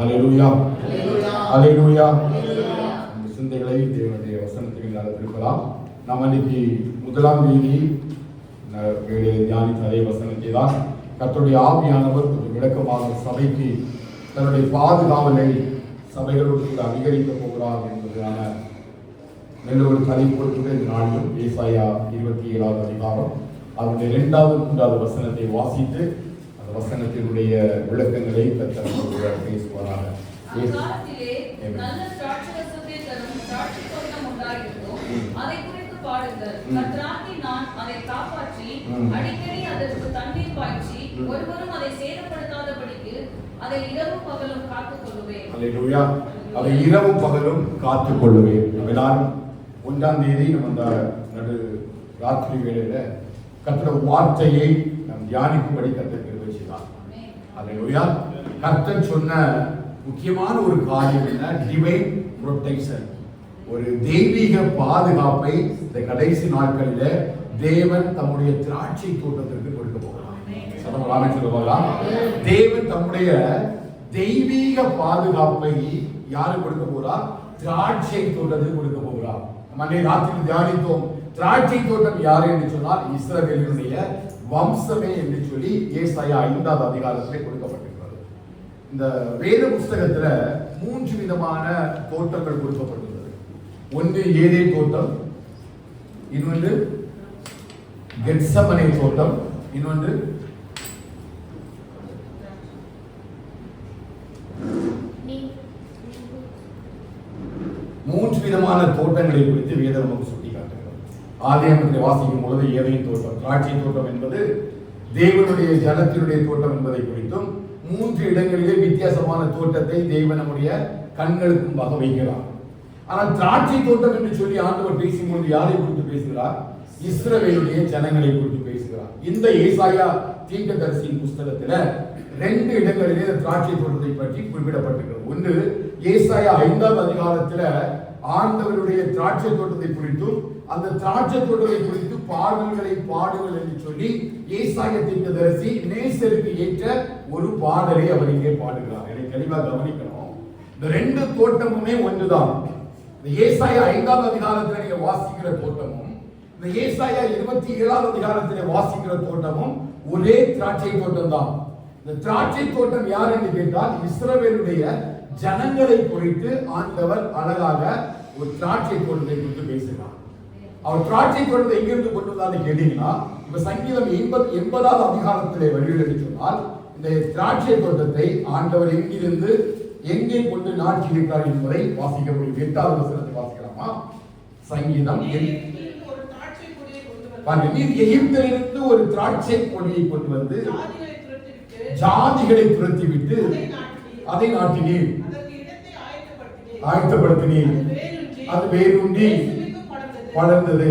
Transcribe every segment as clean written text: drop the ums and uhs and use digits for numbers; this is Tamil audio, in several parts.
அல்லேலூயா, அல்லேலூயா. இந்த சிந்தைகளை தேவனுடைய வசனத்துக்கு நடத்திருக்கலாம். நாம் அன்றைக்கு 1ஆம் தேதி வேளையில் தியானித்த அதே வசனத்தை தான் கர்த்தருடைய ஆவியானவர் கொஞ்சம் விளக்கமாக சபைக்கு தன்னுடைய பாதுகாவலை சபைகளோடு கூட அதிகரிக்க போகிறார் என்பதான நல்ல ஒரு தலைப்போடு இந்த நாளிலும் ஏசாயா 27வது அதிகாரம் அதனுடைய 2வது 3வது வசனத்தை வாசித்து அந்த வசனத்தினுடைய விளக்கங்களை கர்த்தர் பேசுவாராக. அதை குறித்து பாடுங்கள். கர்த்தராகிய நான் அதை காப்பாற்றி அடிக்கடி அதற்கு தண்ணீர் பாய்ச்சி ஒருவரும் அதை சேதப்படுத்தாதபடிக்கு அதை இரவும் பகலும் காத்துக் கொள்ளுவேன். அல்லேலூயா. அதை இரவும் பகலும் காத்துக் கொள்ளுவேன். எல்லாரும் 1ஆம் தேதி நம்ம நடு ராத்திரி வேளையில கர்த்தருடைய வார்த்தையை நாம் தியானிக்கும்படி கர்த்தர் கிருபை செய்தார். அல்லேலூயா. கர்த்தர் சொன்ன முக்கியமான ஒரு காரியம் என்ன? டிவைன் புரொடெக்ஷன், ஒரு தெய்வீக பாதுகாப்பை இந்த கடைசி நாட்களில தேவன் தம்முடைய திராட்சை தோட்டத்திற்கு கொடுக்க போகிறார். தேவன் தம்முடைய தெய்வீக பாதுகாப்பை யாரு கொடுக்க போறார்? திராட்சை தோட்டத்துக்கு கொடுக்க போகிறார். நம்ம ராத்திரி தியானித்தோம். திராட்சை தோட்டம் யாரு என்று சொன்னால் இஸ்ரவேலினுடைய வம்சமே என்று சொல்லி ஏசாயா 5வது அதிகாரத்திலே கொடுக்கப்பட்டிருக்கிறது. இந்த வேத புஸ்தகத்துல 3 விதமான தோட்டங்கள் கொடுக்கப்பட்டுள்ளது. ஒன்று ஏதேன் தோட்டம், இன்னொன்று கெத்செமனே தோட்டம், இன்னொன்று மூன்று விதமான தோட்டங்களை குறித்து வேதம் நமக்கு சுட்டி காட்டுகிறது. ஆதியாகமத்தை வாசிக்கும் பொழுது ஏதேன் தோட்டம், திராட்சை தோட்டம் என்பது தேவனுடைய ஜனத்தினுடைய தோட்டம் என்பதை குறித்தும் 3 இடங்களிலே வித்தியாசமான தோட்டத்தை தேவன் நம்முடைய கண்களுக்கு முன்பாக வைக்கிறார். ஆனால் திராட்சை தோட்டம் என்று சொல்லி ஆண்டவர் பேசும்போது யாரை குறித்து பேசுகிறார்? இஸ்ரவேலுடைய ஜனங்களை குறித்து பேசுகிறார். இந்த ஏசாயா தீர்க்கதரிசியின் புஸ்தகத்துல 2 இடங்களிலே திராட்சை தோட்டத்தை பற்றி குறிப்பிடப்பட்டிருக்கிறது. ஒன்று ஏசாயா 5வது அதிகாரத்துல ஆண்டவருடைய திராட்சை தோட்டத்தை குறித்தும் அந்த திராட்சை தோட்டத்தை குறித்து பாடல்களை பாடுங்கள் என்று சொல்லி ஏசாயா தீர்க்கதரிசி நேசருக்கு ஏற்ற ஒரு பாடலை அவர் இங்கே பாடுகிறார். இதை தெளிவாக கவனிக்கணும். இந்த 2 தோட்டமுமே ஒன்றுதான். இந்த ஏசாயா 5வது அதிகாரத்தில் நீங்க வாசிக்கிற தோட்டமும் இந்த ஏசாயா 27வது அதிகாரத்திலே வாசிக்கிற தோட்டமும் ஒரே திராட்சை தோட்டம் தான். இந்த திராட்சை தோட்டம் யார் என்று கேட்டால் இஸ்ரவேலுடைய ஜனங்களை குறித்து ஆண்டவர் அழகாக ஒரு திராட்சை தோட்டத்தை குறித்து பேசுகிறார். அவர் திராட்சை தோட்டத்தை எங்கிருந்து கொண்டு வந்தான்னு கேட்டீங்கன்னா, இப்ப சங்கீதம் 80வது அதிகாரத்திலே வழியில் சொன்னால் இந்த திராட்சை தோட்டத்தை ஆண்டவர் எங்கிருந்து எங்கே கொண்டு நாட்சி இருக்கிறார் என்பதை வாசிக்க முடியும். 8வது வசனத்தை வாசிக்கலாமா? சங்கீதம் எகிப்திலிருந்து ஒரு திராட்சை கொடியை கொண்டு வந்து ஜாதிகளை துரத்திவிட்டு அதை நாட்டினீர், ஆயத்தப்படுத்தினீர், அது வேரூன்றி வளர்ந்தது.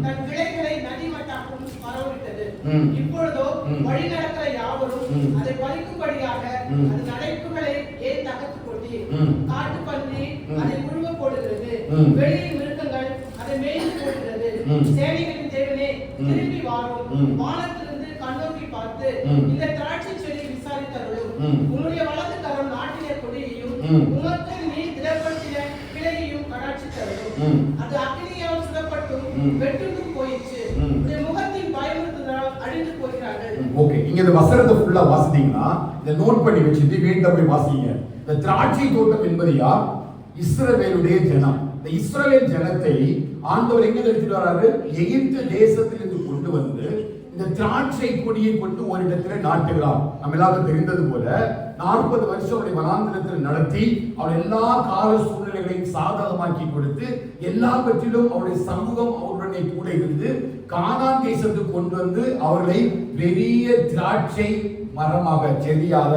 தன் கிளைகளை நதி மட்டாகவும் பரவிட்டது. இப்பொழுதோ வழி நடக்கிற யாவரும் அதை பறிக்கும்படியாக அது நடைப்புகளை ஏன் தகர்த்து கொட்டி காட்டு பன்றி அதை முழுவ போடுகிறது. வெளியில் மிருகங்கள் அதை மேய்ந்து போடுகிறது. சேனைகளின் தேவனே திரும்பி வாரும். வானத்திலிருந்து கண்ணோக்கி பார்த்து இந்த திராட்சை செடியை விசாரித்தருளும். உன்னுடைய வலது கரம் நாட்டிய கொடியையும் உனக்கு நீ திடப்படுத்தின கிளையையும் கடாட்சி தருளும். அது அக்கினியால் சுடப்பட்டும் வெட்டுண்டும் போயிடுச்சு. உன்னுடைய முகத்தின் பயமுறுத்துதலால் அழிந்து போகிறார்கள். ஓகே, இங்க இந்த வசனத்தை ஃபுல்லா வாசித்தீங்கன்னா இத நோட் பண்ணி வச்சிட்டு வீட்ல போய் வாசிங்க. இந்த திராட்சை தோட்டம் என்பது யார்? இஸ்ரவேலுடைய ஜனம். இந்த இஸ்ரவேல் ஜனத்தை ஆண்டவர் எங்க எடுத்துட்டு வராரு? எகிப்து தேசத்திலிருந்து கொண்டு வந்து இந்த திராட்சை கொடியை கொண்டு ஒரு இடத்துல நாட்டுகிறார். நம்ம எல்லாருக்கும் தெரிந்தது போல 40 வருஷம் அவருடைய வனாந்திரத்தில் நடத்தி அவர் எல்லா கால சூழ்நிலைகளையும் சாதகமாக்கி கொடுத்து எல்லாவற்றிலும் அவருடைய சமூகம் அவருடனே கூட இருந்து கானான் தேசத்துக்கு கொண்டு வந்து அவர்களை பெரிய திராட்சை மரமாக, செடியாக,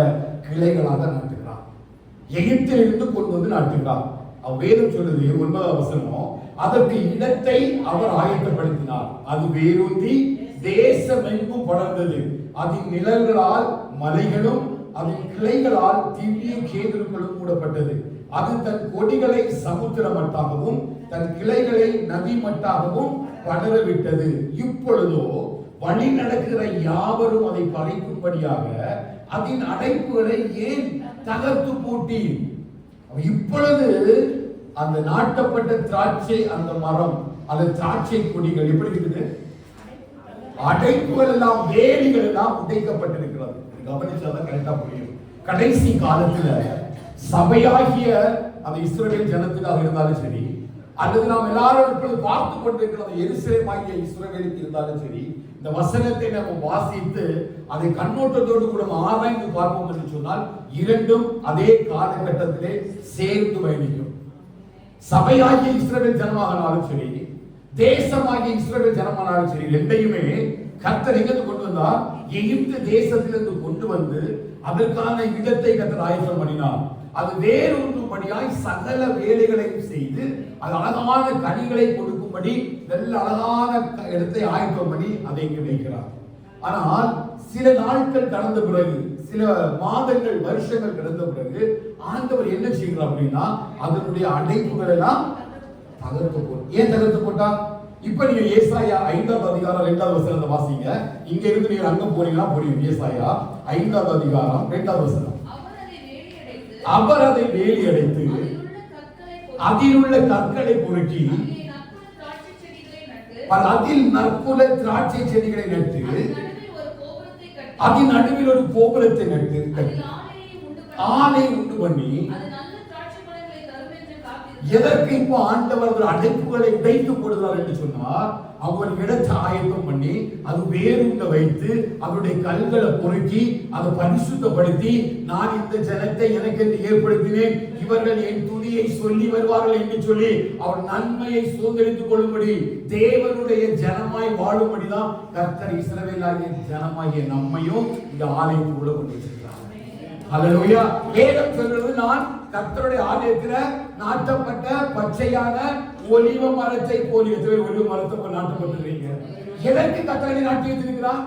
கிளைகளாக நாட்டுகிறார். எகிப்திலிருந்து கொண்டு வந்து நாட்டுகிறார். வேதம் சொல்லுது 9வது வசனம், அதற்கு இடத்தை அவர் ஆயத்தப்படுத்தினார். அது வேரூன்றி தேசமெங்கும் படர்ந்தது. அதன் நிழல்களால் மலைகளும் அதன் கிளைகளால் திவ்ய கேதுருக்களும் மூடப்பட்டது. அது தன் கொடிகளை சமுத்திர மட்டாகவும் தன் கிளைகளை நதி மட்டாகவும் படர விட்டது. இப்பொழுதோ வழி நடக்கிற யாவரும் அதை பறிக்கும்படியாக அதன் அடைப்புகளை ஏன் தகர்த்து போட்டி? இப்பொழுது அந்த நாட்டப்பட்ட திராட்சை, அந்த மரம், அந்த திராட்சை கொடிகள் எப்படி இருக்குது? அடைப்புகள் எல்லாம், வேலிகள் எல்லாம் உடைக்கப்பட்டிருக்கிறது. கவனிச்சாதான் கரெக்டா புரியும். கடைசி காலத்துல சபையாகிய அந்த இஸ்ரவேல் ஜனத்துக்காக இருந்தாலும் சரி, அல்லது நாம் எல்லாரும் இப்பொழுது பார்த்து கொண்டிருக்கிற அந்த எருசலேமாகிய இஸ்ரவேலுக்கு இருந்தாலும் சரி, இந்த வசனத்தை நம்ம வாசித்து அதை கண்ணோட்டத்தோடு கூட ஆராய்ந்து பார்ப்போம் என்று சொன்னால் இரண்டும் அதே காலகட்டத்திலே சேர்ந்து பயணிக்கும். சபையாகிய இஸ்ரவேல் ஜனமானாலும் சரி, தேசமாகிய இஸ்ரவேல் ஜனமானாலும் சரி, ரெண்டையுமே கர்த்தர் எங்கிருந்து கொண்டு வந்தா? எகிப்து தேசத்திலிருந்து கொண்டு வந்து அதற்கான இடத்தை கர்த்தர் ஆயத்தம் பண்ணினார். அது வேறொன்றுபடியாய் சகல வேலைகளையும் செய்து அது அழகான கனிகளை கொடுக்கும்படி நல்ல அழகான இடத்தை ஆயத்தம் பண்ணி அதை இங்கு வைக்கிறார். ஆனால் சில நாட்கள் கடந்த பிறகு, சில மாதங்கள், வருஷங்கள் கடந்த பிறகு ஆண்டவர் என்ன செய்கிறார் அப்படின்னா, அதனுடைய அடைப்புகள் எல்லாம் தகர்த்து போட்டார். ஏன் தகர்த்து போட்டா? இப்ப நீங்க ஏசாயா 5ஆம் அதிகாரம் 2ஆவது வசனத்தை வாசிங்க. இங்க இருந்து நீங்க அங்க போறீங்கன்னா புரியும். ஏசாயா 5ஆம் அதிகாரம் 2ஆவது வசனம். அவர் அதை வேலி அடைத்து அதிலுள்ள கற்களை பொறுக்கி அதில் நற்குல திராட்சை செடிகளை நட்டு அதன் நடுவில் ஒரு கோபுரத்தை நட்டு ஆலை உண்டு பண்ணி, எதற்கு இப்போ ஆண்டவர் அடைப்புகளை உடைத்து போடுகிறார் என்று சொன்னார், அவர் இடத்தை ஆயத்தம் பண்ணி அது வேறுண்ட வைத்து அவருடைய கல்களை பொறுக்கி அதை பரிசுத்தப்படுத்தி, நான் இந்த ஜனத்தை எனக்கு என்று ஏற்படுத்தினேன், இவர்கள் என் துதியை சொல்லி வருவார்கள் என்று சொல்லி அவர் நன்மையை சுதந்திரித்துக் கொள்ளும்படி தேவனுடைய ஜனமாய் வாழும்படிதான் கர்த்தர் இஸ்ரவேலாகிய ஜனமாகிய நம்மையும் இந்த ஆலயத்துக்குள்ள கொண்டு வச்சிருக்கிறார். அல்லேலூயா. வேதம் சொல்றது, நான் கர்த்தருடைய ஆலயத்துல நாட்டப்பட்ட பச்சையான ஒலிவ மரத்தை போல். எத்தனை ஒலிவ மரத்தை போல் நாட்டப்பட்டிருக்கீங்க? எதற்கு கர்த்தரை நாட்டி வைத்திருக்கிறார்?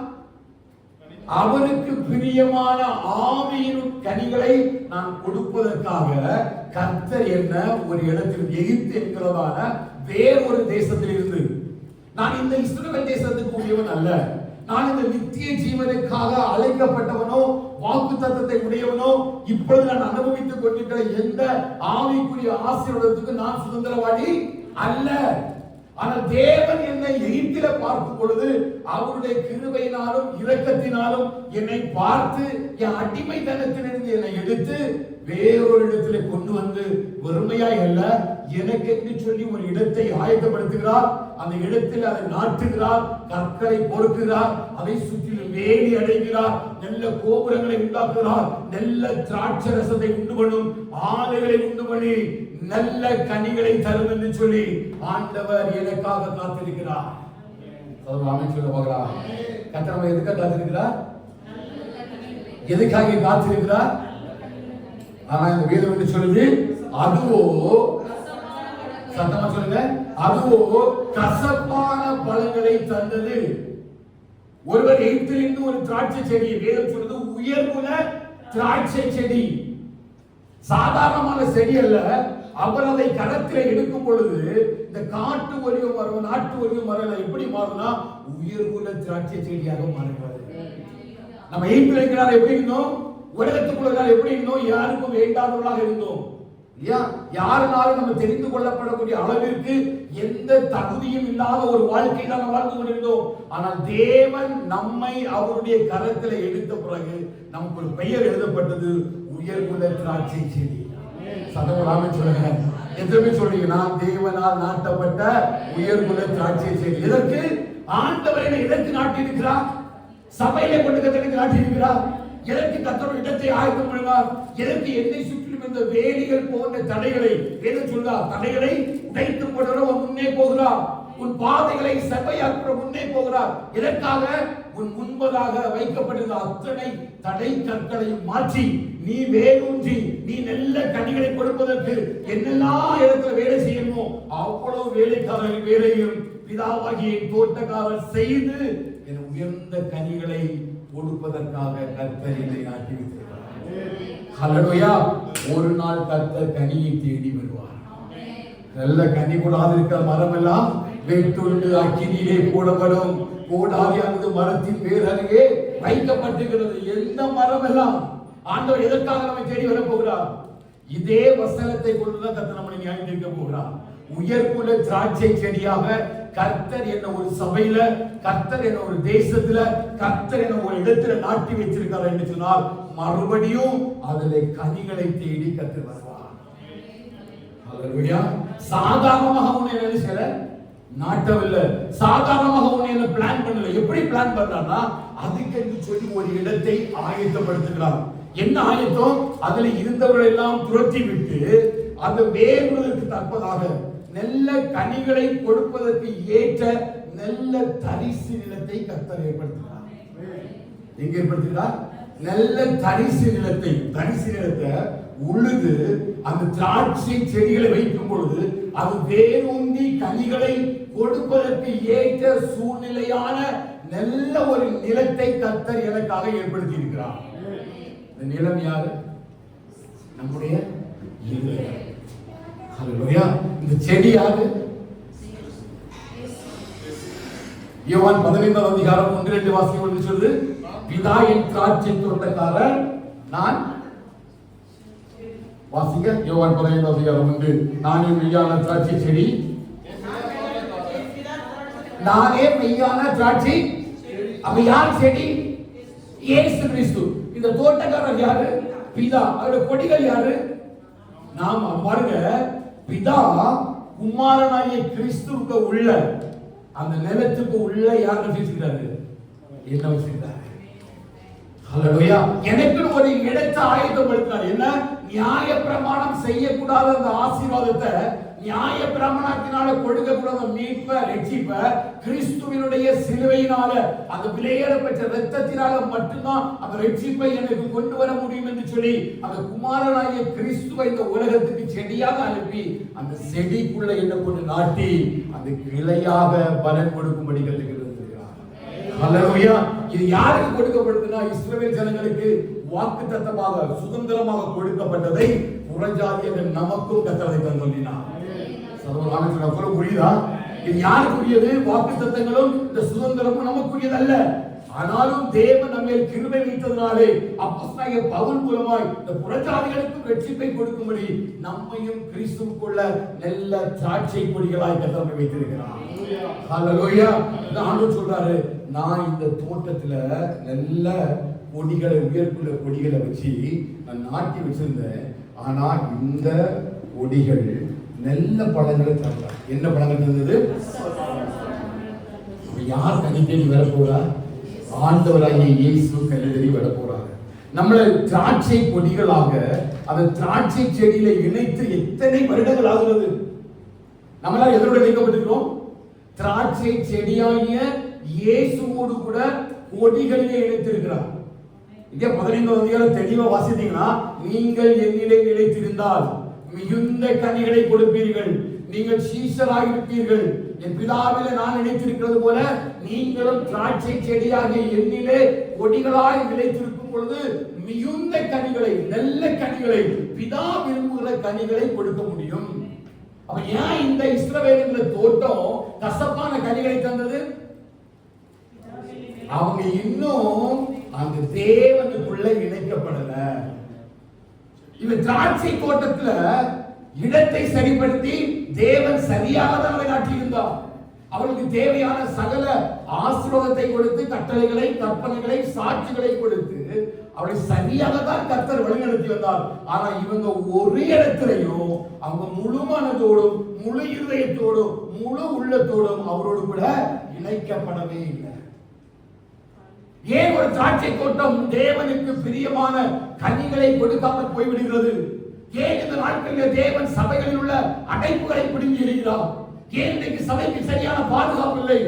அவருக்கு பிரியமான ஆவியின் கனிகளை நான் கொடுப்பதற்காக கர்த்தர் என்ன ஒரு இடத்தில், எகிப்து என்கிறதான வேறொரு தேசத்தில் இருந்து, நான் இந்த இஸ்ரவேல் தேசத்துக்கு உரியவன் அல்ல, நான் இந்த நித்திய ஜீவனுக்காக அழைக்கப்பட்டவனோ வாக்கு தத்தத்தை உடையவனோ, இப்பொழுது நான் அனுபவித்துக் கொண்டிருக்கிற எந்த ஆவிக்குரிய ஆசீர்வாதத்துக்கு நான் சுதந்திரவாதி அல்ல. ஆனால் தேவன் என்னை எகிப்தில பார்க்கும் பொழுது அவருடைய கிருபையினாலும் இரக்கத்தினாலும் என்னை பார்த்து என் அடிமைத்தனத்திலிருந்து என்னை எடுத்து வேறொரு இடத்துல கொண்டு வந்து வெறுமையாய் அல்ல, எனக்கு என்று சொல்லி ஒரு இடத்தை ஆயத்தப்படுத்துகிறார். அந்த இடத்தில் அதை நாட்டுகிறார், கற்களை பொறுக்கிறார், அதை சுற்றிலும் வேலி அடைகிறார், நல்ல கோபுரங்களை உண்டாக்குகிறார், நல்ல திராட்சை ரசத்தை உண்டு பண்ணும் ஆலைகளை உண்டு பண்ணி நல்ல கனிகளை தரும் என்று சொல்லி ஆண்டவர் எனக்காக காத்திருக்கிறார். கர்த்தர் எதுக்காக காத்திருக்கிறார்? எதுக்காக காத்திருக்கிறார்? ஆனா இந்த வேதம் என்ன சொல்லுது? அதுவோ, சத்தமா சொல்லுங்க, அதுவோ கசப்பான பழங்களை தந்தது. ஒருவர் எகிப்திலிருந்து ஒரு திராட்சை செடியை, வேதம் சொல்றது உயர்வுல திராட்சை செடி, சாதாரணமான செடி அல்ல. அவர் அதை கடத்திலே எடுக்கும் பொழுது இந்த காட்டு ஒலிவ மரம், நாட்டு ஒலிவ மரம் எப்படி மாறுனா உயர்வுல திராட்சை செடியாக மாறுகிறது. நம்ம எகிப்தில் இருக்கிறார் எப்படி இருந்தோம்? உலகத்துக்குள்ள எப்படி இருந்தோம்? யாருக்கும் வேண்டாதவர்களாக இருந்தோம். யாருனாலும் நம்ம தெரிந்து கொள்ளப்படக்கூடிய அளவிற்கு எந்த தகுதியும் இல்லாத ஒரு வாழ்க்கை தான் வாழ்ந்து கொண்டிருந்தோம். ஆனால் தேவன் நம்மை அவருடைய கரத்தில் எடுத்த பிறகு நமக்கு ஒரு பெயர் எழுதப்பட்டது, உயர்வுள்ள திராட்சை செடி. சதவராம சொல்லுங்க, எதுவுமே சொல்றீங்க, நான் தேவனால் நாட்டப்பட்ட உயர்வுள்ள திராட்சை செடி. எதற்கு ஆண்டவரை எதற்கு நாட்டி இருக்கிறார்? சபையிலே கொண்டு கத்தருக்கு நாட்டி இருக்கிறார். எதற்கு கர்த்தருடைய இடத்தை ஆயத்தம் பண்ணினார்? எதற்கு என்னை சுற்றிலும் இந்த வேலிகள் போன்ற தடைகளை, வேதம் சொல்றார், தடைகளை உடைத்து போடுறவர் முன்னே போகிறார், உன் பாதைகளை செவ்வையாக்குற முன்னே போகிறார். எதற்காக? உன் முன்பதாக வைக்கப்பட்டிருந்த அத்தனை தடை கற்களையும் மாற்றி நீ வேரூன்றி நீ நல்ல கனிகளை கொடுப்பதற்கு என்னெல்லாம் இடத்துல வேலை செய்யணுமோ அவ்வளவு வேலைக்காரர்கள் வேலையும் பிதாவாகிய தோட்டக்காரர் செய்து என் உயர்ந்த கனிகளை கொடுப்பதற்காக கர்த்தர் இதை ஆக்கி வைத்திருக்கிறார். ஹல்லேலூயா. ஒரு நாள் கர்த்தர் கனியை தேடி வருவார். நல்ல கனி கூடாது இருக்கிற மரம் எல்லாம் வெட்டுண்டு அக்கினியிலே போடப்படும். கோடாரியானது மரத்தின் வேர் அருகே வைக்கப்பட்டிருக்கிறது. எந்த மரம் எல்லாம் ஆண்டவர் எதற்காக நம்மை தேடி வர போகிறார்? இதே வசனத்தை கொண்டுதான் கர்த்தர் நம்மை நியாயம் தீர்க்க போகிறார். உயர்குல திராட்சை செடியாக கர்த்தர் என்ன ஒரு சபையில, கர்த்தர் என்ன ஒரு தேசத்துல, கர்த்தர் என்ன ஒரு இடத்துல நாட்டி வச்சிருக்கார் என்று சொன்னால் மறுபடியும் அதிலே கனிகளை தேடி கர்த்தர் வருவார். ஹல்லேலூயா. சாதாரணமாக உன்னை என்ன செய்யல, நாட்டவில்லை. சாதாரணமாக உன்னை என்ன பிளான் பண்ணல. எப்படி பிளான் பண்றான்னா அதுக்கு சொல்லி ஒரு இடத்தை ஆயத்தப்படுத்துகிறார். என்ன ஆயத்தம்? அதுல இருந்தவர்கள் எல்லாம் துரத்தி விட்டு அந்த வேறுவதற்கு தக்கதாக நல்ல கனிகளை கொடுப்பதற்கு ஏற்ற நல்ல தரிசு நிலத்தை கர்த்தர் ஏற்படுத்துகிறார். எங்க ஏற்படுத்துகிறார்? நல்ல தரிசு நிலத்தை. தரிசு நிலத்தை உழுது அந்த திராட்சை செடிகளை வைக்கும் பொழுது அது வேரூன்றி கனிகளை கொடுப்பதற்கு ஏற்ற சூழ்நிலையான நல்ல ஒரு நிலத்தை கர்த்தர் எனக்காக ஏற்படுத்தி இருக்கிறார். இந்த நிலம் யாரு? நம்முடைய இருதயம். ஹல்லேலூயா. இந்த செடி யாரு? யோவான் 15 அதிகாரம் 1-2 வாசிக்க சொல்லுது, பிதா என் திராட்சை தோட்டக்காரர், நான் வாசிக்க. யோவான் 15 அதிகாரம் 1, நானே மெய்யான திராட்சை செடி, நானே மெய்யான திராட்சை. அப்ப யார் செடி? இயேசு கிறிஸ்து. இந்த தோட்டக்காரர் யாரு? பிதா. அவருடைய கொடிகள் யாரு? நாம். பாருங்க, பிதா குமாரனாகிய கிறிஸ்துவுக்கு உள்ள அந்த நிலத்துக்கு உள்ள யார் வச்சிருக்காரு? என்ன வச்சிருக்காரு? ஹல்லேலூயா. எனக்கு ஒரு இடத்தை ஆயத்தப்படுத்தினார். என்ன? நியாய பிரமாணம் செய்யக்கூடாத அந்த ஆசீர்வாதத்தை, நியாய பிரமாணத்தினால கொடுக்கக்கூடாத மீட்பை, ரட்சிப்பை கிறிஸ்துவினுடைய சிலுவையினால, அந்த விலையேறப்பட்ட இரத்தத்தினால மட்டும்தான் அந்த ரட்சிப்பை எனக்கு கொண்டு வர முடியும் என்று சொல்லி அந்த குமாரனாகிய கிறிஸ்துவை இந்த உலகத்துக்கு செடியாக அனுப்பி அந்த செடிக்குள்ள என்ன கொண்டு நாட்டி அந்த கிளையாக பலன் கொடுக்கும்படி கற்றுக்கிறது. ஹல்லேலூயா. இது யாருக்கு கொடுக்கப்படுதுன்னா இஸ்ரவேல் ஜனங்களுக்கு வாக்குத்தத்தமாக சுதந்திரமாக கொடுக்கப்பட்டதை புறஜாதியர்கள் நமக்கும் கர்த்தரை தந்தொல்லினார். சகோதரர்களே, புரியுதா? இது யாருக்குரியது? வாக்குத்தத்தங்களும் இந்த சுதந்திரமும் நமக்குரியது அல்ல. ஆனாலும் தேவன் நம்ம கிருபை வைத்ததனாலே அப்போஸ்தலனாகிய பவுல் மூலமாய் இந்த புறஜாதிகளுக்கு ரட்சிப்பை கொடுக்கும்படி நம்மையும் கிறிஸ்துவுக்குள்ள நல்ல திராட்சை கொடிகளாய் கர்த்தர் வைத்திருக்கிறார். ஹல்லேலூயா. ஆண்டவர் சொல்றாரு, நான் இந்த தோட்டத்துல நல்ல கொடிகளை, உயர்குள்ள கொடிகளை வச்சு நான் நாட்டி வச்சிருந்தேன். ஆனா இந்த கொடிகள் நல்ல பழங்களை தரலாம். என்ன பழங்கள் தந்தது? யார் கனி தேடி வர போறா? ஆண்டவராகிய இயேசு கனி தேடி வர போறாங்க. நம்மளை திராட்சை கொடிகளாக அந்த திராட்சை செடியில இணைத்து எத்தனை வருடங்கள் ஆகிறது? நம்மளால எதோட இணைக்கப்பட்டிருக்கிறோம்? திராட்சை செடியாகிய இயேசுவோடு கூட கொடிகளிலே இணைத்திருக்கிறார். இங்கே 15 அதிகாரம் தெளிவா வாசித்தீங்கன்னா, நீங்கள் என்னிலே நிலைத்திருந்தால் மிகுந்த கனிகளை கொடுப்பீர்கள், நீங்கள் சீஷராக இருப்பீர்கள், என் பிதாவிலே நான் நினைத்திருக்கிறது போல நீங்களும் திராட்சை செடியாகிய என்னிலே கொடிகளாய் நிலைத்திருக்கும் பொழுது மிகுந்த கனிகளை, நல்ல கனிகளை, பிதா விரும்புகிற கனிகளை கொடுக்க முடியும். அப்ப ஏன் இந்த இஸ்ரவேலின் தோட்டம் கசப்பான கனிகளை தந்தது? அவங்க இன்னும் அந்த தேவனுக்குள்ள இணைக்கப்படல. இந்த திராட்சை தோட்டத்துல இடத்தை சரிப்படுத்தி தேவன் சரியாக தான் நாட்டியிருந்தார். அவளுக்கு தேவையான சகல ஆசீர்வாதத்தை கொடுத்து, கட்டளைகளை, கற்பனைகளை, சாட்சிகளை கொடுத்து அவளை சரியாக தான் கர்த்தர் வழிநடத்தி வந்தார். ஆனா இவங்க ஒரு இடத்திலையும் அவங்க முழு மனதோடும், முழு இருதயத்தோடும், முழு உள்ளத்தோடும் அவரோடு கூட இணைக்கப்படவே இல்லை. ஏன் ஒரு திராட்சை தோட்டம் தேவனுக்கு பிரியமான கனிகளை கொடுக்காமல் போய்விடுகிறது? ஏன் இந்த நாட்களில் தேவன் சபைகளில் உள்ள அடைப்புகளை பிடுங்கி எறிகிறார்? ஏன் இன்றைக்கு சபைக்கு சரியான பாதுகாப்பு இல்லை?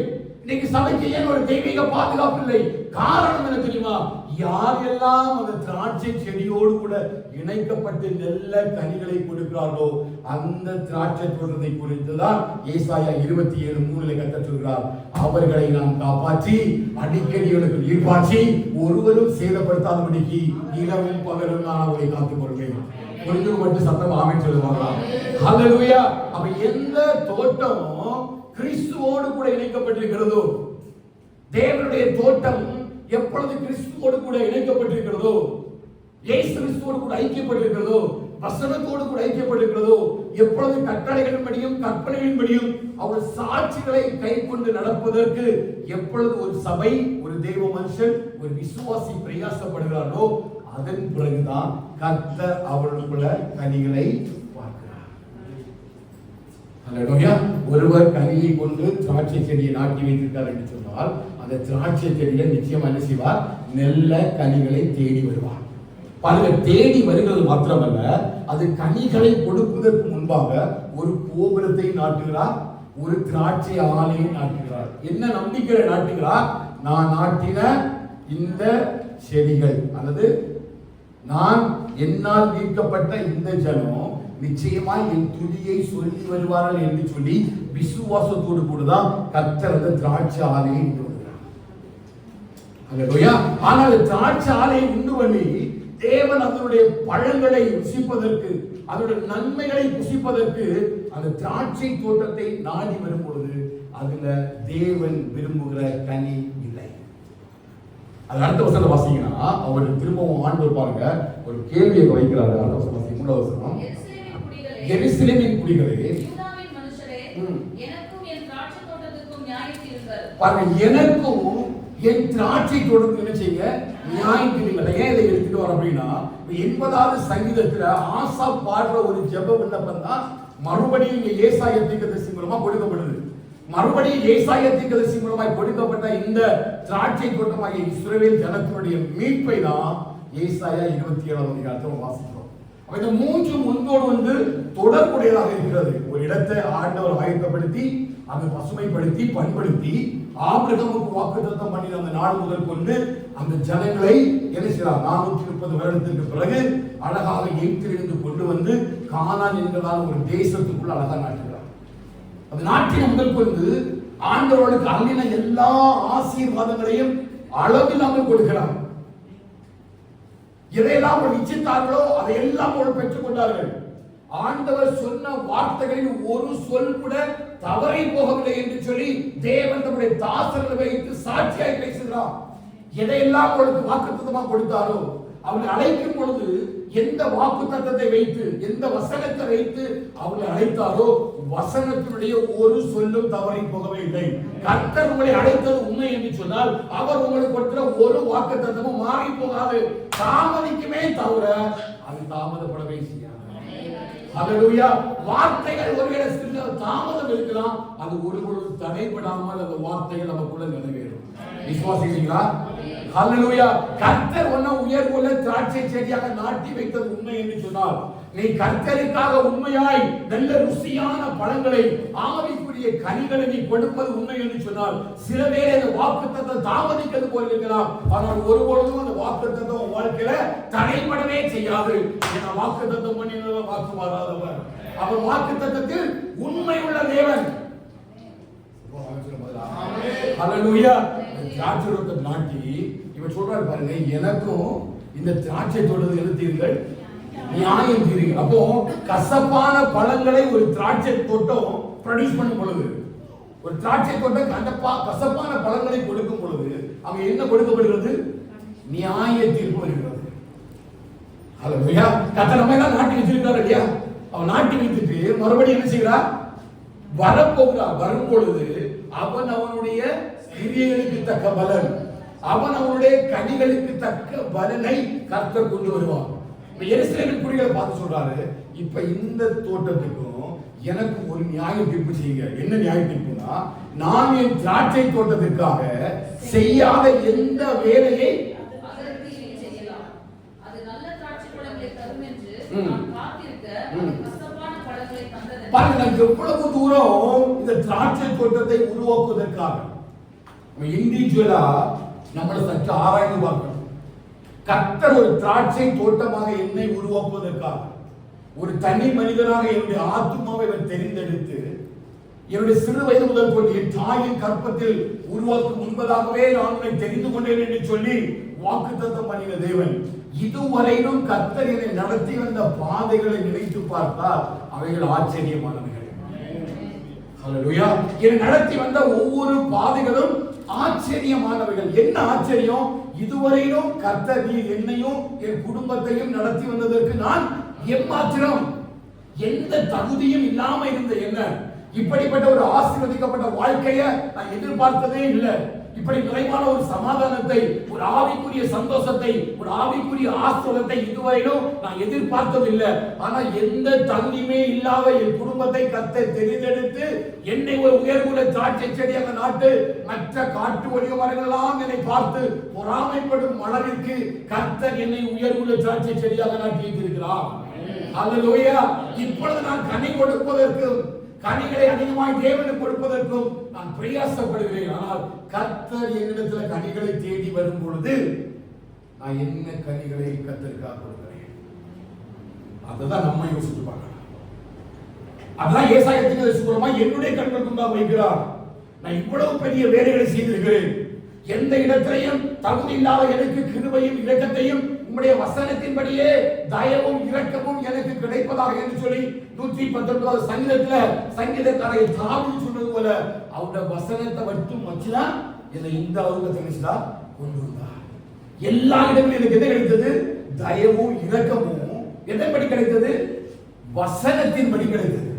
இன்னைக்கு சபைக்கு ஏன் ஒரு தெய்வீக பாதுகாப்பு இல்லை? காரணம் என்ன தெரியுமா? யாரெல்லாம் அந்த திராட்சை செடியோடு கூட இணைக்கப்பட்டு நல்ல கனிகளை கொடுக்கிறார்களோ அந்த திராட்சை தோட்டத்தை குறித்துதான் ஏசாயா 27:3 கர்த்தர் சொல்கிறார். அவர்களை நாம் காப்பாற்றி அடிக்கடி அவர்களுக்கு ஈர்ப்பாற்றி ஒருவரும் சேதப்படுத்தாதபடிக்கு இரவும் பகலும் நான் அவரை காத்துக் கொள்வேன். புரிந்து மட்டும் சத்தம் ஆமென் சொல்லுவாங்களா? ஹல்லேலூயா. அப்ப எந்த தோட்டமும் கிறிஸ்துவோடு கூட இணைக்கப்பட்டிருக்கிறதோ, தேவனுடைய தோட்டம் எப்பொழுது கிறிஸ்துவோடு கூட இணைக்கப்பட்டிருக்கிறதோ, இயேசு கிறிஸ்துவோடு கூட ஐக்கியப்பட்டிருக்கிறதோ, வசனத்தோடு கூட ஐக்கியப்பட்டிருக்கிறதோ, எப்பொழுது கட்டளைகளின்படியும் கற்பனைகளின்படியும் அவர் சாட்சிகளை கை கொண்டு நடப்பதற்கு எப்பொழுது ஒரு சபை, ஒரு தெய்வ மனுஷன், ஒரு விசுவாசி பிரயாசப்படுகிறாரோ அதன் பிறகுதான் கர்த்தர் அவர்களுக்குள்ள கனிகளை பார்க்கிறார். அல்லேலூயா. ஒருவர் கனியை கொண்டு திராட்சை செடியை நாட்டி வைத்திருக்கார் என்று சொன்னால் அந்த திராட்சை செடியை நிச்சயமா என்ன செய்வார்? நல்ல கனிகளை தேடி வருவார். பலர் தேடி வருகிறது மாத்திரமல்ல, அது கனிகளை கொடுப்பதற்கு முன்பாக ஒரு கோபுரத்தை நாட்டுகிறார், ஒரு திராட்சை ஆலையை நாட்டுகிறார். என்ன நம்பிக்கை நாட்டுகிறார்? நான் நாட்டின இந்த செடிகள் அல்லது நான் என்னால் மீட்கப்பட்ட இந்த ஜனம் நிச்சயமா என் துதியை சொல்லி வருவார்கள் என்று சொல்லி விசுவாசத்தோடு கூடதான் கர்த்தர் அந்த திராட்சை ஆலையை உண்டு வருகிறார். அல்லேலூயா. ஆனால் திராட்சை ஆலையை உண்டு பண்ணி தேவன் அதனுடைய பழங்களை ருசிப்பதற்கு, அதனுடைய நன்மைகளை ருசிப்பதற்கு அந்த திராட்சை தோட்டத்தை நாடி வரும் பொழுது அதுல தேவன் விரும்புகிற கனி இல்லை. அது அடுத்த வசனம் வாசிங்கன்னா அவர் திரும்பவும் ஆண்டவர் பாருங்க ஒரு கேள்வியை வைக்கிறாரு. அடுத்த வசனம் வாசிங்க. 3வது வசனம். எருசலேமின் குடிகளே, யூதாவின் மனுஷரே, எனக்கும் என் திராட்சை தோட்டத்துக்கும் நியாயம் தீருங்கள். பாருங்க, எனக்கும் என் திராட்சை தோட்டத்துக்கு என்ன செய்யுங்க? நியாயம் தீருங்கள். ஏன் இதை எடுத்துட்டு வர அப்படின்னா 80வது சங்கீதத்துல ஆசா பாடுற ஒரு ஜெப விண்ணப்பம் தான் மறுபடியும் இங்க ஏசாயா தீர்க்கதரிசி மூலமா கொடுக்கப்படுது. மறுபடியும் ஏசாயா தீர்க்கதரிசி மூலமாய் கொடுக்கப்பட்ட இந்த திராட்சை தோட்டமாகிய இஸ்ரவேல் ஜனத்தினுடைய மீட்பை தான் ஏசாயா 27வது அதிகாரத்துல வாசிக்கிறோம். இந்த மூன்று ஒன்றோடு ஒன்று தொடர்புடையதாக இருக்கிறது. ஒரு இடத்தை ஆண்டவர் ஆயத்தப்படுத்தி அதை பசுமைப்படுத்தி பண்படுத்தி ஆபிரகாமுக்கு வாக்குத்தத்தம் பண்ணின அந்த நாள் முதல் கொண்டு அந்த ஜனங்களை என்ன செய்றார்? 430 வருடத்திற்கு பிறகு அழகாக எகிப்திலிருந்து கொண்டு வந்து கானான் என்கிறதான ஒரு தேசத்துக்குள்ள அழகா நாட்டுகிறார். அந்த நாட்டின் முதல் கொண்டு ஆண்டவர்களுக்கு அள்ளின எல்லா ஆசீர்வாதங்களையும் அளவில்லாமல் கொடுக்கிறார். எதையெல்லாம் அவர்கள் இச்சித்தார்களோ அதையெல்லாம் அவர்கள் பெற்றுக் கொண்டார்கள். ஆண்டவர் சொன்ன வார்த்தைகளில் ஒரு சொல் கூட தவறி போகவில்லை என்று சொல்லி தேவன் தம்முடைய தாசர்களை வைத்து சாட்சியாய் பேசுகிறார். எதையெல்லாம் அவர்களுக்கு வாக்குத்தத்தமாக கொடுத்தாரோ, அவர்களை அழைக்கும் பொழுது எந்த வாக்குத்தத்தத்தை வைத்து, எந்த வசனத்தை வைத்து அவர்களை அழைத்தாரோ வசனத்தினுடைய ஒரு சொல்லும் தவறி போகவே இல்லை. கர்த்தர் உங்களை அழைத்தது உண்மை என்று சொன்னால் அவர் உங்களுக்கு கொடுக்கிற ஒரு வாக்குத்தத்தமும் மாறி போகாது. தாமதிக்குமே தவிர அது தாமதப்படவே செய்யாது. ஹல்லேலூயா. வார்த்தைகள் ஒருவேளை சிறிது தாமதம் இருக்கலாம், அது ஒரு பொழுது தடைபடாமல் அந்த வார்த்தைகள் நமக்குள்ள நிறைவேறும். விசுவாசிக்கிறீங்களா? ஹல்லேலூயா. கர்த்தர் உன்னை உயர்வுள்ள திராட்சை செடியாக நாட்டி வைத்தது உண்மை என்று சொன்னால், நீ கர்த்தருக்காக உண்மையாய் நல்ல ருசியான பழங்களை, ஆவிக்குரிய கனிகளை நீ கொடுப்பது உண்மை என்று சொன்னால், சில பேர் அந்த வாக்குத்தத்தம் தாமதிக்கிறது போல இருக்கலாம், ஆனால் ஒருபொழுதும் அந்த வாக்குத்தத்தம் வாழ்க்கையில தடைபடவே செய்யாது. ஏன்னா வாக்குத்தத்தம் பண்ணினவர் வாக்கு மாறாதவர். அவர் வாக்குத்தத்தத்தில் உண்மை உள்ள தேவன். ஹல்லேலூயா. திராட்சை தோட்டத்தை நாட்டி இவர் சொல்றாரு பாருங்க, எனக்கும் இந்த திராட்சை தோட்டத்தை எழுத்தீர்கள் நியாயம் தீருங்கள். அப்போ கசப்பான பழங்களை ஒரு திராட்சை தோட்டம் ப்ரொடியூஸ் பண்ணும் பொழுது, ஒரு திராட்சை தோட்டம் கசப்பான பழங்களை கொடுக்கும் பொழுது அங்க என்ன கொடுக்கப்படுகிறது? நியாய தீர்ப்பு வருகிறது. ஹல்லேலூயா. கர்த்தர் நம்ம எல்லாம் நாட்டி வச்சிருக்காரு இல்லையா? அவன் நாட்டி வைத்துட்டு மறுபடியும் என்ன செய்கிறார்? வரப்போகிறார். வரும் பொழுது அவன் அவனுடைய கிரியைகளுக்கு தக்க பலன், அவன் அவனுடைய கனிகளுக்கு தக்க பலனை கர்த்தர் கொண்டு வருவான். எருசலேமின் குடிகளை பார்த்து சொல்றாரு, இப்ப இந்த தோட்டத்துக்கும் எனக்கு ஒரு நியாய தீர்ப்பு செய்யுங்க. என்ன நியாய தீர்ப்புனா, நான் என் திராட்சை தோட்டத்திற்காக செய்யாத எந்த வேலையை அதற்கு நீ செய்யலாம். அது நல்ல திராட்சை பழங்களை தரும் என்று நான் காத்திருக்க அது கசப்பான பழங்களை தந்தது. பாருங்க, எவ்வளவு தூரம் இந்த திராட்சை தோட்டத்தை உருவாக்குவதற்காக இண்டிவிஜுவலா நம்மளை சற்று ஆராய்ந்து பார்க்கணும். கர்த்தர் ஒரு திராட்சை தோட்டமாக என்னை உருவாக்குவதற்காக ஒரு தனி மனிதனாக என்னுடைய ஆத்துமாவை அவர் தெரிந்தெடுத்து என்னுடைய சிறு வயது முதல் கொண்டு என் தாயின் கற்பத்தில் உருவாக்கும் முன்பதாகவே நான் உன்னை தெரிந்து கொண்டேன் என்று சொல்லி வாக்குத்தத்தம் பண்ணின தேவன் இதுவரையிலும் கர்த்தர் என்னை நடத்தி வந்த பாதைகளை நினைத்து பார்த்தால் அவைகள் ஆச்சரியமானவைகள். ஹல்லேலூயா. என்னை நடத்தி வந்த ஒவ்வொரு பாதைகளும் ஆச்சரியமானவைகள். என்ன ஆச்சரியம்? இதுவரையிலும் கர்த்தர் நீ என்னையும் என் குடும்பத்தையும் நடத்தி வந்ததற்கு நான் எம்மாத்திரம் எந்த தகுதியும் இல்லாம இருந்த என்ன இப்படிப்பட்ட ஒரு ஆசீர்வதிக்கப்பட்ட வாழ்க்கையை நான் எதிர்பார்த்ததே இல்லை. இப்படி நிறைவான ஒரு சமாதானத்தை, ஒரு ஆவிக்குரிய சந்தோஷத்தை, ஒரு ஆவிக்குரிய ஆசீர்வாதத்தை இதுவரையிலும் நான் எதிர்பார்த்ததில்லை. ஆனா எந்த தகுதியுமே இல்லாத என் குடும்பத்தை கர்த்தர் தெரிந்தெடுத்து என்னை ஒரு உயர்குல திராட்சை செடியாக நாட்டு மற்ற காட்டு ஒளிய மரங்களெல்லாம் என்னை பார்த்து பொறாமைப்படும் அளவிற்கு கர்த்தர் என்னை உயர்குல திராட்சை செடியாக நாட்டி இருக்கிறார். அல்லேலூயா. இப்பொழுது நான் கனி கொடுப்பதற்கு, கனிகளை அதிகமாய் தேவனுக்கு கொடுப்பதற்கும் நான் பிரயாசப்படுகிறேன். ஆனால் கர்த்தர் என்னிடத்தில் கனிகளை தேடி வரும் பொழுது நான் என்ன கனிகளை கர்த்தருக்காக கொடுக்கிறேன்? அதுதான் நம்ம யோசித்து பார்க்கலாம். அதான் ஏசாயத்துக்கு சொல்லுமா, என்னுடைய கண்களுக்கு முன்பாக வைக்கிறார். நான் இவ்வளவு பெரிய வேலைகளை செய்திருக்கிறேன். எந்த இடத்திலையும் தகுதி இல்லாத எனக்கு கிருபையும் இரக்கத்தையும் உம்முடைய வசனத்தின்படியே தயவும் இரக்கமும் எனக்கு கிடைப்பதாக என்று சொல்லி 119 சங்கீதக்காரரை தாவீது சொன்னது போல அவருடைய வசனத்தை மட்டும் வச்சுதான் என்னை இந்த அளவுக்கு கொண்டு வந்தார். எல்லா இடமும் எனக்கு எது கிடைத்தது? தயவும் இரக்கமும். எதன்படி கிடைத்தது? வசனத்தின்படி கிடைத்தது.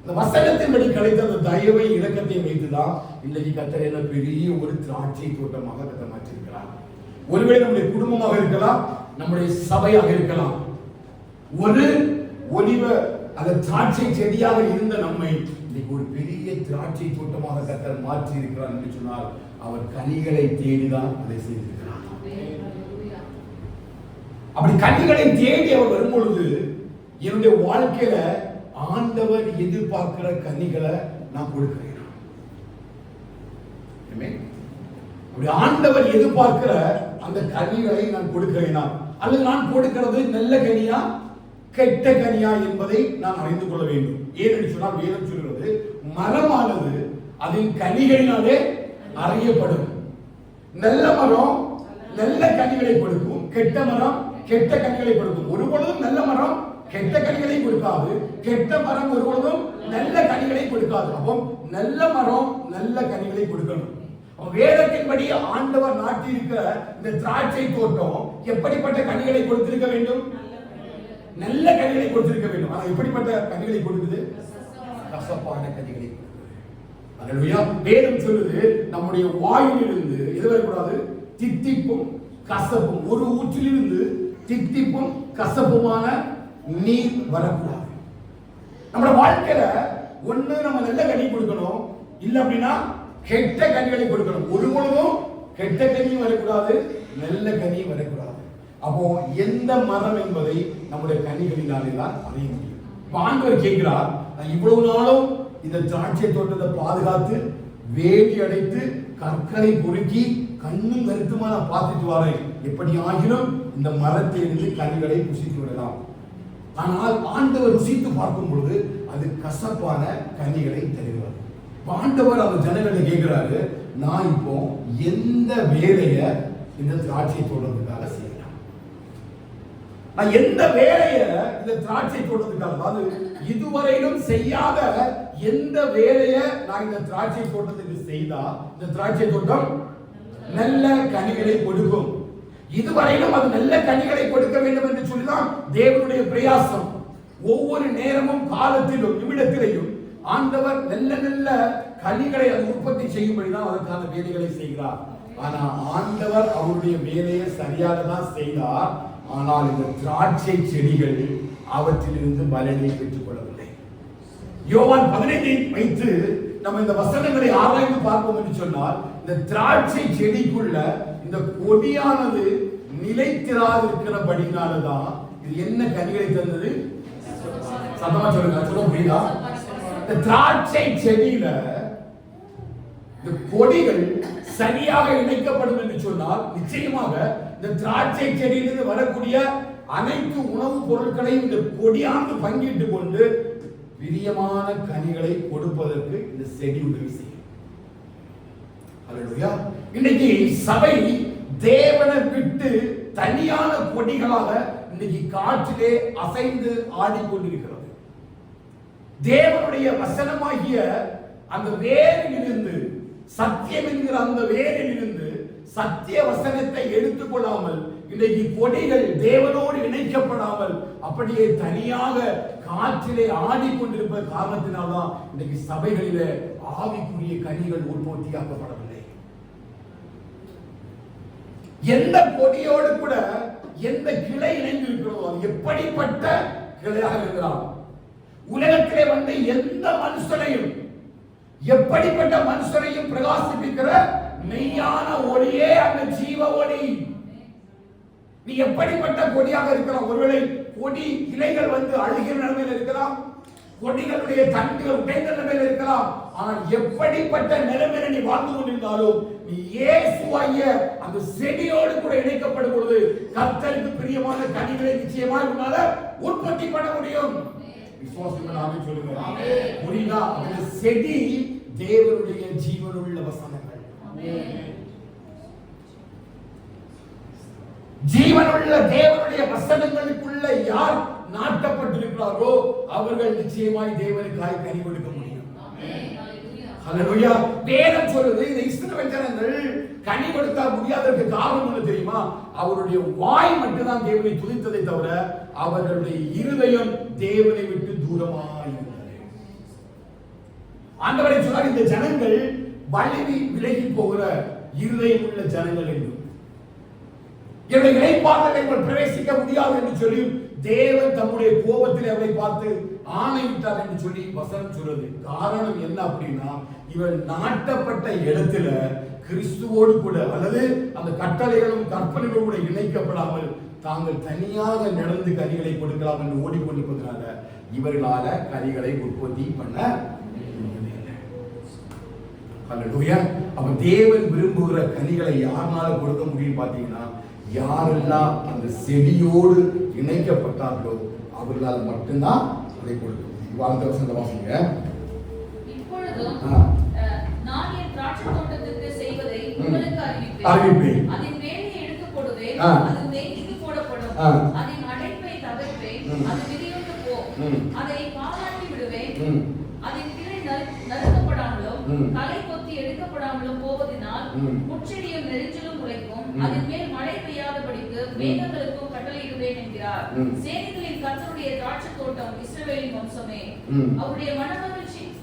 இந்த வசனத்தின்படி கிடைத்த அந்த தயவை இரக்கத்தை வைத்துதான் இன்னைக்கு கர்த்தர் என்ன பெரிய ஒரு திராட்சை தோட்டமாக கர்த்தர் மாற்றிருக்கிறார். ஒருவேளை நம்முடைய குடும்பமாக இருக்கலாம், நம்முடைய சபையாக இருக்கலாம். ஒரு ஒலிவ அந்த திராட்சை செடியாக இருந்த நம்மை இன்னைக்கு ஒரு பெரிய திராட்சை தோட்டமாக கர்த்தர் மாற்றி இருக்கிறார் என்று சொன்னால் அவர் கனிகளை தேடிதான் அதை செய்திருக்கிறார். அப்படி கனிகளை தேடி அவர் வரும்பொழுது என்னுடைய வாழ்க்கையில ஆண்டவர் எதிர்பார்க்கிற கனிகளை நான் கொடுக்கிறேன். ஆண்டவர் எதிர்பார்க்கிற அந்த கனிகளை நான் கொடுக்கிறேனா அல்லது நான் கொடுக்கிறது நல்ல கனியா கெட்ட கனியா என்பதை நான் அறிந்து கொள்ள வேண்டும். ஏனென்று சொன்னால் வேதம் சொல்கிறது, மரமானது அதன் கனிகளினாலே அறியப்படும். நல்ல மரம் நல்ல கனிகளை கொடுக்கும், கெட்ட மரம் கெட்ட கனிகளை கொடுக்கும். ஒரு பொழுதும் நல்ல மரம் கெட்ட கனிகளை கொடுக்காது, கெட்ட மரம் ஒரு பொழுதும் நல்ல கனிகளை கொடுக்காது. அப்போ நல்ல மரம் நல்ல கனிகளை கொடுக்கணும். வேதத்தின்படி ஆண்டவர் நாட்டி இருக்கிற இந்த திராட்சை தோட்டம் எப்படிப்பட்ட கனிகளை கொடுத்திருக்க வேண்டும்? நல்ல கனிகளை கொடுத்திருக்க வேண்டும். ஆனா எப்படிப்பட்ட கனிகளை கொடுக்குது? கசப்பான கனிகளை கொடுக்குது. வேதம் சொல்லுது, நம்முடைய வாயிலிருந்து எது வரக்கூடாது? தித்திப்பும் கசப்பும். ஒரு ஊற்றிலிருந்து தித்திப்பும் கசப்புமான நீர் வரக்கூடாது. நம்ம வாழ்க்கையில ஒண்ணு நம்ம நல்ல கனி கொடுக்கணும், இல்ல அப்படின்னா கெட்ட கனிகளை கொடுக்கணும். ஒரு பொழுதும் கெட்ட கனியும் வரக்கூடாது, நல்ல கனியும் வரக்கூடாது. அப்போ எந்த மரம் என்பதை நம்முடைய கனிகளினாலே தான் அறிய முடியும். ஆண்டவர் கேட்கிறார், நான் இவ்வளவு நாளும் இந்த திராட்சை தோட்டத்தை பாதுகாத்து வேலி அடைத்து கற்களை பொறுக்கி கண்ணும் கருத்துமா நான் பார்த்துட்டு வரேன். எப்படி ஆகிலும் இந்த மரத்தை இருந்து கனிகளை புசித்து விடலாம். ஆனால் ஆண்டவர் ருசித்து பார்க்கும் பொழுது அது கசப்பான கனிகளை தருகிறார். ஆண்டவர் அவர் ஜனங்களை கேட்கிறாரு, நான் இப்போ எந்த வேலைய இந்த திராட்சை தோட்டத்துக்காக செய்யலாம்? நான் எந்த வேலைய இந்த திராட்சை தோட்டத்துக்காக, அதாவது இதுவரையிலும் செய்யாத எந்த வேலைய நான் இந்த திராட்சை தோட்டத்துக்கு செய்தா இந்த திராட்சை தோட்டம் நல்ல கனிகளை கொடுக்கும். இதுவரையிலும் அது நல்ல கனிகளை கொடுக்க வேண்டும் என்று சொல்லிதான் தேவனுடைய பிரயாசம். ஒவ்வொரு நேரமும் காலத்திலும் நிமிடத்திலையும் ஆண்டவர் நல்ல நல்ல கனிகளை அது உற்பத்தி செய்யும்படிதான் அதற்கான வேலைகளை செய்கிறார். ஆனா ஆண்டவர் அவருடைய வேலையை சரியாக தான் செய்தார். ஆனால் இந்த திராட்சை செடிகள் அவற்றிலிருந்து பலனை பெற்றுக் கொள்ளவில்லை. யோவான் 15 வைத்து நம்ம இந்த வசனங்களை ஆராய்ந்து பார்ப்போம் என்று சொன்னால், இந்த திராட்சை செடிக்குள்ள இந்த கொடியானது நிலைத்திராதிருக்கிறபடினாலதான் இது என்ன கனிகளை தந்தது? சத்தமா சொல்லுங்க, சொல்ல புரியுதா? இந்த திராட்சை செடியில இந்த கொடிகள் சரியாக இணைக்கப்படும் என்று சொன்னால் நிச்சயமாக இந்த திராட்சை செடியிலிருந்து வரக்கூடிய அனைத்து உணவுப் பொருட்களையும் இந்த கொடியானது பங்கிட்டு கொண்டு பிரியமான கனிகளை கொடுப்பதற்கு இந்த செடி உதவி செய்யும். அல்லேலூயா. இன்னைக்கு சபை தேவனை விட்டு தனியான கொடிகளாக இன்னைக்கு காற்றிலே அசைந்து ஆடிக்கொண்டிருக்கிறது. தேவனுடைய வசனமாகிய அந்த வேரிலிருந்து, சத்தியம் என்கிற அந்த வேரிலிருந்து சத்திய வசனத்தை எடுத்துக்கொள்ளாமல் இன்றைக்கு கொடிகள் தேவனோடு இணைக்கப்படாமல் அப்படியே தனியாக காற்றிலே ஆடிக்கொண்டிருப்ப காரணத்தினால்தான் இன்றைக்கு சபைகளிலே ஆவிக்குரிய கனிகள் உற்பத்தியாக்கப்படவில்லை. எந்த கொடியோடு கூட எந்த கிளை இணைந்து இருக்கிறதோ எப்படிப்பட்ட கிளையாக இருக்கிறான். உலகத்திலே வந்து எந்த மனுஷனையும் எப்படிப்பட்ட மனுஷனையும் பிரகாசிப்பிக்கிற மெய்யான ஒளியே அந்த ஜீவ ஒளி. நீ எப்படிப்பட்ட கொடியாக இருக்கலாம். ஒருவேளை கொடி இலைகள் வந்து அழுகிற நிலைமையில் இருக்கலாம், கொடிகளுடைய தண்டுகள் உடைந்த நிலைமையில் இருக்கலாம். ஆனால் எப்படிப்பட்ட நிலைமையில நீ வாழ்ந்து கொண்டிருந்தாலும் நீ இயேசுவாகிய அந்த செடியோடு கூட இணைக்கப்படும் பொழுது கர்த்தருக்கு பிரியமான கனிகளை நிச்சயமாக உன்னால உற்பத்தி பண்ண முடியும். விசுவாசம் ஆமென் சொல்லுங்க. புரியுதா? அந்த செடி தேவனுடைய ஜீவனுள்ள வசனங்கள். ஜீவனுள்ள தேவனுடைய வசனங்களுக்குள்ள யார் நாட்டப்பட்டிருக்கிறாரோ அவர்கள் நிச்சயமாய் தேவனுக்காய் கனி கொடுக்க முடியும். ஹல்லேலூயா. வேதம் சொல்லுது இந்த இஸ்ரவேல் ஜனங்கள் கனி கொடுக்க முடியாததற்கு காரணம் என்ன தெரியுமா? அவருடைய வாய் மட்டும்தான் தேவனை துதித்ததை தவிர அவர்களுடைய இருதயம் தேவனை விட்டு தூரமாய் இருந்தது. ஆண்டவரே சொன்னார், இந்த ஜனங்கள் வழுவி விலகி போகிற இருதயம் உள்ள ஜனங்கள் என்று. என்னுடைய இறைப்பார்வைகளை பிரவேசிக்க முடியாது என்று சொல்லி தேவன் தம்முடைய கோபத்தில் அவரை பார்த்து ஆணையிட்டார் என்று சொல்லி வசனம் சொல்றது. காரணம் என்ன அப்படின்னா, இவன் நாட்டப்பட்ட இடத்துல கிறிஸ்துவோடு கூட அல்லது அந்த கட்டளைகளும் கற்பனைகளும் கூட இணைக்கப்படாமல் தாங்கள் தனியாக நடந்து கனிகளை கொடுக்கலாம் என்று ஓடிக்கொண்டிருப்பதனால இவர்களால கனிகளை உற்பத்தி பண்ண ஹல்லேலூயா. அப்ப தேவன் விரும்புகிற கனிகளை யாரால கொடுக்க முடியும் பாத்தீங்கன்னா, யாரெல்லாம் அந்த செடியோடு இணைக்கப்பட்டார்களோ அவர்களால் மட்டும்தான் அதை கொடுக்க முடியும். வாழ்ந்த வசந்த வாசிங்க. இப்பொழுதும் நான் என் திராட்சை தோட்டத்துக்கு செய்வதை உங்களுக்கு அறிவிப்பேன். அதன் வேலையை எடுத்து போடுவேன், அது நெய்து போடப்படும். அதன் அடைப்பை தகர்ப்பேன், அது விரிந்து போகும். அதை பாழாக்கி விடுவேன். அதன் கிளை நறுக்கப்படாமலும் களை கொத்தி எடுக்கப்படாமலும் போவதினால் முச்செடியும் நெரிஞ்சலும் உழைக்கும். அதன் மேல் மழை பெய்யாதபடிக்கு மேகங்களுக்கும் கட்டளையிடுவேன் என்கிறார். சேனைகளின் கர்த்தருடைய திராட்சை தோட்டம் இஸ்ரவேலின் வம்சமே. அவருடைய மனமகிழ்ச்சியின்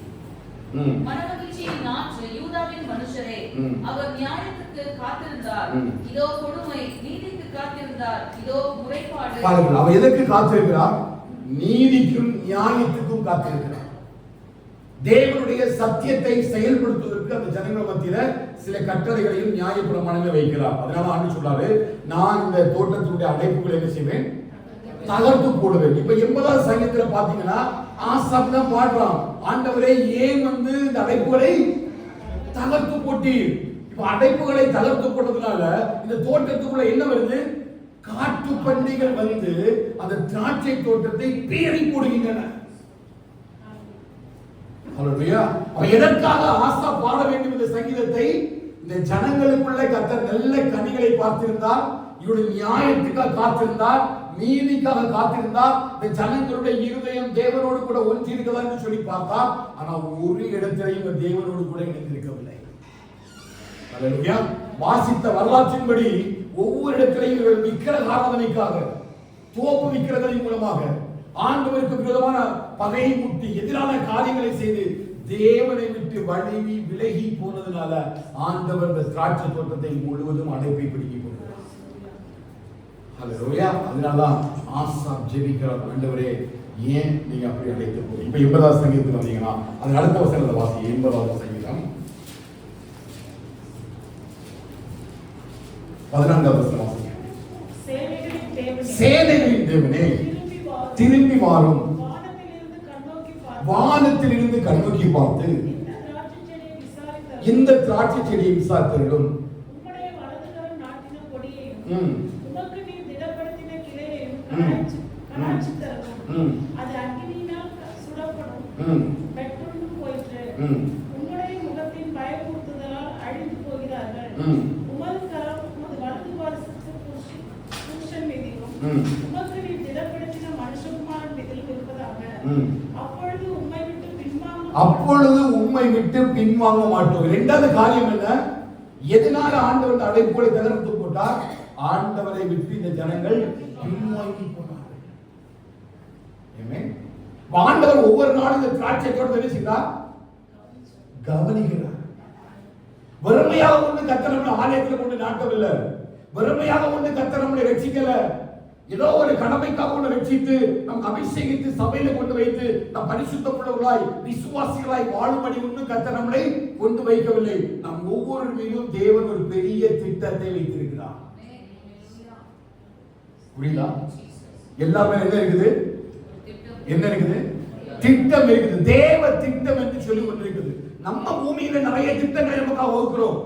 நாற்று யூதாவின் மனுஷரே. அவர் நியாயத்துக்கு காத்திருந்தார், இதோ கொடுமை. நீதிக்கு காத்திருந்தார், இதோ முறைப்பாடு. பாருங்கள், அவர் எதற்கு காத்திருக்கிறார்? நீதிக்கும் நியாயத்துக்கும் காத்திருக்கிறார். தேவனுடைய சத்தியத்தை செயல்படுத்துவதற்கு அந்த ஜனங்கள் மத்தியில சில கட்டளைகளையும் நியாய பிரமாணங்களை வைக்கிறார். அதனால ஆண்டு சொல்றாரு, நான் இந்த தோட்டத்தினுடைய அடைப்புகளை என்ன செய்வேன்? தகர்த்து போடுவேன். இப்ப 80வது சங்கீதத்துல பாத்தீங்கன்னா ஆசாப் தான் பாடுறான், ஆண்டவரே ஏன் வந்து இந்த அடைப்புகளை தகர்த்து போட்டீர்? இப்ப அடைப்புகளை தகர்த்து போட்டதுனால இந்த தோட்டத்துக்குள்ள என்ன வருது? காட்டு பன்றிகள் வந்து அந்த திராட்சை தோட்டத்தை பீறி போடுகின்றன. ஹல்லேலூயா. அப்ப எதற்காக ஆசா பாட வேண்டும் இந்த சங்கீதத்தை? இந்த ஜனங்களுக்குள்ள கர்த்தர் நல்ல கனிகளை பார்த்திருந்தார், இவருடைய நியாயத்துக்காக காத்திருந்தார், நீதிக்காக காத்திருந்தார். இந்த ஜனங்களுடைய இருதயம் தேவனோடு கூட ஒன்றி இருக்கிறதா என்று சொல்லி பார்த்தார். ஆனா ஒரு இடத்திலையும் தேவனோடு கூட இணைந்திருக்கவில்லை. ஹல்லேலூயா. வாசித்த வரலாற்றின்படி ஒவ்வொரு இடத்திலையும் இவர்கள் விக்கிரக ஆராதனைக்காக, தோப்பு விக்கிரகங்களின் மூலமாக ஆண்டவருக்கு விரோதமான பகையை முட்டி எதிரான காரியங்களை செய்து தேவனை விட்டு வழுவி விலகி போனதுனால ஆண்டவர் இந்த திராட்சை தோட்டத்தை முழுவதும் அடைப்பை பிடிக்கி கொண்டார். ஹல்லேலூயா. அதனாலதான் ஆசாப் ஜெபிக்கிறார், ஆண்டவரே ஏன் நீங்க அப்படி அடைத்து போறீங்க? இப்ப 80வது சங்கீதத்தில் வந்தீங்கன்னா அது அடுத்த வசனத்தை வாசி. 80வது சங்கீதம் 14வது வசனம் வாசிங்க. சேனைகளின் தேவனே திரும்பி வாரும், வானத்திலிருந்து கண்ணோக்கி பார்த்து இந்த திராட்சை செடியை விசாரித்தவர்களும் உம்முடைய வலதுகரம் நாட்டின கொடியையும் ம், உமக்கு நீர் திடப்படுத்தின கிளையையும் ம். கடாட்சி தரவும் ம், அது அக்கினியினால் சுடப்படும் ம், வெட்டுண்டு போயிற்று. ம், உம்முடைய முகத்தின் பயமுறுத்துதலால் அழிந்து போகிறார்கள். ம், உமது கரம் உமது வலது பாரசத்து புருஷன் மீதிலும் ம், உமக்கு நீர் திடப்படுத்தின மனுஷகுமாரன் மீதிலும் இருப்பதாக. ம். அப்பொழுது உம்மை விட்டு பின்வாங்க அப்பொழுது உம்மை விட்டு பின்வாங்க மாட்டோம். இரண்டாவது காரியம் என்ன? எதனால ஆண்டவர் அடைப்போலை தகர்த்து போட்டார்? ஆண்டவரை விட்டு இந்த ஜனங்கள் பின்வாங்கி போனார்கள். ஆமென். ஆண்டவர் ஒவ்வொரு நாளும் இந்த திராட்சை தோட்டத்தை என்ன செய்தார்? கவனிக்கிறார். வெறுமையாக கொண்டு கர்த்தர் நம்மை ஆலயத்தில் கொண்டு நாட்டவில்லை. வெறுமையாக கொண்டு கர்த்தர் நம்மை ரட்சிக்கல. ஏதோ ஒரு கடமைக்காக ஒன்று ரட்சித்து நம் அபிஷேகித்து சபையில கொண்டு வைத்து நம் பரிசுத்தமுள்ளவர்களாய் விசுவாசிகளாய் வாழும்படி ஒன்று கர்த்தர் நம்மளை கொண்டு வைக்கவில்லை. நம் ஒவ்வொரு மீதும் தேவன் ஒரு பெரிய திட்டத்தை வைத்திருக்கிறார். புரியுதா? எல்லாமே என்ன இருக்குது? என்ன இருக்குது? திட்டம் இருக்குது. தேவ திட்டம் என்று சொல்லி ஒன்று இருக்குது. நம்ம பூமியில நிறைய திட்டங்களை நமக்காக வகுக்கிறோம்.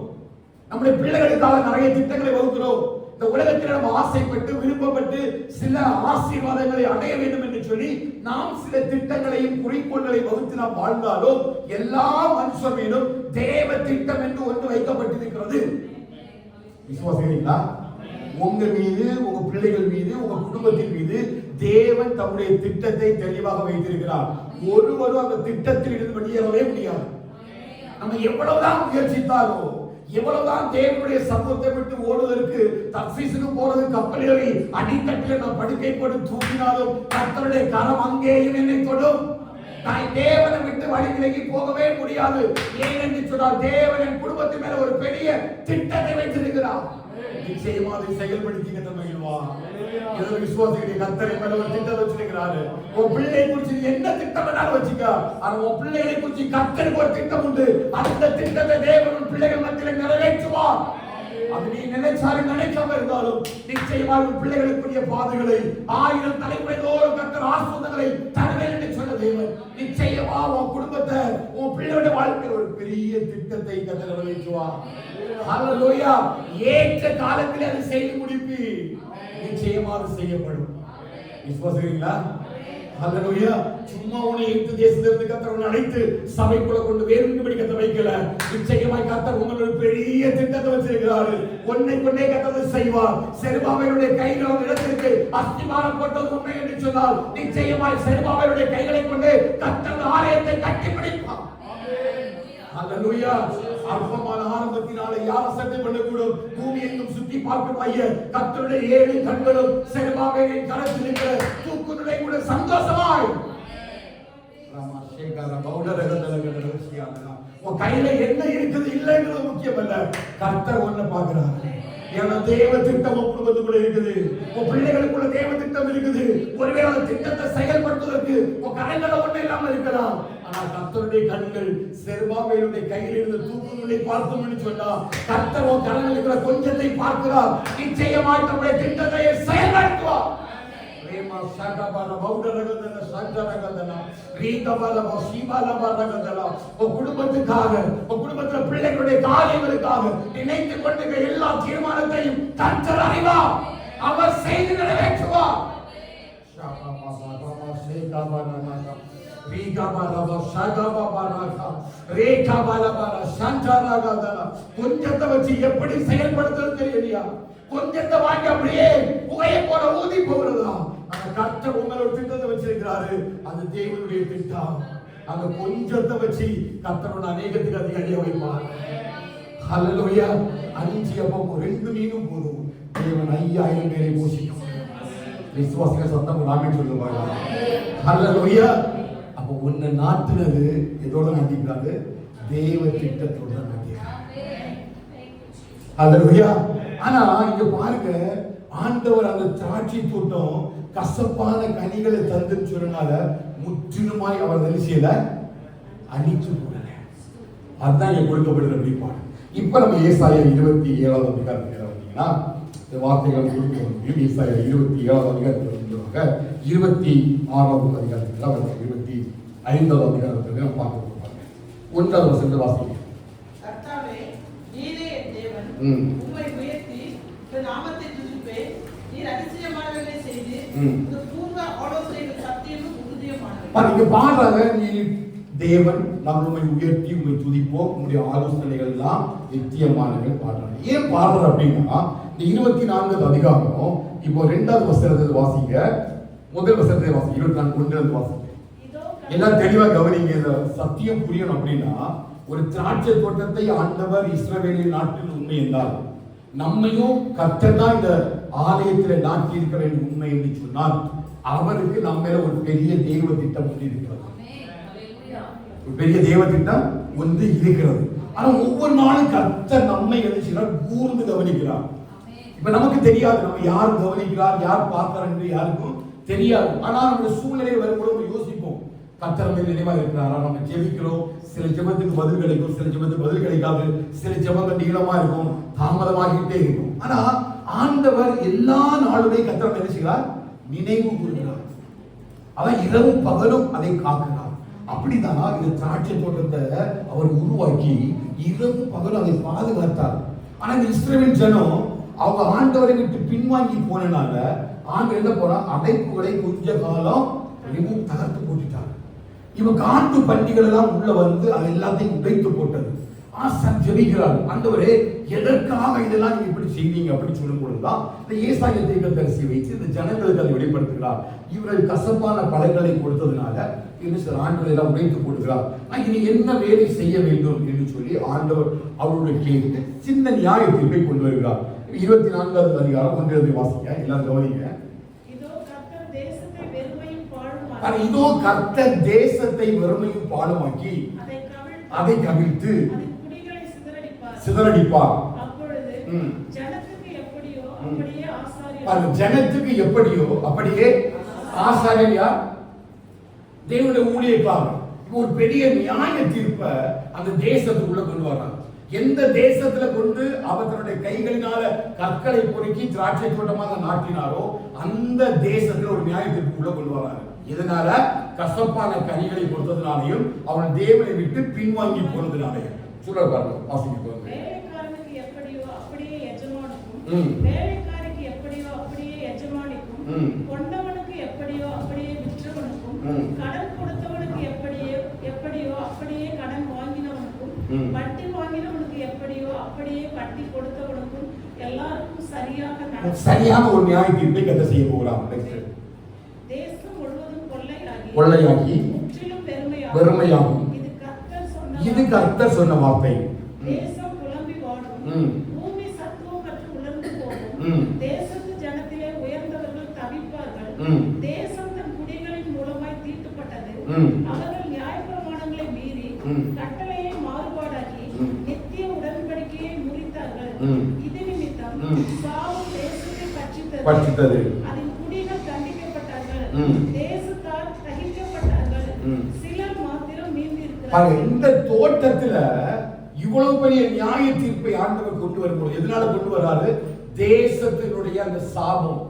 நம்முடைய பிள்ளைகளுக்காக நிறைய திட்டங்களை வகுக்கிறோம். இந்த உலகத்தில் நம்ம ஆசைப்பட்டு விருப்பப்பட்டு சில ஆசீர்வாதங்களை அடைய வேண்டும் என்று சொல்லி நாம் சில திட்டங்களையும் குறிக்கோள்களை வகுத்து நாம் வாழ்ந்தாலும் எல்லா மனுஷர் மீதும் தேவ திட்டம் என்று ஒன்று வைக்கப்பட்டிருக்கிறது. விசுவாசிக்கிறீங்களா? உங்க மீது, உங்க பிள்ளைகள் மீது, உங்க குடும்பத்தின் மீது தேவன் தம்முடைய திட்டத்தை தெளிவாக வைத்திருக்கிறார். ஒருவரும் அந்த திட்டத்தில் இருந்து வெளியேறவே முடியாது. நம்ம எவ்வளவுதான் முயற்சித்தாலும், எவ்வளவுதான் தேவனுடைய சமூகத்தை விட்டு ஓடுவதற்கு, தர்சீசுக்கு போறது கப்பல் ஏறி அடிக்கட்டில் நாம் படுக்கை போட்டு தூங்கினாலும் கர்த்தருடைய கரம் அங்கேயும் என்னை தொடும். நான் தேவனை விட்டு வழி விலகி போகவே முடியாது. ஏன் என்று சொன்னால் தேவன் என் குடும்பத்தின் மேல ஒரு பெரிய திட்டத்தை வைத்திருக்கிறார். நிச்சயமா அதை செயல்படுத்திக்க மகிழ்வா. ஏதோ விசுவாசிக்கிற கர்த்தரை மேல ஒரு திட்டம் வச்சிருக்கிறாரு. உன் பிள்ளையை குறிச்சு என்ன திட்டம் வேணாலும் வச்சுக்க. ஆனா உன் பிள்ளைகளை குறிச்சு கர்த்தருக்கு ஒரு திட்டம் உண்டு. அந்த திட்டத்தை தேவன் பிள்ளைகள் மத்தியில் நிறைவேற்றுவார். அது நீ நினைச்சாலும் நினைக்காம இருந்தாலும் நிச்சயமாக உன் பிள்ளைகளுக்குரிய பாதைகளை 1000 தலைமுறை தோறும் கர்த்தர் ஆசீர்வாதங்களை தருவேன் என்று சொன்ன தேவன் நிச்சயமா உன் குடும்பத்தை, உன் பிள்ளையோட வாழ்க்கையில் ஒரு பெரிய திட்டத்தை கர்த்தர் நிறைவேற்றுவார். ஹல்லேலூயா. ஏற்ற காலத்தில் அதை செய்து முடிப்பி. நிச்சயமாக செய்யப்படும். விசுவாசிக்கிறீங்களா? ஹல்லேலூயா. சும்மா உன்னை எகிப்து தேசத்திலிருந்து கர்த்தர் உன்னை அழைத்து சபைக்குள்ள கொண்டு வேறுபடி கர்த்தர் வைக்கல. நிச்சயமாய் கர்த்தர் உங்களுக்கு ஒரு பெரிய திட்டத்தை வச்சிருக்கிறாரு. உன்னை கொண்டே கர்த்தர் செய்வார். செருபாபேலுடைய கையில் ஒரு இடத்திற்கு அஸ்திவாரம் போட்டது உண்மை என்று சொன்னால் நிச்சயமாய் செருபாபேலுடைய கைகளை கொண்டு கர்த்தர் ஆலயத்தை கட்டி பிடிப்பார். ஹல்லேலூயா. அற்பமான ஆரம்பத்தினாலே யார் சட்டை பண்ணக்கூடும்? பூமி எங்கும் சுற்றி பார்க்கும் ஐயா கர்த்தருடைய 7 கண்களும் செருபாபேலின் கரத்தில் இருக்கிற தூக்குநிலை கூட சந்தோஷமாய் உன் கையில என்ன இருக்குது இல்லைன்றது முக்கியம் அல்ல. கர்த்தர் ஒண்ணு பாக்குறாரு. ஏன்னா தேவ திட்டம் உன் குடும்பத்துக்குள்ள இருக்குது. உன் பிள்ளைகளுக்குள்ள தேவ திட்டம் இருக்குது. ஒருவேளை அந்த திட்டத்தை செயல்படுத்துவதற்கு உன் கரங்களை ஒண்ணு இல்லாம இருக்கலாம். ஆனா கர்த்தருடைய கண்கள் செருபாபேலுடைய கையில் இருந்த தூக்குநிலை பார்த்தோம்னு சொன்னா கர்த்தர் உன் கரங்களில் இருக்கிற கொஞ்சத்தை பார்க்கிறார். நிச்சயமாய் நம்முடைய திட்டத்தை செயல்படுத்துவார். குடும்பத்துக்காக, குடும்பத்துல பிள்ளைகளுடைய காரியங்களுக்காக நினைத்துக் கொண்டிருக்கிற எல்லா தீர்மானத்தையும் கர்த்தர் அறிவார். அவர் செய்து நிறைவேற்றுவார். கொஞ்சத்தை வச்சு எப்படி செயல்படுத்துறது தெரியலையா? கொஞ்சத்தை வாங்கி அப்படியே புகையை போல ஊதி போகிறதா? ஆனா கர்த்தர் உங்களோட திட்டத்தை வச்சிருக்கிறாரு. அது தேவனுடைய திட்டம். அந்த கொஞ்சத்தை வச்சு கர்த்தரோட அநேகத்துக்கு அதிகாரியா வைப்பார். ஹல்லேலூயா. 5 அப்பம் 2 மீனும் போதும் தேவன் 5000 பேரை போஷிக்க முடியும். விசுவாசிகள் சத்தம் ஆமென் சொல்லுவாங்க. ஹல்லேலூயா. அப்ப உன்னை நாட்டுனது எதோட நாட்டிக்கிறாரு? தேவ திட்டத்தோட நாட்டிக்கிறார். ஹல்லேலூயா. ஆனா இங்க பாருங்க, ஆண்டவர் அந்த திராட்சை தோட்டம் கசப்பான கனிகளை தந்துன்னு சொன்னனால முற்றிலுமாய் அவர் செய்யல, அழிச்சு போடல. அதுதான் இங்க கொடுக்கப்படுகிற வெளிப்பாடு. இப்ப நம்ம ஏசாயா 27ஆம் அதிகாரத்துல வந்தீங்கன்னா இந்த வார்த்தைகள் கொடுக்க முடியும். ஏசாயா 27ஆம் அதிகாரத்தில் வந்துருவாங்க. 26ஆம் அதிகாரத்துல 25ஆம் அதிகாரத்துல பார்க்க போறாங்க. 1ஆவது வசனத்தை வாசிங்க. உம்மை உயர்த்தி உம்முடைய நாமத்தை துதிப்பேன். நீர் அதிசயமானவைகளை செய்து உம்முடைய பூர்வ ஆலோசனைகள் சத்தியமும் உறுதியுமானவை. இங்க பாடுறாங்க, நீ தேவன், நாம் உம்மை உயர்த்தி உம்மை துதிப்போம், உங்களுடைய ஆலோசனைகள் எல்லாம் நித்தியமானவை பாடுறாங்க. ஏன் பாடுறாங்க அப்படின்னா, இந்த 24வது அதிகாரம் இப்போ 2வது வசனத்தை வாசிங்க, முதல் வசனத்தை வாசிங்க, 24 வாசிங்க. எல்லாம் தெளிவா கவனிங்க. இந்த சத்தியம் புரியணும் அப்படின்னா, ஒரு திராட்சை தோட்டத்தை ஆண்டவர் இஸ்ரவேலின் நாட்டில் உண்மை என்றால், நம்மையும் கர்த்தர் தான் இந்த ஆலயத்தில் நாட்டி இருக்கிற உண்மை என்று சொன்னால், அவருக்கு நம்ம மேல ஒரு பெரிய தெய்வ திட்டம் ஒன்று இருக்கிறது. ஒரு பெரிய தெய்வ திட்டம் ஒன்று இருக்கிறது. ஆனா ஒவ்வொரு நாளும் கர்த்தர் நம்மை எழுச்சினார், கூர்ந்து கவனிக்கிறார். இப்ப நமக்கு தெரியாது நம்ம யார் கவனிக்கிறார், யார் பார்க்கிறார் என்று யாருக்கும் தெரியாது. ஆனா நம்முடைய சூழ்நிலை வரும்போது யோசிப்போம், கர்த்தர் மேல் நினைவா இருக்கிறாரா? நம்ம ஜெபிக்கிறோம், சில ஜெபத்துக்கு பதில் கிடைக்கும், சில ஜெபத்துக்கு பதில் கிடைக்காது, சில ஜெபங்கள் நீளமா இருக்கும், தாமதமாகிட்டே இருக்கும். ஆனா ஆண்டவர் எல்லா நாளுமே கர்த்தர் என்ன செய்கிறார்? நினைவு கூறுகிறார். அதான் இரவும் பகலும் அதை காக்கிறார். அப்படிதான் இந்த திராட்சை தோட்டத்தை அவர் உருவாக்கி இரவும் பகலும் அதை பாதுகாத்தார். ஆனா இந்த இஸ்ரவேல் ஜனம் அவங்க ஆண்டவரை விட்டு பின்வாங்கி போனனால ஆண்டு என்ன போறா, அடைப்புகளை கொஞ்ச காலம் தகர்த்து போட்டுட்டார். இவன் காட்டு பண்டிகள் எல்லாம் உள்ள வந்து அது எல்லாத்தையும் உடைத்து போட்டது. ஆசான் ஜெபிக்கிறார், ஆண்டவரே எதற்காக இதெல்லாம் நீங்க இப்படி செய்வீங்க அப்படின்னு சொல்லும் பொழுதுதான் இந்த ஏசாயா தீர்க்கதரிசி வைத்து இந்த ஜனங்களுக்கு அதை வெளிப்படுத்துகிறார். இவர்கள் கசப்பான பழங்களை கொடுத்ததுனால என்ன சில ஆண்டுகளை எல்லாம் உடைத்து போடுகிறார். இனி என்ன வேலை செய்ய வேண்டும் என்று சொல்லி ஆண்டவர் அவருடைய கேட்டு சின்ன நியாய தீர்ப்பை கொண்டு வருகிறார். 24வது அதிகாரம் 1 வாசிக்க, எல்லாரும் கவனிங்க. இதோ கர்த்தர் தேசத்தை வெறுமையும் பாழுமாக்கி அதை கவிழ்த்து சிதறடிப்பார். ஜனத்துக்கு எப்படியோ அப்படியே ஆசாரியர் யார்? தேவனுடைய ஊழியக்காரர். ஒரு பெரிய நியாய தீர்ப்பை அந்த தேசத்துக்குள்ள கொண்டு வர்றாங்க. எந்த தேசத்துல கொண்டு அவர் தன்னுடைய கைகளினால கற்களை பொறுக்கி திராட்சை தோட்டமாக நாட்டினாரோ அந்த தேசத்துல ஒரு நியாய தீர்ப்புக்குள்ள கொண்டு வர்றாங்க. இதனால கசப்பான கனிகளை கொடுத்ததுனாலையும் அவன் தேவனை விட்டு பின்வாங்கி போனதுனாலையும். சொல்ல பாருங்க, வாசிக்க போங்க. வேலைக்காரனுக்கு எப்படியோ அப்படியே எஜமானுக்கும், வேலைக்காரிக்கு எப்படியோ அப்படியே எஜமானிக்கும், கொண்டவனுக்கு எப்படியோ அப்படியே விற்றவனுக்கும், கடன் கொடுத்தவனுக்கு எப்படியோ அப்படியே கடன் வாங்கினவனுக்கும், வட்டி வாங்கினவனுக்கு எப்படியோ அப்படியே வட்டி கொடுத்தவனுக்கும் எல்லாருக்கும் சரியான ஒரு நியாய தீர்ப்பை கதை செய்ய போகிறான். தேசம் முழுவதும் கொள்ளையாகி முற்றிலும் வெறுமையாகும். இது கர்த்தர் சொன்ன வார்த்தை. தேசம் புலம்பி வாடும், பூமி சத்துவமற்று உலர்ந்து போகும், தேசத்து ஜனத்திலே உயர்ந்தவர்கள் தவிப்பார்கள், தேசம் தன் குடிகளின் மூலமாய் தீட்டுப்பட்டது, அவர்கள் நியாயப்பிரமாணங்களை மீறி கட்டளையை மாறுபாடாக்கி நித்திய உடன்படிக்கையை முறித்தார்கள். இது நிமித்தம் சாவும் தேசத்தை பட்சித்தது, அதன் குடிகள் தண்டிக்கப்பட்டார்கள், தேசத்தால் தகிக்கப்பட்டார்கள், சிலர் மாத்திரம் மீந்திருக்கிறார்கள். இந்த தோட்டத்துல இவ்வளவு பெரிய நியாய தீர்ப்பை ஆண்டவர் கொண்டு வரும்போது எதனால கொண்டு வராரு? தேசத்தினுடைய அந்த சாபம்,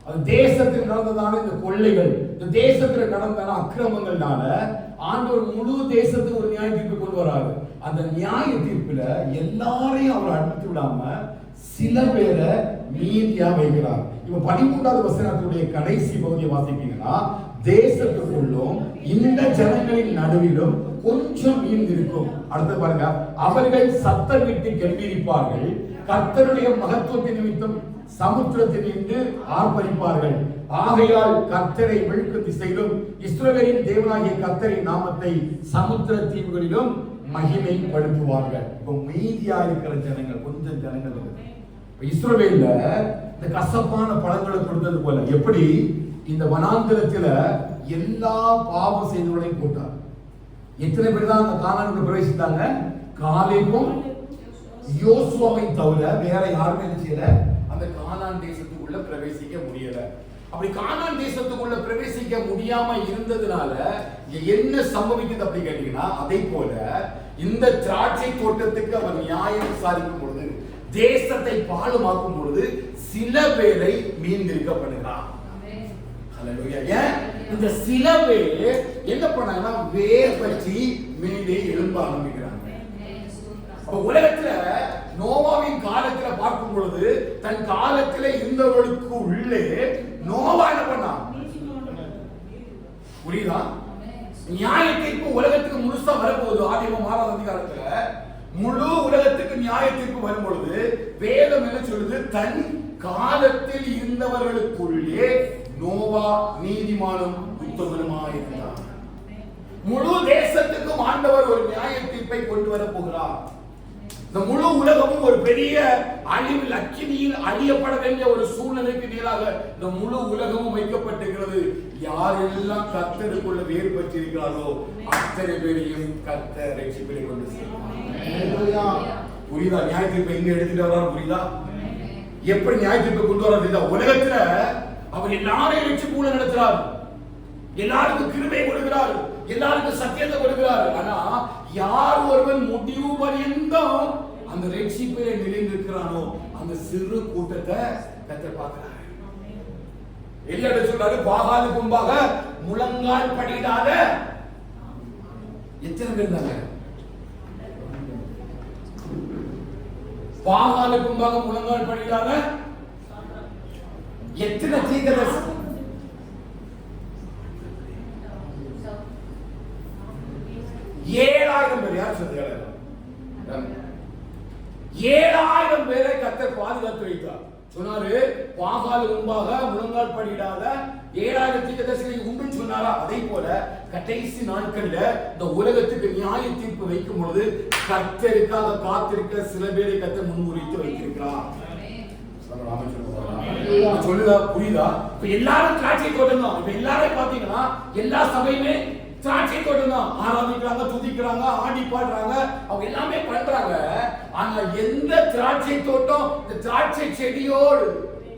அந்த தேசத்தில் நடந்ததான இந்த கொள்ளைகள், இந்த தேசத்துல நடந்ததான அக்கிரமங்கள்னால ஆண்டவர் முழு தேசத்துக்கு ஒரு நியாய தீர்ப்பை கொண்டு வராரு. அந்த நியாய தீர்ப்புல எல்லாரையும் அவர் அடித்து விடாம சில பேரை மீதியா வைக்கிறார். இப்ப 13வது வசனத்துடைய கடைசி பகுதியை வாசிப்பீங்கன்னா, தேசத்துக்குள்ளும் இந்த ஜனங்களின் நடுவிலும் கொஞ்சம் மீந்திருக்கும். அடுத்து பாருங்க, அவர்கள் சத்தம் விட்டு கெம்பீரிப்பார்கள், கர்த்தருடைய மகத்துவத்தின் நிமித்தம் சமுத்திரத்தில் நின்று ஆர்ப்பரிப்பார்கள். ஆகையால் கர்த்தரை வெளுக்கு திசையிலும் இஸ்ரவேலின் தேவனாகிய கர்த்தரின் நாமத்தை சமுத்திர தீவுகளிலும் மகிமைப்படுத்துவார்கள். இப்போ மீதியா இருக்கிற ஜனங்கள் கொஞ்சம் ஜனங்கள் இஸ்ரவேல்ல இந்த கசப்பான பழங்களை கொடுத்தது போல எப்படி இந்த வனாந்திரத்துல எல்லா பாவம் செய்தவர்களையும் போட்டார். எத்தனை பேர் தான் அந்த கானானுக்கு பிரவேசித்தாங்க? காலேபும் யோசுவாவையும் தவிர வேற யாருமே என்ன செய்யல, அந்த கானான் தேசத்துக்குள்ள பிரவேசிக்க முடியல. அப்படி கானான் தேசத்துக்குள்ள பிரவேசிக்க முடியாம இருந்ததுனால என்ன சம்பவிக்குது அப்படி கேட்டீங்கன்னா, அதே போல இந்த திராட்சை தோட்டத்துக்கு அவர் நியாயம் விசாரிக்கும் பொழுது, தேசத்தை பாழுமாக்கும் பொழுது சில பேரை மீந்திருக்கப்படுகிறார். இந்த சில பேர் என்ன பண்ணாங்கன்னா வேர் பற்றி மீனே எழும்ப ஆரம்பிக்கிறாங்க. உலகத்துல நோவாவின் காலத்துல பார்க்கும் பொழுது தன் காலத்துல இருந்தவர்களுக்கு உள்ளே நோவா என்ன பண்ணான்? புரியுதா? நியாய தீர்ப்பு உலகத்துக்கு முழுசா வரப்போகுது. ஆதியாகமம் 6ஆம் அதிகாரத்துல முழு உலகத்துக்கு நியாய தீர்ப்பு வரும் பொழுது வேதம் என்ன சொல்லுது? தன் காலத்தில் இருந்தவர்களுக்குள்ளே நோவா நீதிமானும் உத்தமனுமாயிருந்தார். முழு தேசத்துக்கும் ஆண்டவர் ஒரு நியாய தீர்ப்பை கொண்டு வர போகிறார். இந்த முழு உலகமும் ஒரு பெரிய அழிவில் அக்கினியில் அழியப்பட வேண்டிய ஒரு சூழ்நிலைக்கு நேராக இந்த முழு உலகமும் வைக்கப்பட்டிருக்கிறது. யாரெல்லாம் கர்த்தருக்குள்ள வேறு பெற்றிருக்கிறாரோ அத்தனை பேரையும் கர்த்தர் ரட்சிப்பிலே கொண்டு சேர்ப்பார். புரியுதா? நியாய தீர்ப்பை எங்க எடுத்துட்டு வர்றாரு? புரியுதா? எப்படி நியாய தீர்ப்பை கொண்டு வர்றாரு? உலகத்துல அவர் எல்லாரையும் ரட்சிப்புல நடத்துறார், எல்லாருக்கும் கிருபை கொடுக்கிறார், எல்லாருக்கும் சத்தியத்தை கொடுக்கிறார். ஆனா யார் ஒருவன் முடிவு பரியந்தம் அந்த ரட்சிப்பிலே நிலைநிற்கிறானோ அந்த சிறு கூட்டத்தை கர்த்தர் பார்க்கிறார். எலியா சொல்றாரு, பாகாலுக்கு முன்பாக முழங்கால் படியிடாத எத்தனை பேர் இருந்தாங்க? பாகாலுக்கு முன்பாக முழங்கால் படியிடாத எத்தனை தீர்க்கதரிசி? 7000 பேர். யார் சொல்றது? 7000 பேரை கர்த்தர் பாதுகாத்து வைத்தார். சொன்னாரு, பாகாலுக்கு முன்பாக முழங்கால் படியிடாத 7000 தீர்க்கதரிசிகளை உண்டுன்னு சொன்னாரா? அதே போல கடைசி நாட்கள்ல இந்த உலகத்துக்கு நியாய தீர்ப்பு வைக்கும் பொழுது கர்த்தருக்காக காத்திருக்கிற சில பேரை கர்த்தர் முன்குறித்து வைத்திருக்கிறார். சொல்லுதா? புரியுதா? இப்ப எல்லாரும் திராட்சை தோட்டம் தான். இப்ப எல்லாரும் பாத்தீங்கன்னா எல்லா சபையுமே திராட்சை தோட்டம் தான். ஆராதிக்கிறாங்க, துதிக்கிறாங்க, ஆடி பாடுறாங்க, அவங்க எல்லாமே பண்றாங்க. ஆனா எந்த திராட்சை தோட்டம் இந்த திராட்சை செடியோடு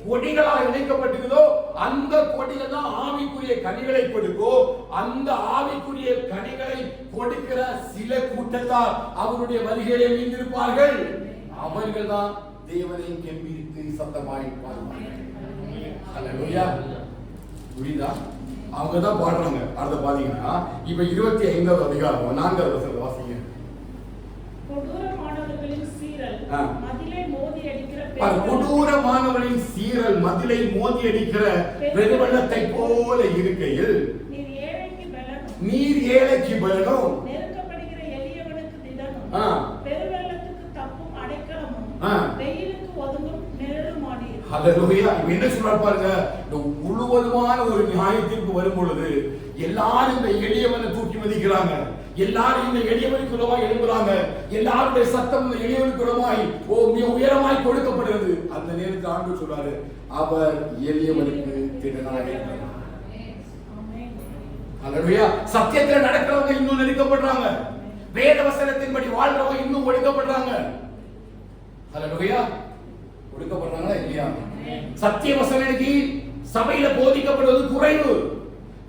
கொடிகளால் இணைக்கப்பட்டிருந்தோ அந்த கொடிகள் தான் ஆவிக்குரிய கனிகளை கொடுக்கும். அந்த ஆவிக்குரிய கனிகளை கொடுக்கிற சில கூட்டத்தார் அவருடைய வருகையிலே மீண்டிருப்பார்கள். அவர்கள் தான் தேவனையும் கெம்பீரித்து சத்தமாய் பாடுவார்கள். அல்லேலூயா. புரியுதா? அவங்க தான் பாடுறாங்க. அடுத்த பாத்தீங்கன்னா இப்ப 25வது அதிகாரம் 4வது வசனத்தை வாசிங்க. கொடூரமானவர்களின் சீறல் மதிலை மோதி அடிக்கிற கொடூரமானவர்களின் சீறல் மதிலை மோதி அடிக்கிற பெருவெள்ளத்தை போல இருக்கையில் நீர் ஏழைக்கு பலனும் நெருக்கப்படுகிற எளியவனுக்கு திடனும் பெருவெள்ளத்துக்கு தப்பும் அடைக்கலமும் வெயிலுக்கு ஒதுங்கும் நிழலுமானீர். ஹல்லேலூயா. என்ன சொல்றாரு பாருங்க, இந்த முழுவதுமான ஒரு நியாய தீர்ப்பு வரும் பொழுது எல்லாரும் இந்த எளியவனை தூக்கி மதிக்கிறாங்க, எல்லாரும் இந்த எளியவனுக்கு உரமாய் எழும்புறாங்க, எல்லாருடைய சத்தம் இந்த எளியவனுக்கு உரமாய் மிக உயரமாய் கொடுக்கப்படுகிறது. அந்த நேரத்தில் ஆண்டவர் சொல்றாரு, அவர் எளியவனுக்கு திடனாய் இருக்கிறார். ஹல்லேலூயா. சத்தியத்தில் நடக்கிறவங்க இன்னும் நெருக்கப்படுறாங்க, வேத வசனத்தின்படி வாழ்றவங்க இன்னும் ஒடுக்கப்படுறாங்க. ஹல்லேலூயா. ஒடுக்கப்படுறாங்களா இல்லையா? சத்திய வசனத்துக்கு சபையில போதிக்கப்படுவது குறைவு,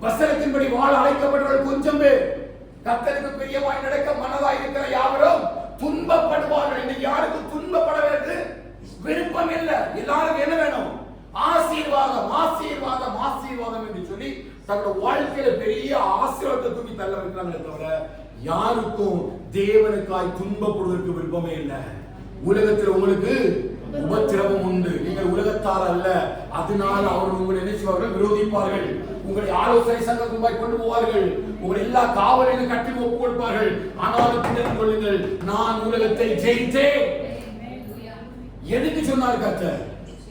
வசனத்தின்படி வாழ அழைக்கப்படுவது கொஞ்சம் பேர். கர்த்தருக்கு பிரியமாய் நடக்க மனதாய் இருக்கிற யாவரும் துன்பப்படுவார்கள். இன்னைக்கு யாருக்கும் துன்பப்பட வேண்டும் விருப்பம் இல்லை. எல்லாருக்கும் என்ன வேணும்? ஆசீர்வாதம், ஆசீர்வாதம், ஆசீர்வாதம் என்று சொல்லி தங்களோட வாழ்க்கையில பெரிய ஆசீர்வாதத்தை தூக்கி தள்ள வைக்கிறாங்களே தவிர யாருக்கும் தேவனுக்காய் துன்பப்படுவதற்கு விருப்பமே இல்லை. உலகத்தில் உங்களுக்கு உபத்திரவம் உண்டு, நீங்கள் உலகத்தார் அல்ல, அதனால அவர்கள் உங்களை நினைச்சுவார்கள், விரோதிப்பார்கள், உங்களை ஆலோசனை சங்கமாய் கொண்டு போவார்கள், உங்களை எல்லா காவலையும் கட்டி ஒப்பு கொடுப்பார்கள். ஆனாலும் திடன் கொள்ளுங்கள், நான் உலகத்தை ஜெயித்தேன். எதுக்கு சொன்னார் கர்த்தர்?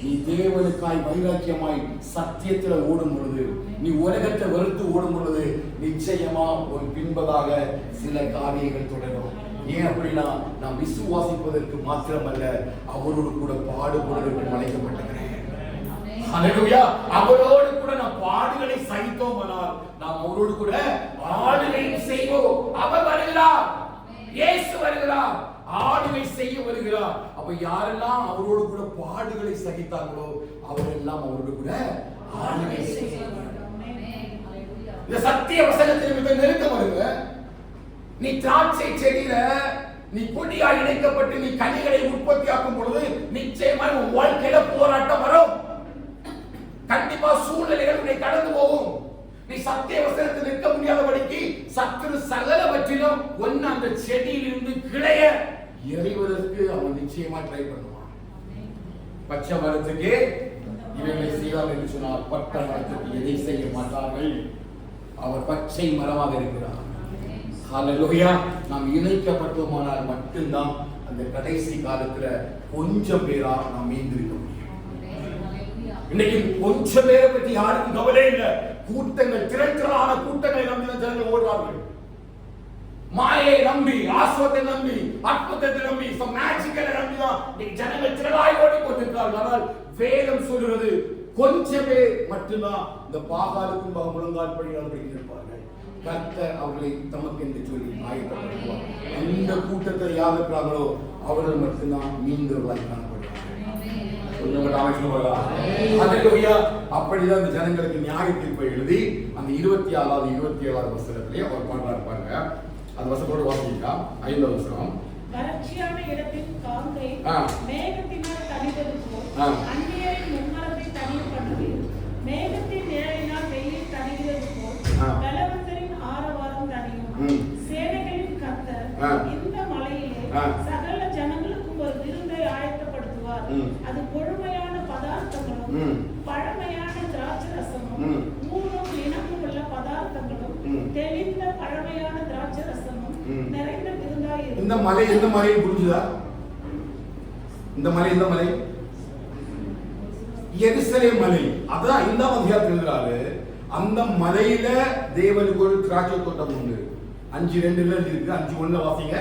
நீ தேவனுக்காய் வைராக்கியமாய் சத்தியத்துல ஓடும் பொழுது, நீ உலகத்தை வெறுத்து ஓடும் பொழுது நிச்சயமா ஒரு பின்பதாக சில காரியங்கள் தொடரும். ஏன் அப்படின்னா, நான் விசுவாசிப்பதற்கு மாத்திரமல்ல, அவரோடு கூட பாடுபடுவதற்கு அழைக்கப்பட்டிருக்கிறேன். ஹல்லேலூயா. அவரோடு கூட நாம் பாடுகளை சகித்தோமானால் நாம் அவரோடு கூட ஆளுகையும் செய்வோம். அவர் வருகிறார், இயேசு வருகிறார், ஆளுகை செய்ய வருகிறார். அப்ப யாரெல்லாம் அவரோடு கூட பாடுகளை சகித்தாங்களோ அவரெல்லாம் அவரோடு கூட ஆளுகை செய்வார்கள். இந்த சத்திய வசனத்தில் மிக நெருக்கம் வருங்க. நீ திராட்சை செடியில நீ கொடியாய் இணைக்கப்பட்டு நீ கனிகளை உற்பத்தி ஆக்கும் பொழுது நிச்சயமாக உன் வாழ்க்கையில போராட்டம் வரும். கண்டிப்பா சூழ்நிலைகள் உன்னை கடந்து போகும். நீ சத்திய வசனத்தில் நிற்க முடியாதபடிக்கு சத்துரு சகலவற்றிலும் ஒன்னு அந்த செடியிலிருந்து கிளைய எறிவதற்கு அவன் நிச்சயமா ட்ரை பண்ணுவான். பச்சை மரத்துக்கே இவர்களை செய்வார்கள் என்று சொன்னால் பட்ட மரத்துக்கு எதை செய்ய மாட்டார்கள். அவர் பச்சை மரமாக இருக்கிறார். ஹல்லேலூயா. நாம் இணைக்கப்பட்டோமானால் மட்டும்தான் அந்த கடைசி காலத்துல கொஞ்சம் பேரா நாம் மீந்திருக்க முடியும். இன்னைக்கு கொஞ்சம் பேரை பற்றி யாருக்கும் கவலை இல்லை. கூட்டங்கள், திரளான கூட்டங்களை நம்பி ஜனங்கள் ஓடுவார்கள். மாயை நம்பி, ஆஸ்வத்தை நம்பி, அற்புதத்தை நம்பி, மேஜிக்கலை நம்பி தான் ஜனங்கள் திரளாய் ஓடிக்கொண்டிருக்கிறார்கள். ஆனால் வேதம் சொல்கிறது கொஞ்சம் பேர் மட்டும்தான் இந்த பாகாலுக்கும் முழங்கால் படிகள் இருப்பார்கள். கர்த்தர் அவர்களை தமக்கு என்று சொல்லி ஆயத்தப்படுத்துவார். அந்த கூட்டத்தில் யார் இருக்கிறார்களோ அவர்கள் மட்டும்தான் மீண்டவர்களாய் காணப்படுவார்கள். அப்படிதான் அந்த ஜனங்களுக்கு நியாய தீர்ப்பை எழுதி அந்த 26வது 27வது வசனத்திலே அவர் பண்றாரு பாருங்க. அந்த வசனத்தோடு வாசிக்கலாம். 5வது வசனம். வறட்சியான இடத்தில் காங்கை மேகத்தினால் தணிவது போல் அந்நியரின் முன்மரத்தை தணிய பண்ணுவேன். மேகத்தின் நிழலினால் வெயில் தணிகிறது போல் பலவந்தரின் ஆரவாரம் தணியும். சேனைகளின் கர்த்தர் இந்த மலையிலே சகல ஜனங்களுக்கும் ஒரு விருந்தை ஆயத்தப்படுத்துவார். அது கொழுமையான பதார்த்தங்களும் பழமையான திராட்சை ரசமும் ஊனும் இனமும் உள்ள பதார்த்தங்களும் தெளிந்த பழமையான திராட்சை ரசமும் நிறைந்த விருந்தாய் இருக்கும். இந்த மலை எந்த மலை புரிஞ்சுதா? இந்த மலை எந்த மலை? எருசலேம் மலை. அதான் இந்த அதிகாரத்தில் எழுதுறாரு. அந்த மலையில தேவனுக்கு ஒரு திராட்சை தோட்டம் உண்டு. 5:2 இருக்கு. 5:1 வாசிங்க.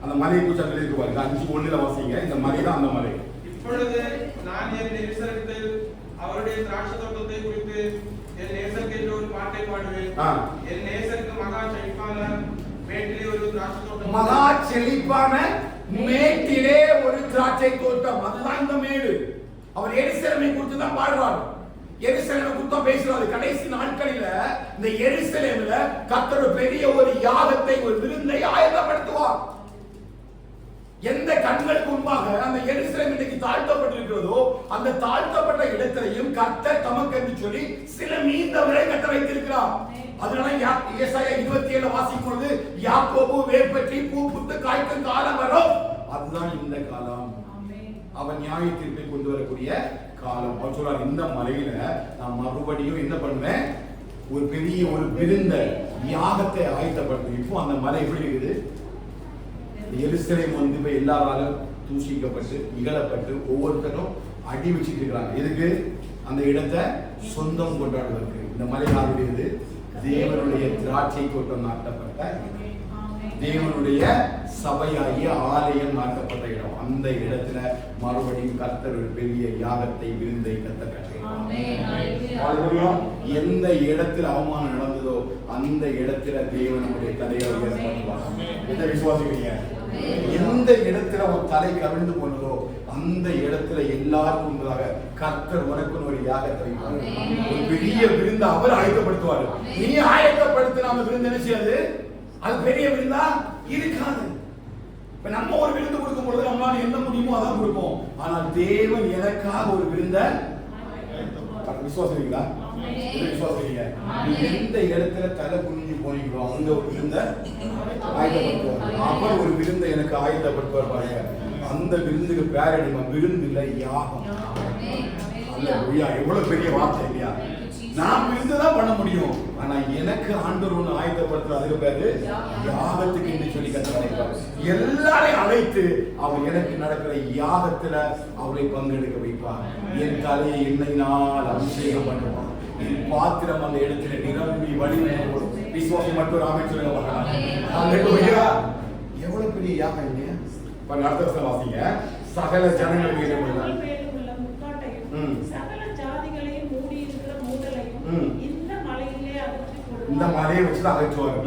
அந்த மலையை குறித்து எழுதி பாருங்க. 5:1 வாசிங்க. இந்த மலை தான் அந்த மலை. இப்பொழுது நான் என் எருசலேத்தில் அவருடைய திராட்சை தோட்டத்தை குறித்து என் நேசருக்கு என்று ஒரு பாட்டை பாடுவேன். என் நேசருக்கு மகா செழிப்பான மேட்டிலே ஒரு திராட்சை தோட்டம். மகா செழிப்பான மேட்டிலே ஒரு திராட்சை தோட்டம். அதுதான் இந்த மேடு. அவர் எருசலேமை குறித்து தான் பாடுறார். எருசலேமை குறித்து தான் பேசுறாரு. கடைசி நாட்களில இந்த எருசலேமில் கர்த்தர் பெரிய ஒரு யாகத்தை, ஒரு விருந்தை ஆயத்தப்படுத்துவார். எந்த கண்களுக்கு முன்பாக அந்த எருசலேம் இன்னைக்கு தாழ்த்தப்பட்டிருக்கிறதோ அந்த தாழ்த்தப்பட்ட இடத்திலையும் கர்த்தர் தமக்கு என்று சொல்லி சில மீந்தவரை கட்ட வைத்திருக்கிறார். அதனால ஏசாயா 27 வாசிக்கும் பொழுது யாக்கோபு வேர்பற்றி பூ பூத்து காய்க்கும் காலம் வரும். அதுதான் இந்த காலம். அவன் நியாய தீர்ப்பை கொண்டு வரக்கூடிய காலம். அவர் சொல்றார், இந்த மலையில நான் மறுபடியும் என்ன பண்ணுவேன்? ஒரு பெரிய ஒரு விருந்த யாகத்தை ஆயத்தப்படுத்து. இப்போ அந்த மலை எப்படி இருக்குது? எருசலேம் வந்து போய் எல்லாராலும் தூஷிக்கப்பட்டு இகழப்பட்டு ஒவ்வொருத்தரும் அடி வச்சுட்டு இருக்கிறாங்க. எதுக்கு? அந்த இடத்தை சொந்தம் கொண்டாடுவதற்கு. இந்த மலை யாருடையது? தேவனுடைய திராட்சை தோட்டம் நாட்டப்பட்ட, தேவனுடைய சபையாகிய ஆலயம் நாட்டப்பட்ட இடம். அந்த இடத்துல மறுபடியும் கர்த்தர் ஒரு பெரிய யாகத்தை, விருந்தை கர்த்தர் கட்டுகிறார். எந்த இடத்துல அவமானம் நடந்ததோ அந்த இடத்துல தேவனுடைய தலையை உயர்த்துவார். எதை விசுவாசிக்கிறீங்க? எந்த இடத்துல ஒரு தலை கவிழ்ந்து போனதோ அந்த இடத்துல எல்லாருக்கும் முன்னதாக கர்த்தர் உனக்கு ஒரு யாகத்தை வைப்பார். ஒரு பெரிய விருந்து அவர் ஆயத்தப்படுத்துவார். நீ ஆயத்தப்படுத்தின அந்த விருந்து என்ன செய்யாது? அது பெரிய விருந்தா இருக்காது. இப்ப நம்ம ஒரு விருந்து கொடுக்கும் பொழுது நம்மளால என்ன முடியுமோ அதான் கொடுப்போம். ஆனால் தேவன் எனக்காக ஒரு விருந்தை விசுவாசிக்கிறீங்களா? விசுவாசிக்கிறீங்க? எந்த இடத்துல தலை குனிஞ்சு போனீங்களோ அங்க ஒரு விருந்தை ஆயத்தப்படுத்துவார். அவர் ஒரு விருந்தை எனக்கு ஆயத்தப்படுத்துவார் பாருங்க. அந்த விருந்துக்கு பேர் என்ன? விருந்து இல்லை, யாகம். எவ்வளவு பெரிய வார்த்தை இல்லையா? நான் விருந்துதான் பண்ண முடியும். ஆனா எனக்கு ஆண்டவர் ஒண்ணு ஆயத்தப்படுத்துற அதுக்கு பேரு யாகத்துக்கு என்று சொல்லி கற்றுக்கிறார். எல்லாரையும் அழைத்து அவர் எனக்கு நடக்கிற யாகத்துல அவரை பங்கெடுக்க வைப்பார். என் தலையை எண்ணெயினால் அபிஷேகம் பண்ணுவார். என் பாத்திரம் அந்த இடத்துல நிரம்பி வழிநடக்கும். விசுவாசம் மட்டும் ராமே சொல்லுங்க. எவ்வளவு பெரிய யாகம் இல்லையா? அடுத்த வாசிங்க. சகல ஜனங்கள் இந்த மலையை வச்சு அகற்றுவார்.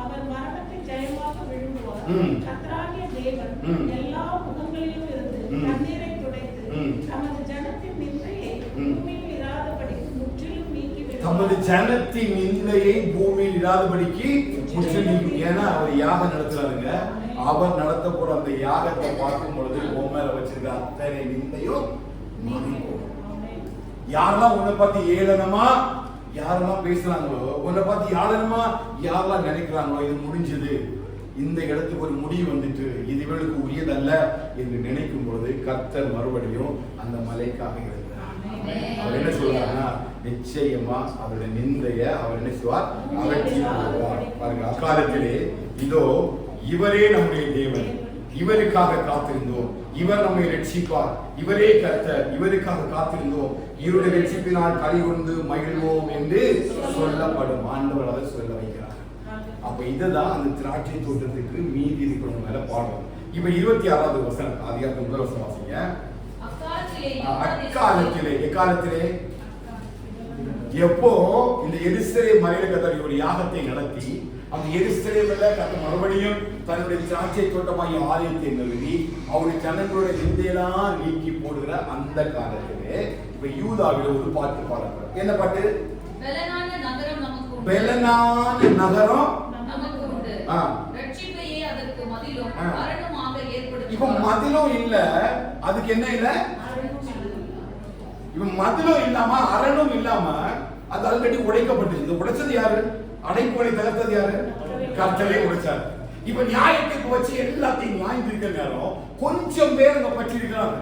அவர் மரணத்தை ஜெயமாக விழுங்குவார். கர்த்தராகிய தேவன் எல்லா முகங்களிலும் இருந்து கண்ணீரை துடைத்து தமது ஜனத்தின் நிந்தையை பூமியில் இராதபடிக்கு முற்றிலும் நீக்கிவிடுவார். தமது ஜனத்தின் நிந்தையை பூமியில் இராதபடிக்கு முற்றிலும். ஏன்னா அவர் யாகம் நடத்துறாருங்க. அவர் நடத்த போற அந்த யாகத்தை பார்க்கும் பொழுது மேல வச்சிருக்க அத்தனை நிந்தையும் யாரெல்லாம் உன்னை பார்த்து ஏளனமா யாரெல்லாம் பேசுறாங்களோ, உன்னை பார்த்து யாரெல்லாம் யாரெல்லாம் நினைக்கிறாங்களோ இது முடிஞ்சது, இந்த இடத்துக்கு ஒரு முடிவு வந்துட்டு இது இவளுக்கு உரியதல்ல என்று நினைக்கும் பொழுது கர்த்தர் மறுபடியும் அந்த மலைக்காக இருக்கிறார். அவர் என்ன சொல்றாருன்னா, நிச்சயமா அவருடைய நிந்தைய அவர் என்ன செய்வார், அகற்றி விடுவார். பாருங்க, அக்காலத்திலே இதோ இவரே நம்முடைய தேவன், இவருக்காக காத்திருந்தோம், இவர் நம்மை ரட்சிப்பார், இவரே கர்த்தர், இவருக்காக காத்திருந்தோம், இவருடைய ரட்சிப்பினால் களி கொண்டு மகிழ்வோம் என்று சொல்லப்படும். ஆண்டவர் அதை சொல்ல வைக்கிறார். அப்ப இதுதான் அந்த திராட்சை தோட்டத்துக்கு மீதி இருக்கிறவங்க மேல பாடம். இப்ப 26வது வசனம், ஆதியாகமம் முதல் வசனம் வாசிங்க. அக்காலத்திலே, எக்காலத்திலே, எப்போ இந்த எருசலேம் மலையில கர்த்தர் ஒரு யாகத்தை நடத்தி அந்த எருசலேமில் கர்த்தர் மறுபடியும் தன்னுடைய திராட்சை தோட்டமாகிய ஆலயத்தை நிறுவி அவருடைய ஜனங்களுடைய நிந்தையெல்லாம் நீக்கி போடுகிற அந்த காலத்திலே இப்ப யூதாவில் ஒரு பாட்டு பாடப்படும். என்ன பாட்டு? பெலனான நகரம் நமக்கு உண்டு. பெலனான நகரம் நமக்கு உண்டு. ரட்சிப்பையே அதற்கு மதிலும் அரணுமாக ஏற்படுத்தி. இப்ப மதிலும் இல்ல, அதுக்கு என்ன இல்ல? இப்ப மதிலும் இல்லாம அரணும் இல்லாம அது ஆல்ரெடி உடைக்கப்பட்டு. உடைச்சது யாரு? அடைப்புகளை தகர்த்தது யாரு? கர்த்தரே உடைச்சாரு. இப்ப நியாயத்துக்கு வச்சு எல்லாத்தையும் நியாயம் இருக்கிற நேரம் கொஞ்சம் பேர் அங்க பற்றி இருக்கிறாங்க.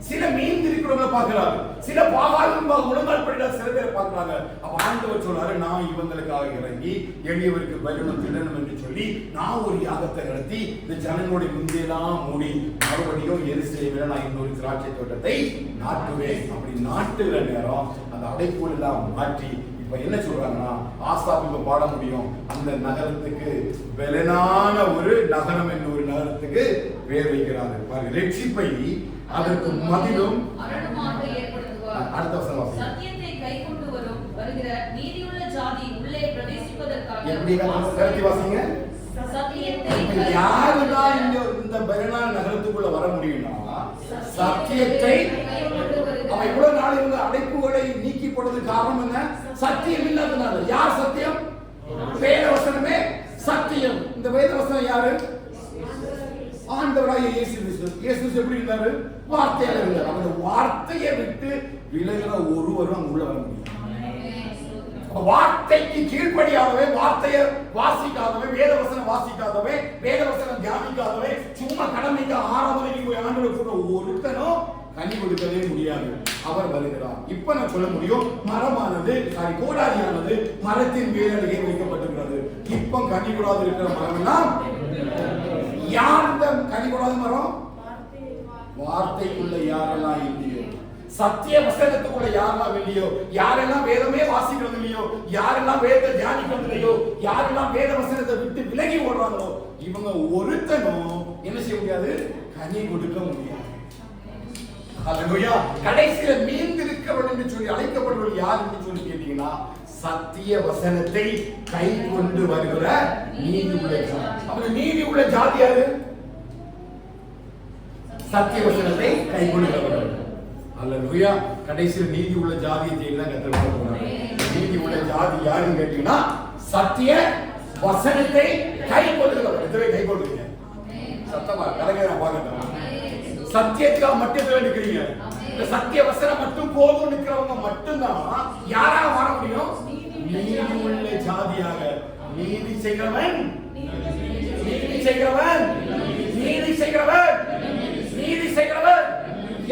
சில மீன் இருக்கிறவங்க பாக்குறாங்க, சில பாகாலும் முழங்கால் படிட சில பேர் பாக்குறாங்க. அப்ப ஆண்டவர் சொல்றாரு, நான் இவங்களுக்காக இறங்கி எளியவருக்கு பலினும் திடனும் என்று சொல்லி நான் ஒரு யாகத்தை நடத்தி இந்த ஜனங்களுடைய முந்தையெல்லாம் மூடி மறுபடியும் எருசலேமில் நான் இன்னொரு திராட்சை தோட்டத்தை நாட்டுவேன். அப்படி நாட்டுகிற நேரம் அந்த அடைப்புகள் எல்லாம் மாற்றி இப்ப என்ன சொல்றாங்கன்னா, ஆசாப் இப்ப பாட முடியும், அந்த நகரத்துக்கு பெலனான ஒரு நகரம் என்ற ஒரு நகரத்துக்கு பேர் வைக்கிறார்கள். பாருங்க, ரட்சிப்பை அதற்கு மதிலும் அரணுமாக ஏற்படுத்துவார். அடுத்த வசனம், சத்தியத்தை கைக்கொண்டு வருகிற நீதியுள்ள ஜாதி உள்ளே பிரவேசிப்பதற்காக. எப்படி கருத்தி வாசிங்க? சத்தியத்தை யாருதான் இந்த பெலனான நகரத்துக்குள்ள வர முடியும்னா, சத்தியத்தை. அவன் இவ்வளவு நாள் இவங்க அடைப்புகளை நீக்கி போடுறது காரணம் என்ன? சத்தியம் இல்லாதனால. யார் சத்தியம்? வேதவசனமே சத்தியம். இந்த வேதவசனம் யாரு? ஆண்டவராகிய இயேசு கிறிஸ்து. இயேசு கிறிஸ்து எப்படி இருந்தாரு? வார்த்தையால இருந்தார். அந்த வார்த்தையை விட்டு விலகிற ஒருவரும் அங்க உள்ள வர முடியும். வார்த்தைக்கு கீழ்ப்படியாதவே, வார்த்தையை வாசிக்காதவே, வேதவசனம் வாசிக்காதவே, வேதவசனம் தியானிக்காதவே, சும்மா கடமைக்கு ஆராதனைக்கு ஆண்டவர் கூட ஒருத்தனும் கனி கொடுக்கவே முடியாது. அவர் வருகிறார். இப்ப நான் சொல்ல முடியும், மரமானது கோடாரியானது மரத்தின் வேலையே வைக்கப்பட்டிருக்கிறது. இப்ப கனி கூடாது இருக்கிற மரம் எல்லாம் யார்? கனி கூடாத மரம் வார்த்தைக்குள்ள யாரெல்லாம் இல்லையோ, சத்திய வசனத்துக்குள்ள யாரெல்லாம் இல்லையோ, யாரெல்லாம் வேதமே வாசிக்கிறது இல்லையோ, யாரெல்லாம் வேதத்தை தியானிக்கிறது இல்லையோ, யாரெல்லாம் வேத வசனத்தை விட்டு விலகி ஓடுறாங்களோ, இவங்க ஒருத்தனும் என்ன செய்ய முடியாது? கனி கொடுக்க முடியாது. அல்லேலூயா. கடைசியில மீந்திருக்கிறவன் என்று சொல்லி அழைக்கப்படுவது யார் என்று சொல்லி கேட்டீங்கன்னா, சத்திய வசனத்தை கை கொண்டு வருகிற நீதி உள்ள ஜாதி. அவங்க நீதி உள்ள ஜாதி யாரு? சத்திய வசனத்தை கை கொள்கிறவர்கள். அல்லேலூயா. கடைசியில் நீதி உள்ள ஜாதியை தேடி தான் கர்த்தர் போறாரு. நீதி உள்ள ஜாதி யாருன்னு கேட்டீங்கன்னா, சத்திய வசனத்தை கை கொள்கிறவர்கள். எத்தனை கை கொள்றீங்க? சத்தமா கலங்க பாருங்க. சத்தியத்துக்காக மட்டும் வேண்டிக்கிறீங்க. இந்த சத்திய வசனம் மட்டும் போதும் நிற்கிறவங்க மட்டும்தான் யாரா மாற முடியும்? நீதி உள்ள ஜாதியாக. நீதி செய்கிறவன், நீதி செய்கிறவன், நீதி செய்கிறவன், நீதி செய்கிறவன்.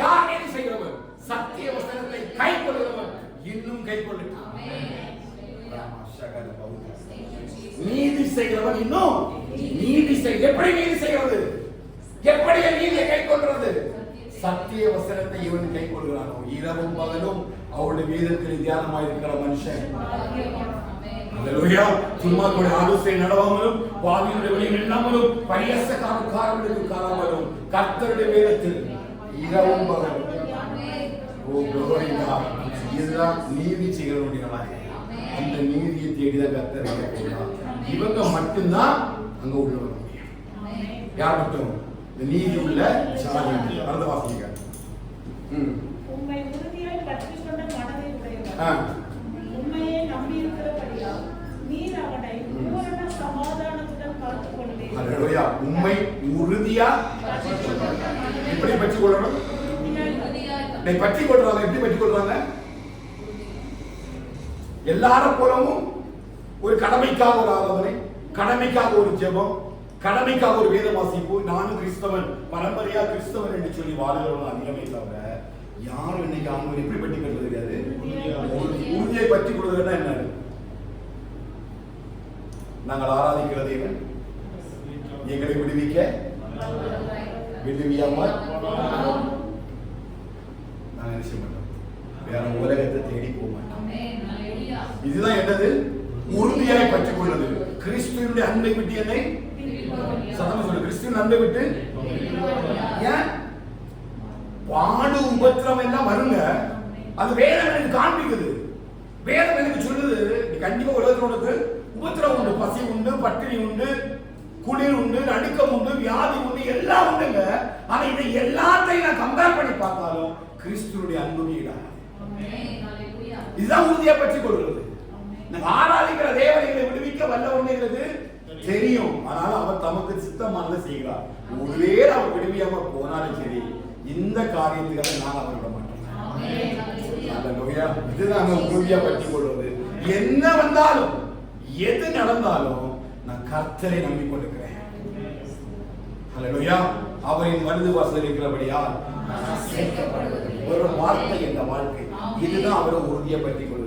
யார் நீதி செய்கிறவன்? சத்திய வசனத்தை கை கொள்கிறவன். இன்னும் கை கொள்ளட்டும். நீதி செய்கிறவன் இன்னும் நீதி செய்ய. எப்படி நீதி செய்கிறது? எப்படி நீதியை கை கொள்றது? சத்திய வசனத்தை இவன் கை கொள்கிறானோ, இரவும் பகலும் அவருடைய வேதத்தில் தியானமாயிருக்கிற மனுஷன். அல்லேலூயா. சும்மா கூட ஆலோசனை நடவாமலும், பாவியுடைய வழியில் இல்லாமலும், பரியாசக்காரர்களுக்கு காணாமலும், கர்த்தருடைய வேதத்தில் இரவும் பகலும். ஓ glory God. இதுதான் நீதி செய்கிறவனுடைய வாழ்க்கை. அந்த நீதியை தேடிதான் கர்த்தர் இருக்கிறார். இவங்க மட்டும்தான் அங்க உள்ள வர முடியும். யார் மட்டும்? நீதி உள்ள ஜாதி. அடுத்த வாசிங்க. உம்மை உறுதியாய் பற்றிக் கொண்ட மனதை உடையவர், உம்மையே நம்பியிருக்கிறபடியால் நீர் அவனை பூரண சமாதானத்துடன் காத்துக் கொண்டீர். அல்லேலூயா. உம்மை உறுதியா எப்படி பற்றிக் கொள்ளணும்? பற்றிக் கொள்றாங்க. எப்படி பற்றிக் கொள்றாங்க? எல்லாரும் போலவும் ஒரு கடமைக்காக ஒரு ஆராதனை, கடமைக்காக ஒரு ஜெபம், கடமைக்காக ஒரு வேத வாசிப்பு, நானும் கிறிஸ்தவன், பரம்பரையா கிறிஸ்தவன் என்று சொல்லி வாழ்கிறவங்க அதிகமே தவிர யாரும் இன்னைக்கு ஆண்கள் எப்படி பற்றி கொள்வது கிடையாது. உறுதியை பற்றி கொள்வதுன்னா என்ன? நாங்கள் ஆராதிக்கிறது என்ன? எங்களை விடுவிக்க விடுவியாமல் நாங்கள் நிச்சய மாட்டோம். வேற உலகத்தை தேடி போக மாட்டோம். இதுதான் என்னது? உறுதியாய் பற்றிக் கொள்வது. கிறிஸ்துவினுடைய அன்பை விட்டு என்னை சத்தமா சொல்லு. கிறிஸ்துவின் அன்பை விட்டு ஏன் பாடு உபத்திரம் எல்லாம் வருங்க. அது வேதம் எனக்கு காண்பிக்குது. வேதம் எனக்கு சொல்லுது, நீ கண்டிப்பா உலகத்தில் உனக்கு உபத்திரம் உண்டு, பசி உண்டு, பட்டினி உண்டு, குளிர் உண்டு, நடுக்கம் உண்டு, வியாதி உண்டு, எல்லாம் உண்டுங்க. ஆனா இதை எல்லாத்தையும் நான் கம்பேர் பண்ணி பார்த்தாலும் கிறிஸ்துவுடைய அன்பு ஈடாக. இதுதான் உறுதியை பற்றிக் கொள்கிறது. நாங்க ஆராதிக்கிற தேவனைகளை விடுவிக்க வல்லவனுங்கிறது தெரியும். ஆனால் அவர் தமக்கு சித்தமானதை செய்கிறார். ஒருவேளை அவர் விடுவியாம போனாலும் சரி, இந்த காரியத்துக்காக நான் அவர் விட மாட்டேன். இதுதான் உறுதியா பற்றிக் கொள்வது. என்ன வந்தாலும் எது நடந்தாலும் நான் கர்த்தரை நம்பிக்கொண்டிருக்கிறேன். ஹல்லேலூயா. அவரின் வலது வாசல் இருக்கிறபடியால் ஒரு வார்த்தை என்ற வாழ்க்கை. இதுதான் அவரை உறுதியை பற்றிக் கொள்வது.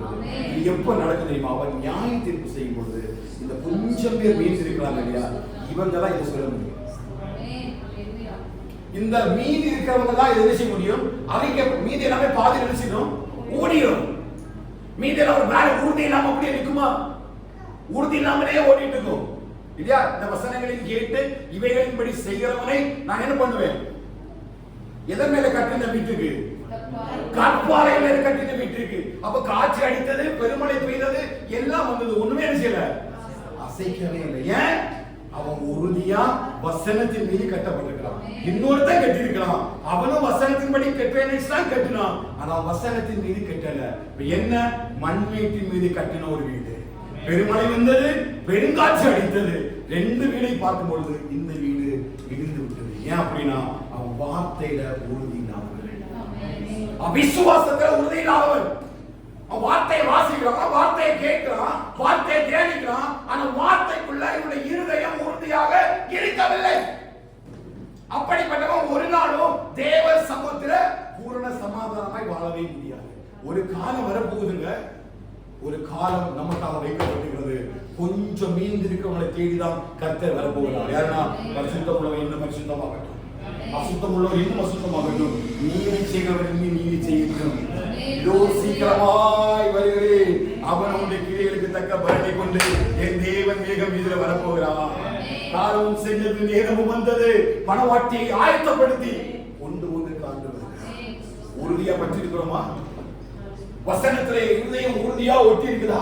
இது எப்ப நடக்குது தெரியுமா? அவர் நியாய தீர்ப்பு செய்யும் பொழுது இந்த கொஞ்சம் பேர் மீதி இருக்கிறாங்க இல்லையா, இவங்க தான் இதை சொல்ல முடியும். இந்த மீதி இருக்கிறவங்க தான் இதை செய்ய முடியும். அவங்க மீதி எல்லாமே பாதி நினைச்சிடும், ஓடிடும். மீதி எல்லாம் வேற உறுதி இல்லாம அப்படியே நிற்குமா? உறுதி இல்லாமலே ஓடிட்டு இருக்கும் இல்லையா? இந்த வசனங்களின் கேட்டு இவைகளின்படி செய்கிறவனை நான் என்ன பண்ணுவேன்? எதன் மேல கட்டின வீட்டுக்கு? கற்பாறை மேல கட்டின வீட்டுக்கு. அப்ப காட்சி அடித்தது, பெருமழை பெய்தது, எல்லாம் வந்தது, ஒண்ணுமே என்ன செய்யல, அசைக்கவே இல்லை. ஏன்? அவன் உறுதியா வசனத்தின் மீது கட்டப்பட்டிருக்கிறான். இன்னொருத்தன் கட்டிருக்கிறான், அவனும் வசனத்தின்படி கட்டுவேன் கட்டினான். ஆனா வசனத்தின் மீது கட்டல. என்ன? மண்மீட்டின் மீது கட்டின ஒரு வீடு. பெருமழை வந்தது, பெருங்காட்சி அடித்தது. ரெண்டு வீடை பார்க்கும் பொழுது இந்த வீடு இடிந்து விட்டது. ஏன் அப்படின்னா அவன் வார்த்தையில உறுதி இல்லாதவன், அவிசுவாசத்துல உறுதி இல்லாதவன். அவன் வார்த்தையை வாசிக்கிறான், வார்த்தையை கேட்கிறான், வார்த்தையை தியானிக்கிறான். ஆனா வார்த்தைக்குள்ள இவனுடைய இருதயம் உறுதியாக இருக்கவில்லை. அப்படிப்பட்டவன் ஒரு நாளும் தேவ சமூகத்துல பூரண சமாதானமாய் வாழவே முடியாது. ஒரு காலம் வரப்போகுதுங்க. ஒரு காலம் நமக்காக வைக்கப்பட்டிருக்கிறது. கொஞ்சம் மீந்து இருக்கிறவங்களை தேடிதான் கர்த்தர் வரப்போகிறார். யாருன்னா பரிசுத்தம் உள்ளவன் இன்னும் பரிசுத்தமாகட்டும், அசுத்தம் உள்ளவர் இன்னும் அசுத்தமாகட்டும், நீதி செய்கிறவர் இன்னும் நீதி செய்யட்டும். இதோ சீக்கிரமாய் வருகிறேன், அவன் அவனுடைய கிரியைகளுக்கு தக்க பலனை கொண்டு என் தேவன் வேகம் இதில் வரப்போகிறார். காலமும் செஞ்சது, நேரமும் வந்தது, மனவாட்டியை ஆயத்தப்படுத்தி கொண்டு வந்து காண்டு வருகிறார். உறுதியா பற்றிருக்கிறோமா? வசனத்திலே இருதயம் உறுதியா ஒட்டி இருக்குதா?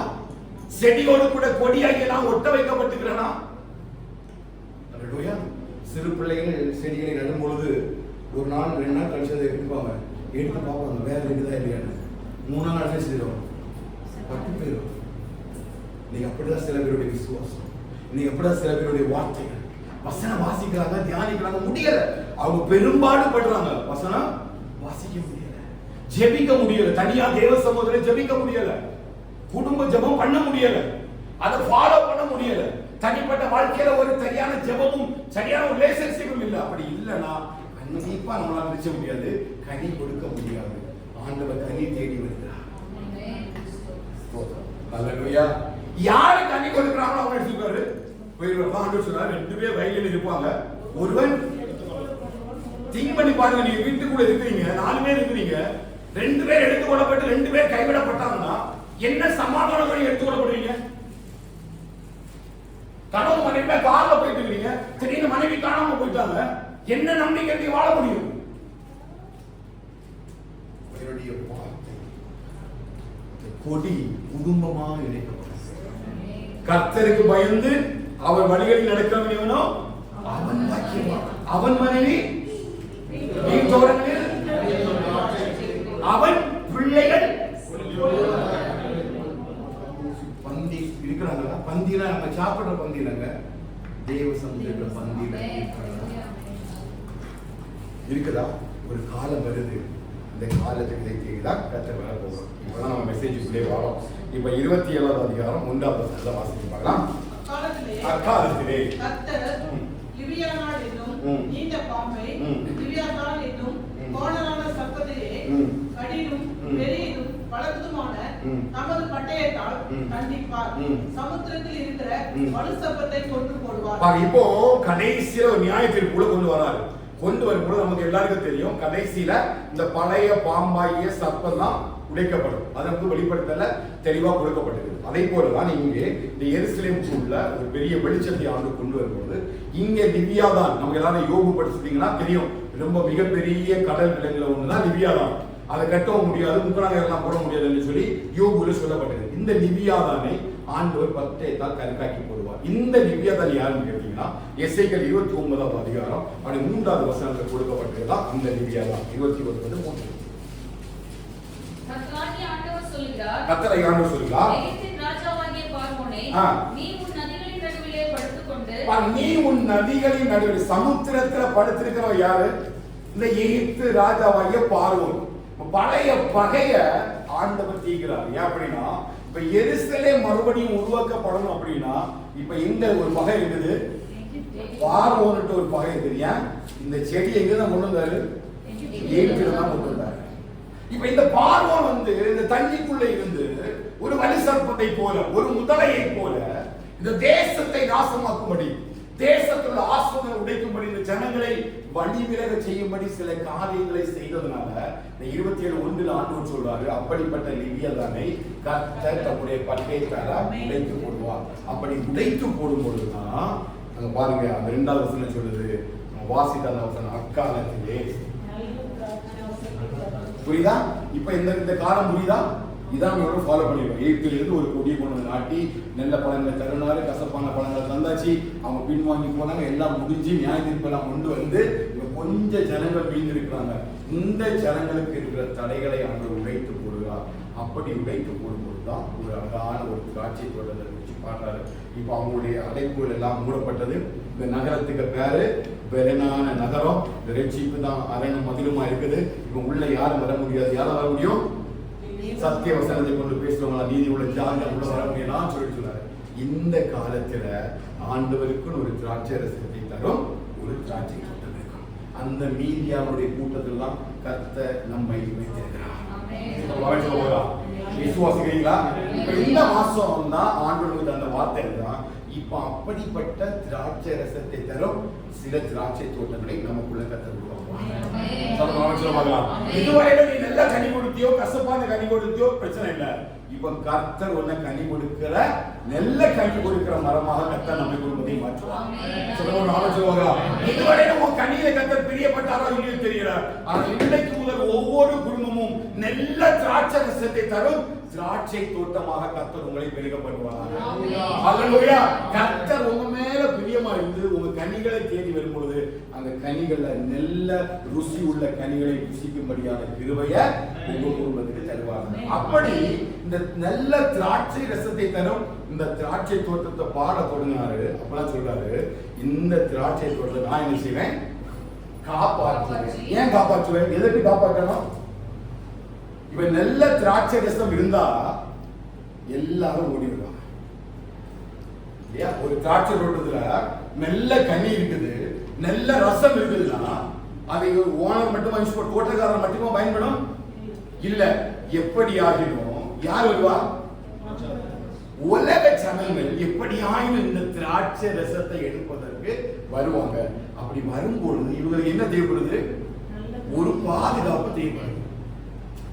செடியோடு கூட கொடியாகி நான் ஒட்ட வைக்கப்பட்டிருக்கிறேனா? சிறு பிள்ளைகள் செடிகளை நடும் பொழுது ஒரு நாள் 2 நாள் கழிச்சதை எடுப்பாங்க, எடுத்து பார்ப்பாங்க வேற இருக்குதா இல்லையான்னு. 3 நாள் செஞ்சிடும், பட்டு போயிடும். நீங்க அப்படிதான் சில பேருடைய விசுவாசம், நீங்க அப்படிதான் சில பேருடைய வார்த்தைகள். வசனம் வாசிக்கிறாங்க, தியானிக்கிறாங்க, முடியல. அவங்க பெரும்பாடு படுறாங்க, வசனம் வாசிக்க முடியல, ஜெபிக்க முடியல, தனியா தேவ சமூகத்துல ஜெபிக்க முடியல, குடும்ப ஜெபம் பண்ண முடியல, அதை ஃபாலோ பண்ண முடியல, தனிப்பட்ட வாழ்க்கையில ஒரு சரியான ஜெபமும் சரியான ரிலேஷன்ஷிப்பும் இல்ல. அப்படி இல்லைன்னா கண்டிப்பா நம்மளால நினைச்ச முடியாது, கனி கொடுக்க முடியாது. ஆண்டவர் கனி தேடி வருகிறார். ஹல்லேலூயா. யாரு கனி கொடுக்கிறாங்களோ அவங்க எடுத்துக்காரு போயிடுவாங்க. ஆண்டவர் சொல்றாரு 2 பேர் வயலில் இருப்பாங்க, ஒருவன் திங்க் பண்ணி பாருங்க. நீங்க வீட்டுக்குள்ள இருக்கிறீங்க, 4 பேர் இருக்கிறீங்க, 2 பேர் எடுத்துக்கொள்ளப்பட்டு 2 பேர் கைவிடப்பட்டாங்கன்னா என்ன சமாதானம் பண்ணி எடுத்துக்கொள்ளப்படுவீங்க? கணவன் மனைவி கார்ல போயிட்டு இருக்கீங்க, திடீர்னு மனைவி காணாம போயிட்டாங்க, என்ன நம்பிக்கை வாழ முடியும்? கொடி குடும்பமா இணைக்கப்படும். கர்த்தருக்கு பயந்து அவர் வழிகளில் நடக்கிறவனோ அவன் பாக்கியவான். அவன் மனைவி வீட்டோரங்களில், அவன் பிள்ளைகள் பந்தி இருக்கிறாங்களா? பந்தினா நம்ம சாப்பிடுற பந்திலங்க, தேவ சமூகத்துல பந்தில இருக்குதா? ஒரு காலம் வருது, இந்த காலத்துக்கு இதை தேடிதான் கர்த்தர் வர போகிறோம். இப்பதான் நம்ம மெசேஜுக்குள்ளே வரோம். இப்ப 27வது அதிகாரம் 1வது வசனத்தை வாசித்து பார்க்கலாம். அக்காலத்திலே நீண்ட பாம்பை திவ்யாதான் என்னும் கோணலான சர்ப்பத்தையே கடினும் பெரியதும் பலத்துமான நமது பட்டயத்தால் கண்டிப்பார். சமுத்திரத்தில் இருக்கிற வலு சர்ப்பத்தை கொண்டு போடுவார். இப்போ கடைசியில ஒரு நியாய தீர்ப்புல கொண்டு வராரு. கொண்டு வரும்போது நமக்கு எல்லாருக்கும் தெரியும், கடைசியில இந்த பழைய பாம்பாகிய சர்ப்பம் தான் உடைக்கப்படும். அதற்கு வெளிப்படுத்தல தெளிவா கொடுக்கப்பட்டது. அதே போலதான் இங்கே இந்த எருசலேமுக்குள்ள ஒரு பெரிய வெளிச்சத்தை ஆண்டு கொண்டு வரும்போது இங்கே லிபியாதான், நமக்கு எல்லாரும் யோபு படிச்சிட்டீங்கன்னா தெரியும், ரொம்ப மிகப்பெரிய கடல் விலங்குல ஒண்ணுதான் லிபியாதான். அதை கட்டவும் முடியாது, முக்கணாங்கெல்லாம் போட முடியாதுன்னு சொல்லி யோபுல சொல்லப்பட்டது. இந்த லிபியாதானை ஆண்டவர் பட்டயத்தால் கருக்காக்கி போடுவார். இந்த லிபியாதான் யாருன்னு கேட்டீங்கன்னா எசேக்கியேல் 29வது அதிகாரம் 3வது வசனத்தில் கொடுக்கப்பட்டதுதான் இந்த லிபியாதான். 29:3. கர்த்தராகிய ஆண்டவர் சொல்கிறார், கர்த்தரை ஆண்டவர் சொல்கிறார், எகிப்தின் ராஜாவாகிய பார்வோனே, நீ உன் நதிகளின் நடுவிலே படுத்துக்கொண்டு, நீ உன் நதிகளின் நடுவில் சமுத்திரத்துல படுத்திருக்கிறவன் யாரு? இந்த எகிப்து ராஜாவாகிய பார்வோன். பழைய பகைய ஆண்டவர் தீர்க்கிறார். ஏன் அப்படின்னா இப்ப எருசலேம் மறுபடியும் உருவாக்கப்படணும் அப்படின்னா இப்ப எங்க ஒரு பகை இருக்குது? பார்வோன்ட்டு ஒரு பகை இருக்குது. ஏன்? இந்த செடி எங்கதான் கொண்டு வந்தாரு? எகிப்துல தான் கொண்டு வந்தாரு. இப்ப இந்த பார்வோன் இந்த தண்ணிக்குள்ள இருந்து ஒரு வலு சர்ப்பத்தை போல, ஒரு முதலையை போல இந்த தேசத்தை நாசமாக்கும்படி, தேசத்துள்ள ஆசீர்வாதங்களை உடைக்கும்படி, இந்த ஜனங்களை வழிவிலக செய்யும்படி சில காரியங்களை செய்ததுனால இந்த 27:1 ஆண்டவர் சொல்றாரு, அப்படிப்பட்ட லிபியாதானை கர்த்தர் தம்முடைய பட்டயத்தால் உடைத்து போடுவார். அப்படி உடைத்து போடும்போதுதான் அங்க பாருங்க, அந்த 2வது வசனம் சொல்லுது, வாசித்த அந்த வசனம், அக்காலத்திலே. புரியுதா? இப்ப இந்த காலம் புரியுதா? இதான் நம்ம ஃபாலோ பண்ணிடுவோம். எகிப்தில இருந்து ஒரு கொடியை கொண்டு வந்து நாட்டி நல்ல பழங்களை தருனாரு, கசப்பான பழங்களை தந்தாச்சு, அவங்க பின்வாங்கி போனாங்க, எல்லாம் முடிஞ்சு நியாய தீர்ப்பெல்லாம் கொண்டு வந்து கொஞ்சம் ஜனங்கள் மீந்திருக்கிறாங்க. இந்த ஜனங்களுக்கு இருக்கிற தடைகளை ஆண்டவர் உடைத்து போடுகிறார். அப்படி உடைத்து போடும்போதுதான் ஒரு அழகான ஒரு திராட்சை தோட்டத்தை குறித்து பாடுறாரு. இப்ப அவங்களுடைய அடைப்புகள் எல்லாம் மூடப்பட்டது. இந்த நகரத்துக்கு பேரு பெலனான நகரம். இந்த ரெட்சிப்பு தான் அரணம் மதிலுமா இருக்குது. இப்ப உள்ள யாரும் வர முடியாது. யாரும் வர முடியும்? சத்திய வசனத்தை கொண்டு பேசுறவங்களா, நீதி உள்ள ஜாதியா உள்ள வர முடியும் சொல்லிட்டு சொன்னாரு. இந்த காலத்துல ஆண்டவருக்குன்னு ஒரு திராட்சை ரசத்தை தரும் ஒரு திராட்சை தோட்டம் இருக்கும். அந்த மீதியானுடைய கூட்டத்தில் தான் கர்த்தர் நம்மை வைத்திருக்கிறார். விசுவாசிக்கிறீங்களா? இந்த மாசம் தான் ஆண்டவருக்கு அந்த வார்த்தை தான். இப்ப அப்படிப்பட்ட திராட்சை ரசத்தை தரும் சில திராட்சை தோட்டங்களை நமக்குள்ள கர்த்தர் உருவாக்குவார். இதுவரையில நீ நல்ல கனி கொடுத்தியோ, கசப்பான கனி கொடுத்தியோ பிரச்சனை இல்லை. இப்ப கர்த்தர் ஒன்ன கனி கொடுக்கிற, நல்ல கனி கொடுக்கிற மரமாக கர்த்தர் நம்ம குடும்பத்தை மாற்றுவார். இதுவரையில உன் கனியில கர்த்தர் பிரியப்பட்டாரோ இல்லையோ தெரியல. ஆனா இன்றைக்கு முதல் ஒவ்வொரு குடும்பமும் நல்ல திராட்சை ரசத்தை தரும் திராட்சை தோட்டமாக கர்த்தர் உங்களை பெருக பண்ணுவார். அல்லேலூயா. கர்த்தர் உங்க மேல பிரியமா இருந்து உங்க கனிகளை தேடி வரும்பொழுது அந்த கனிகள்ல நல்ல ருசி உள்ள கனிகளை ருசிக்கும்படியான கிருபையை உங்க குடும்பத்துக்கு தருவாங்க. அப்படி இந்த நல்ல திராட்சை ரசத்தை தரும் இந்த திராட்சை தோட்டத்தை பாட தொடங்கினாரு. அப்பெல்லாம் சொல்றாரு, இந்த திராட்சை தோட்டத்தை நான் என்ன செய்வேன்? காப்பாற்றுவேன். ஏன் காப்பாற்றுவேன்? எதற்கு காப்பாற்றணும்? இப்ப நல்ல திராட்சை ரசம் இருந்தா எல்லாரும் ஓடிடுவாங்க. ஒரு திராட்சை தோட்டத்துல நல்ல கனி இருக்குது, நல்ல ரசம் இருக்குதுன்னா அதை ஓனர் மட்டும் தோட்டக்காரர் மட்டுமா பயன்படும் இல்ல. எப்படி ஆகிடும்? யார் வருவா? உலக ஜனங்கள் எப்படி ஆயினும் இந்த திராட்சை ரசத்தை எடுப்பதற்கு வருவாங்க. அப்படி வரும்பொழுது இவங்களுக்கு என்ன தேவைப்படுது? ஒரு பாதுகாப்பு தேவைப்படுது.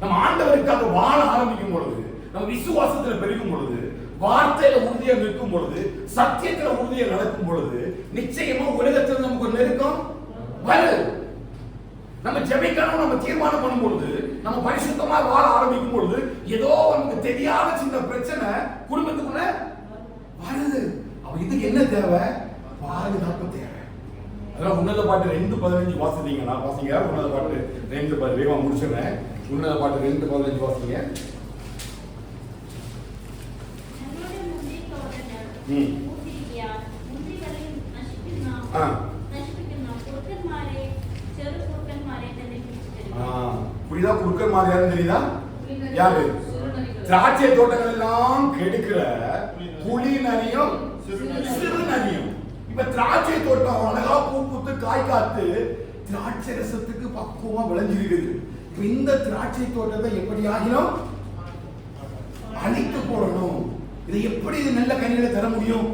நம்ம ஆண்டவருக்காக வாழ ஆரம்பிக்கும் பொழுது, நம்ம விசுவாசத்துல பெருகும் பொழுது, வார்த்தையில உறுதியா நிற்கும் பொழுது, சத்தியத்துல உறுதியா நடக்கும் பொழுது நிச்சயமா உலகத்தில் நமக்கு ஒரு நெருக்கம் வரும். நம்ம ஜெபிக்கணும், நம்ம தீர்மானம் பண்ணும் பொழுது, நம்ம பரிசுத்தமா வாழ ஆரம்பிக்கும் பொழுது ஏதோ நமக்கு தெரியாத சின்ன பிரச்சனை குடும்பத்துக்குள்ள வருது. அப்ப இதுக்கு என்ன தேவை? பாதுகாப்பு தேவை. அதனால உன்னத பாட்டு 2:15 வாசித்தீங்கன்னா வாசிங்க. உன்னத பாட்டு 2:15 வேகமா முடிச்சிடுறேன். உன்னத பாட்டு 2:15 வாசிங்க. புரியுதா? குறுக்கன் மாதிரி யாருன்னு தெரியுதா? யாரு? திராட்சை தோட்டங்கள் எல்லாம் கெடுக்கிற புலி நரியும் சிறு நரியும். இப்ப திராட்சை தோட்டம் அழகா பூ பூத்து காய் காத்து திராட்சை ரசத்துக்கு பக்குவமா விளைஞ்சிருக்குது. இப்ப இந்த திராட்சை தோட்டத்தை எப்படி ஆகினோம்? அழித்து போடணும். இதை எப்படி இது நல்ல கனிகளை தர முடியும்?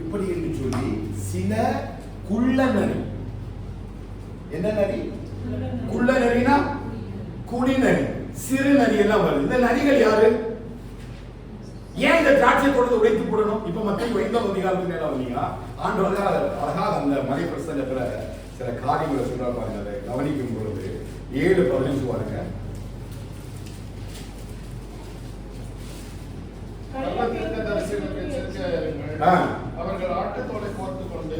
இப்படி என்று சொல்லி சில குள்ள நரி, என்ன நரி? குள்ள நரினா குடி நரி, சிறு நரி எல்லாம் வருது. இந்த நரிகள் யாரு? ஏன் இந்த திராட்சை தோட்டத்தை உடைத்து போடணும்? இப்ப மத்திய 5ஆம் அதிகாரத்துக்கு மேல வந்தீங்க, ஆண்டவர் அழகா அந்த மலை பிரசங்கத்துல சில காரியங்களை சொல்ற பாருங்க. அதை கவனிக்கும் பொழுது 7:15 பாருங்க. அவர்கள் ஆட்டுத்தோலை கோர்த்து கொண்டு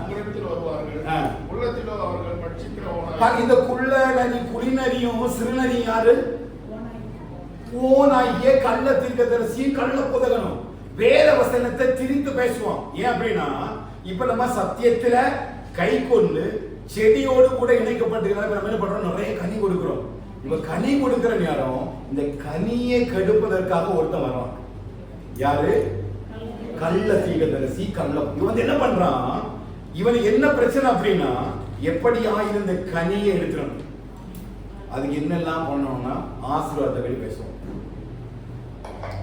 உங்களிடத்தில் வருவார்கள், உள்ளத்திலோ அவர்கள் பட்சிக்கிறவனாய். இந்த குள்ள நரி குடிநரியும் சிறுநரி யாரு? ஓனாகிய கள்ள தீர்க்கதரிசியும் கள்ள புதகனும் வேத வசனத்தை திரித்து பேசுவான். ஏன் அப்படின்னா இப்ப நம்ம சத்தியத்துல கை கொண்டு செடியோடு கூட இணைக்கப்பட்டிருக்கிறோம். நம்ம என்ன பண்றோம்? நிறைய கனி கொடுக்கிறோம். இப்ப கனி கொடுக்கிற நேரம் இந்த கனியை கெடுப்பதற்காக ஒருத்தன் வருவான். யாரு? கள்ள தீர்க்கதரிசி, கள்ளம். இவன் என்ன பண்றான்? இவனுக்கு என்ன பிரச்சனை அப்படின்னா எப்படியா இந்த கனியை எடுத்துடணும். அதுக்கு என்னெல்லாம் பண்ணணும்னா ஆசீர்வாதத்தை பற்றி பேசுவோம்.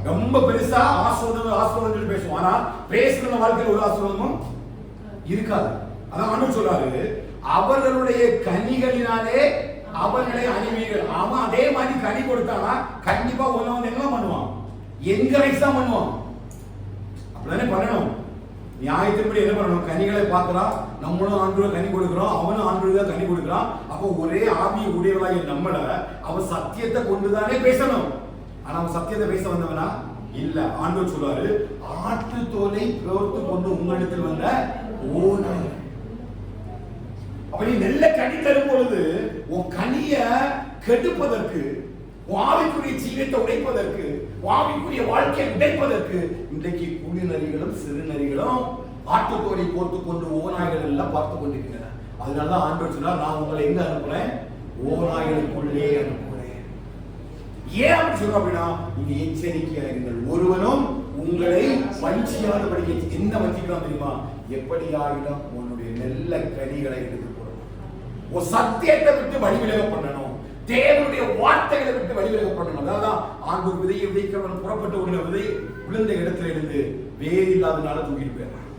ரொம்ப பெருசா ஆசீர்வாதம் பேசுவோம். ஆனா பேசுகிற வாழ்க்கையில் ஒரு ஆசீர்வாதமும் இருக்காது. அதான் ஆண்டவர் சொல்றாரு, அவர்களுடைய கனிகளினாலே அவர்களை அறிவீர்கள். அவன் அதே மாதிரி கனி கொடுத்தானா கண்டிப்பா ஒன்னு என்ன பண்ணுவான்? என்கரேஜ் தான் பண்ணுவான். அப்படிதானே பண்ணணும். நியாயத்தின்படி என்ன பண்ணணும்? கனிகளை பார்க்கிறான். நம்மளும் ஆண்டவர் கனி கொடுக்கிறோம், அவனும் ஆண்டவர் தான் கனி கொடுக்கிறான். அப்போ ஒரே ஆவி உடையவளாகிய நம்மள அவன் சத்தியத்தை கொண்டுதானே பேசணும். ஆனா அவன் சத்தியத்தை பேச வந்தவனா இல்ல. ஆண்டவர் சொல்றாரு, ஆட்டு தோலை போர்த்து கொண்டு உங்களிடத்தில் வந்த ஓனாய். அப்ப நீ நல்ல கனி தரும் பொழுது உன் கனிய கெடுப்பதற்கு, ஆவிக்குரிய ஜீவத்தை உடைப்பதற்கு, ஆவிக்குரிய வாழ்க்கையை உடைப்பதற்கு இன்றைக்கு குடி நரிகளும் சிறு நரிகளும் ஆட்டுத்தோலை போர்த்து கொண்டு ஓநாய்கள் எல்லாம் பார்த்து கொண்டிருக்கின்றன. அதனாலதான் ஆண்டவர் சொன்னார், நான் உங்களை எங்க அனுப்புறேன்? ஓநாய்களுக்குள்ளே அனுப்புறேன். ஏன் அப்படி சொல்றோம் அப்படின்னா நீங்க எச்சரிக்கையா இருங்கள், ஒருவனும் உங்களை வஞ்சியாதபடி. என்ன வஞ்சிக்கலாம் தெரியுமா? எப்படி ஆகிடும்? உன்னுடைய நல்ல கனிகளை எடுத்து போடணும். ஒரு சத்தியத்தை விட்டு வழிவிலக பண்ணணும். தேவனுடைய வார்த்தைகளை விட்டு வழிவிலக பண்ணணும். அதான் ஆண்டவர் விதையை விதைக்கிறவன் புறப்பட்ட உள்ள விதை விழுந்த இடத்துல இருந்து வேறு இல்லாதனால தூக்கிட்டு போயிடறான்.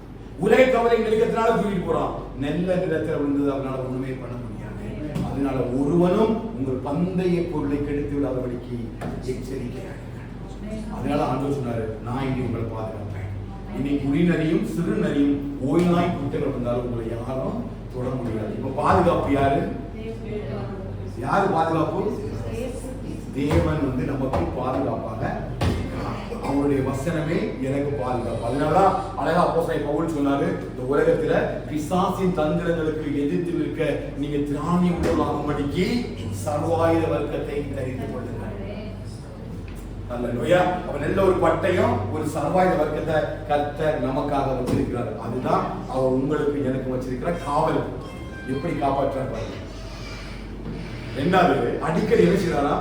உலக கவலை நெருக்கத்தினால தூக்கிட்டு போறான். நெல்ல நிலத்தில் விழுந்தது அவனால ஒண்ணுமே பண்ண முடியாது. அதனால ஒருவனும் உங்கள் பந்தய பொருளை கெடுத்து விடாதபடிக்கு எச்சரிக்கையாக. அதனால ஆண்டவர் சொன்னாரு, நான் இனி உங்களை பாதுகாப்பேன். இனி குடிநரியும் சிறு நரியும் ஓய்நாய் குட்டைகள் வந்தாலும் உங்களை யாரும் தொட முடியாது. இப்ப பாதுகாப்பு யாரு? யாரு பாதுகாப்பு? தேவன் நமக்கு பாதுகாப்பாக, அவருடைய வசனமே எனக்கு பாதுகாப்பு. அதனாலதான் அழகா அப்போஸ்தலன் பவுல் சொன்னாரு, இந்த உலகத்துல பிசாசின் தந்திரங்களுக்கு எதிர்த்து நிற்க நீங்க திராணி உள்ளவர்களாகும்படிக்கு சர்வாயுத வர்க்கத்தை தரித்துக் கொள்ளுங்கள். அல்லேலூயா. அவன் நல்ல ஒரு பட்டயம், ஒரு சர்வாயுத வர்க்கத்தை கர்த்தர் நமக்காக வச்சிருக்கிறார். அதுதான் அவர் உங்களுக்கு எனக்கு வச்சிருக்கிற காவல். எப்படி காப்பாற்ற பாருங்க. ரெண்டாவது, அடிக்கடி என்ன செய்யறாரா?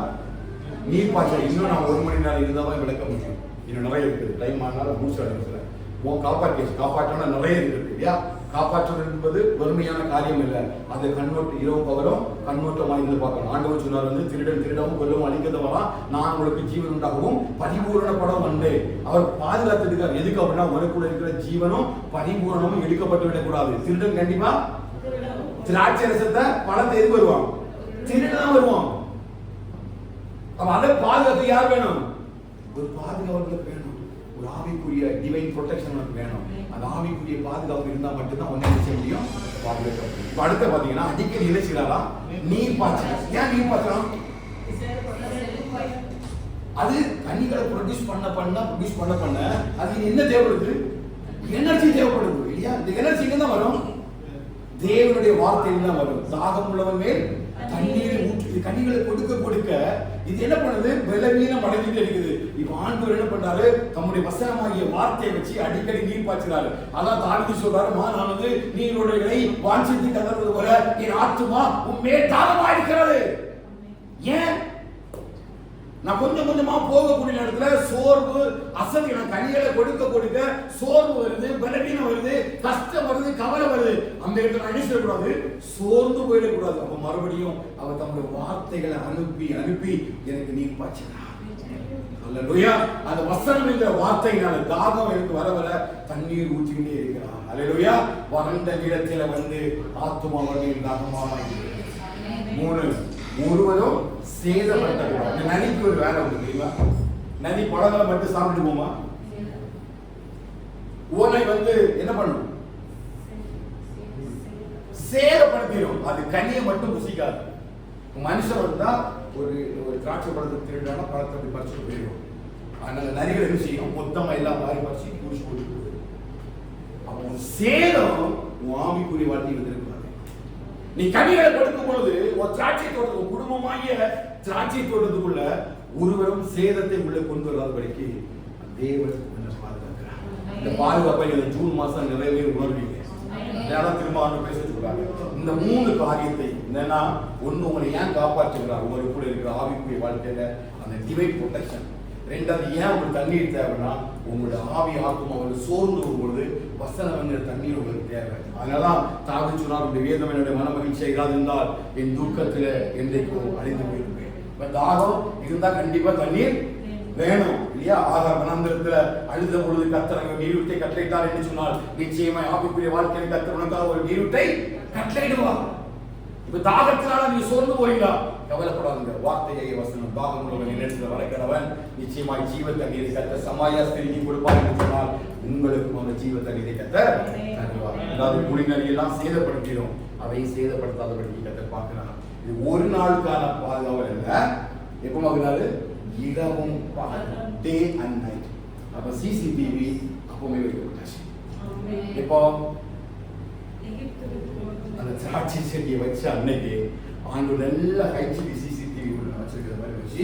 நீர் பாய்ச்சல். இன்னும் நான் 1 மணி நேரம் இருந்தாலும் விளக்க முடியும். இன்னும் நிறைய இருக்குது. டைம் ஆனாலும் மூச்சு அடைஞ்சில உன் காப்பாற்றணும் நிறைய இருக்கு இல்லையா? காப்பாற்றுவது என்பது வறுமையான காரியம் இல்லை. அதை கண்ணோட்டம் இரவு பகலும் கண்ணோட்டமாக இருந்து பார்க்கணும். ஆண்டவர் சொன்னார், திருடன் திருடவும் கொல்லவும் அழிக்கிறதவரா, நான் உங்களுக்கு ஜீவன் உண்டாகவும் பரிபூரணப்படவும் வந்தேன். அவர் பாதுகாத்துருக்கார். எதுக்கு அப்படின்னா உனக்குள்ள இருக்கிற ஜீவனும் பரிபூரணமும் எடுக்கப்பட்டு விடக்கூடாது. திருடன் கண்டிப்பா திராட்சை ரசத்தை பழத்தை எது வருவான்? திருடன் வருவான். அப்ப அதை பாதுகாத்து யார் வேணும்? ஒரு பாதுகாவலர்களுக்கு வேணும். ஒரு ஆவிக்குரிய டிவைன் ப்ரொடெக்ஷன் நமக்கு வேணும். அந்த ஆவிக்குரிய பாதுகாப்பு இருந்தா மட்டும்தான் ஒண்ணு செய்ய முடியும், பாதுகாப்பு. இப்ப அடுத்து பாத்தீங்கன்னா அடிக்கடி என்ன செய்யறா? நீர் பாய்ச்சல். ஏன் நீர் பாய்ச்சலாம்? அது கனிகளை ப்ரொடியூஸ் பண்ண அது என்ன தேவைப்படுது? எனர்ஜி தேவைப்படுது இல்லையா? இந்த எனர்ஜி எங்க தான் வரும்? தேவனுடைய வார்த்தையில தான் வரும். தாகம் உள்ளவன் மேல் தண்ணீரை ஊற்றி கனிகளை கொடுக்க இது என்ன பண்ணுது? பலவீனம் அடைஞ்சிட்டே இருக்குது. இப்ப ஆண்டவர் என்ன பண்றாரு? தம்முடைய வசனமாகிய வார்த்தையை வச்சு அடிக்கடி நீர் பாய்ச்சுறாரு. அதான் தாவீது சொல்றாரு, நான் நீரோடைகளை வாஞ்சித்து கதறது போல என் ஆத்துமா உண்மையே தாகமா இருக்கிறது. ஏன்? நான் கொஞ்சம் கொஞ்சமா போகக்கூடிய இடத்துல சோர்வு, அசதி, நான் கனிகளை கொடுக்க சோர்வு வருது, பலவீனம் வருது, கஷ்டம் வருது, கவலை வருது. அந்த இடத்துல நான் என்ன செய்யக்கூடாது? சோர்ந்து போயிடக்கூடாது. அப்ப மறுபடியும் அவர் தம்முடைய வார்த்தைகளை அனுப்பி எனக்கு நீர் பாய்ச்சினார். அல்லேலூயா. அந்த வசனம் என்ற வார்த்தையினால தாகம் எனக்கு வர தண்ணீர் ஊற்றிக்கிட்டே இருக்கிறார். அல்லேலூயா. வறண்ட நிலத்தில வந்து ஆத்துமாவின் தாகமாக 3 முழுவதும் சேதப்பட்டது. இந்த நதிக்கு ஒரு வேலை உண்டு தெரியுமா? நதி பழங்களை மட்டும் சாப்பிட்டு போமா? ஓலை வந்து என்ன பண்ணும்? சேதப்படுத்திடும். அது கனியை மட்டும் ருசிக்காது. மனுஷன் வந்தா ஒரு திராட்சை பழத்தை திருடான பழத்தை அப்படி பறிச்சுட்டு போயிடும். அதனால நரிகள் என்ன செய்யும்? மொத்தமா எல்லாம் மாறி பறிச்சு குடிச்சு போட்டு அப்போ சேதம் உன் ஆவிக்குரிய வாழ்க்கை வந்திருக்காது. நீ கனிகளை கொடுக்கும் பொழுது ஒரு திராட்சை தோட்டத்துக்கு, குடும்பமாகிய திராட்சை தோட்டத்துக்குள்ள ஒருவரும் சேதத்தை உள்ள கொண்டு வராதபடிக்கு தேவன் பாதுகாக்கிறார். இந்த பாதுகாப்பை ஜூன் மாசம் நிறைய உணர்வீங்க. திரும்ப பேச சொல்றாங்க. இந்த 3 காரியத்தை என்னன்னா, ஒண்ணு உங்களை ஏன் காப்பாற்றுகிறார், உங்களுக்கு கூட இருக்கிற ஆவிக்குரிய வாழ்க்கையில அந்த டிவைன் ப்ரொடெக்ஷன். 2வது ஏன் உங்களுக்கு தண்ணீர் தேவைன்னா, உங்களோட ஆவி ஆத்மா வந்து சோர்ந்து வரும்பொழுது வசனங்கிற தண்ணீர் உங்களுக்கு தேவை. அதனாலதான் தாவீது சொன்னார், உங்களுடைய வேதம் என்னுடைய மன மகிழ்ச்சியை இருந்தால் என் துக்கத்துல என்றைக்கும் அழிந்து போயிருப்பேன். இப்ப தாகம் இருந்தா கண்டிப்பா தண்ணீர் வேணும் இல்லையா? ஆகார் வனாந்திரத்துல அழுத பொழுது கர்த்தர் நீரூற்றை கட்டளையிட்டார் என்று சொன்னால் நிச்சயமா ஆவிக்குரிய வாழ்க்கையில் கர்த்தர் உனக்காக ஒரு நீரூற்றை கட்டளையிடுவார். இப்ப தாகத்தினால நீ சோர்ந்து போறீங்களா? கவலைப்படாதுங்க. வார்த்தையை வசனம் தாகம் உள்ளவன் என்னிடத்தில் வளர்க்கிறவன் நிச்சயமாய் ஜீவ தண்ணீரை கர்த்தர் சமாயாஸ் திரும்பி கொடுப்பார் என்று சொன்னால் உங்களுக்கும் அந்த ஜீவ தண்ணீரை கர்த்தர் தருவார். அதாவது குடிநீரை எல்லாம் சேதப்படுத்திடும், அவையும் சேதப்படுத்தாதபடி கர்த்தர் பார்க்கிறார். இது ஒரு நாளுக்கான பாதுகாவல் அல்ல. எப்ப பார்க்கிறாரு? இரவும் பகலும், டே அண்ட் நைட். அப்ப சிசிடிவி அப்பவுமே வைக்கப்பட்டாச்சு. இப்போ அந்த திராட்சை செடியை வச்ச அன்னைக்கு ஆண்டு எல்லா ஹைச்சிபி சிசிடிவி வச்சிருக்கிற மாதிரி வச்சு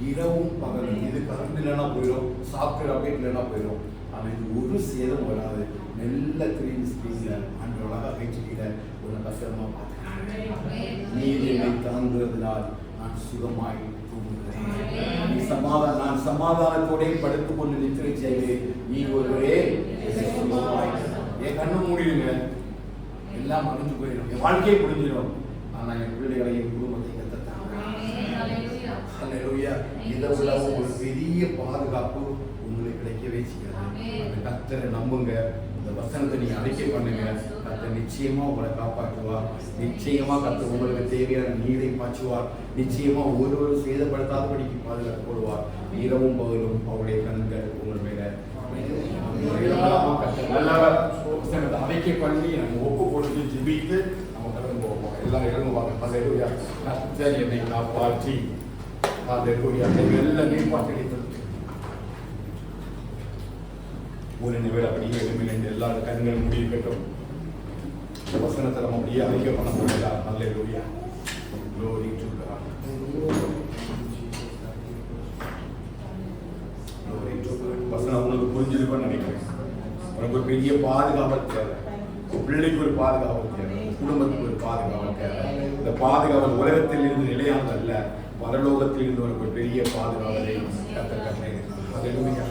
இரவும் பகலும், இது கரண்ட் இல்லைன்னா போயிடும், சாஃப்ட்வேர் அப்டேட் இல்லைன்னா போயிடும். ஆனால் இது ஒரு சேதம் வராது. நல்ல 3D ஸ்கிரீன்ல ஆண்டு அழகா ஹைச்சிபியில ஒரு கஷ்டமா பார்த்துக்கிறேன். நீர் என்னை தாங்குறதுனால் நான் சுகமாய் நான் சமாதானத்தோட படுத்துக் கொண்டு நித்திரை செய்வேன். நீ ஒருவரே என் கண்ணு மூடிடுங்க, எல்லாம் மறைஞ்சு போயிடும், என் வாழ்க்கையை புரிஞ்சிடும். ஆனா என் பிள்ளைகளை, என் குடும்பத்தை இதை உள்ள ஒரு பெரிய பாதுகாப்பு உங்களுக்கு கிடைக்கவே செய்யாது. கர்த்தரை நம்புங்க. இந்த வசனத்தை நீங்க அறிக்கை பண்ணுங்க. கர்த்தர் நிச்சயமா உங்களை காப்பாற்றுவார். நிச்சயமா கர்த்தர் உங்களுக்கு தேவையான நீரை பாய்ச்சுவார். நிச்சயமா ஒருவரும் சேதப்படுத்தாதபடிக்கு பாதுகாத்து போடுவார். இரவும் பகலும் அவருடைய கண்கள் உங்கள் மேல அறிக்கை பண்ணி நம்ம ஒப்பு கொடுத்து ஜெபித்து நம்ம கடந்து போவோம். எல்லாரும் எழுதுவாங்க. ஹல்லேலூயா. கர்த்தர் என்னை காப்பாற்றி, ஹல்லேலூயா, எல்லாம் நீர்ப்பாற்றி ஒரு நிமிடம் அப்படியே எழுமில் எல்லாரும் கண்கள் முடிக்கட்டும். வசனத்தை நம்ம அப்படியே அறிக்கை பண்ண முடியல. ஹல்லேலூயா. Glory to God. Glory to God. வசனம் உங்களுக்கு புரிஞ்சிருக்கும்னு நினைக்கிறேன். உனக்கு ஒரு பெரிய பாதுகாப்பு தேவை. பிள்ளைக்கு ஒரு பாதுகாப்பு தேவை. குடும்பத்துக்கு ஒரு பாதுகாப்பு தேவை. இந்த பாதுகாப்பு உலகத்தில் இருந்து நிலையானது அல்ல, பரலோகத்தில் இருந்து ஒரு பெரிய பாதுகாவலை கர்த்தர் கட்டளையிட்டார். ஹல்லேலூயா.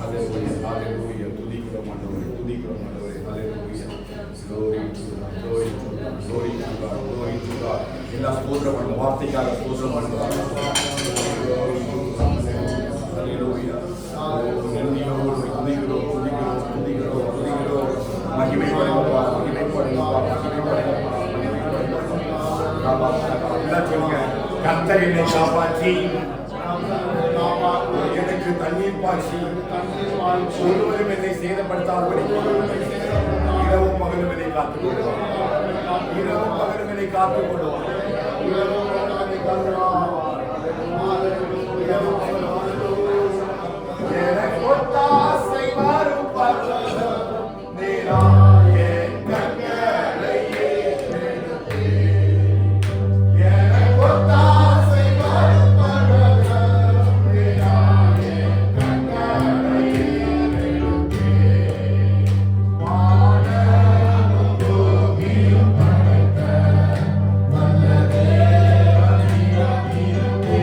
ஹல்லேலூயா. ஹல்லேலூயா. துதிக்கிறோம் ஆண்டவரே, துதிக்கிறோம் ஆண்டவரே. ஹல்லேலூயா. Glory to God. Glory to God. Glory to God. Glory to God. எல்லா ஸ்தோத்திரம் அந்த வார்த்தைக்காக ஸ்தோத்திரம் பண்ணுவாங்க. Glory to God. Hallelujah. நன்றியோடு துதிக்கிறோம், துதிக்கிறோம், துதிக்கிறோம், துதிக்கிறோம். மகிமை படைப்பா, மகிமை படைப்பா, மகிமை படைப்பா, மகிமை படைப்பா. எல்லாம் சொல்லுங்க. கர்த்தர் என்னை காப்பாற்றி, எனக்கு தண்ணீர் பாய்ச்சி, ஒருவரும் என்னை சேதப்படுத்தாதபடி இரவும் பகலும் என்னை காத்துக் கொள்வார். இரவும் பகலும் என்னை காத்துக் கொள்வார். எனக்கு ஒத்தாசை வரும் பர்வதம் நீராயே கண்களையே எடுத்தே. எனக்கு ஒத்தாசை வரும் பர்வதம் நீராயே கண்களையே எடுத்தே. வானமும் பூமியும் படைத்த வல்ல தேவன் நீராயிருந்தே.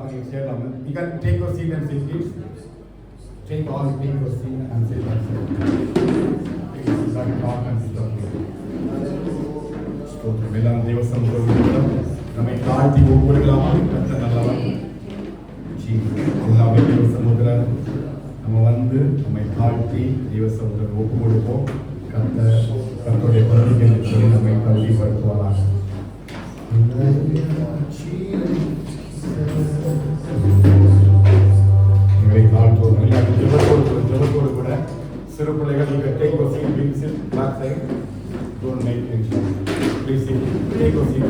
பிரார்த்தனையை சேரலாம். You can take your seat and sit, please. Take your seat and sit. Please, you can talk and sit down. ஸ்தோத்திரம். எல்லாம் தேவ சமூகத்தில் நம்மை தாழ்த்தி ஒவ்வொருலாமா கர்த்தர் நல்லவர். எல்லாமே தேவ சமூகத்தில் நம்ம வந்து நம்மை தாழ்த்தி தேவ சமூகத்தில் ஒப்பு கொடுப்போம். கர்த்தருடைய பதவிகளை சொல்லி நம்மை தகுதிப்படுத்துவாராக. ஜெபத்தோடு கூட சிறு பிள்ளைகள் நீங்கள் take your seat, please sit back side. Don't make tension. Please sit. Take your seat.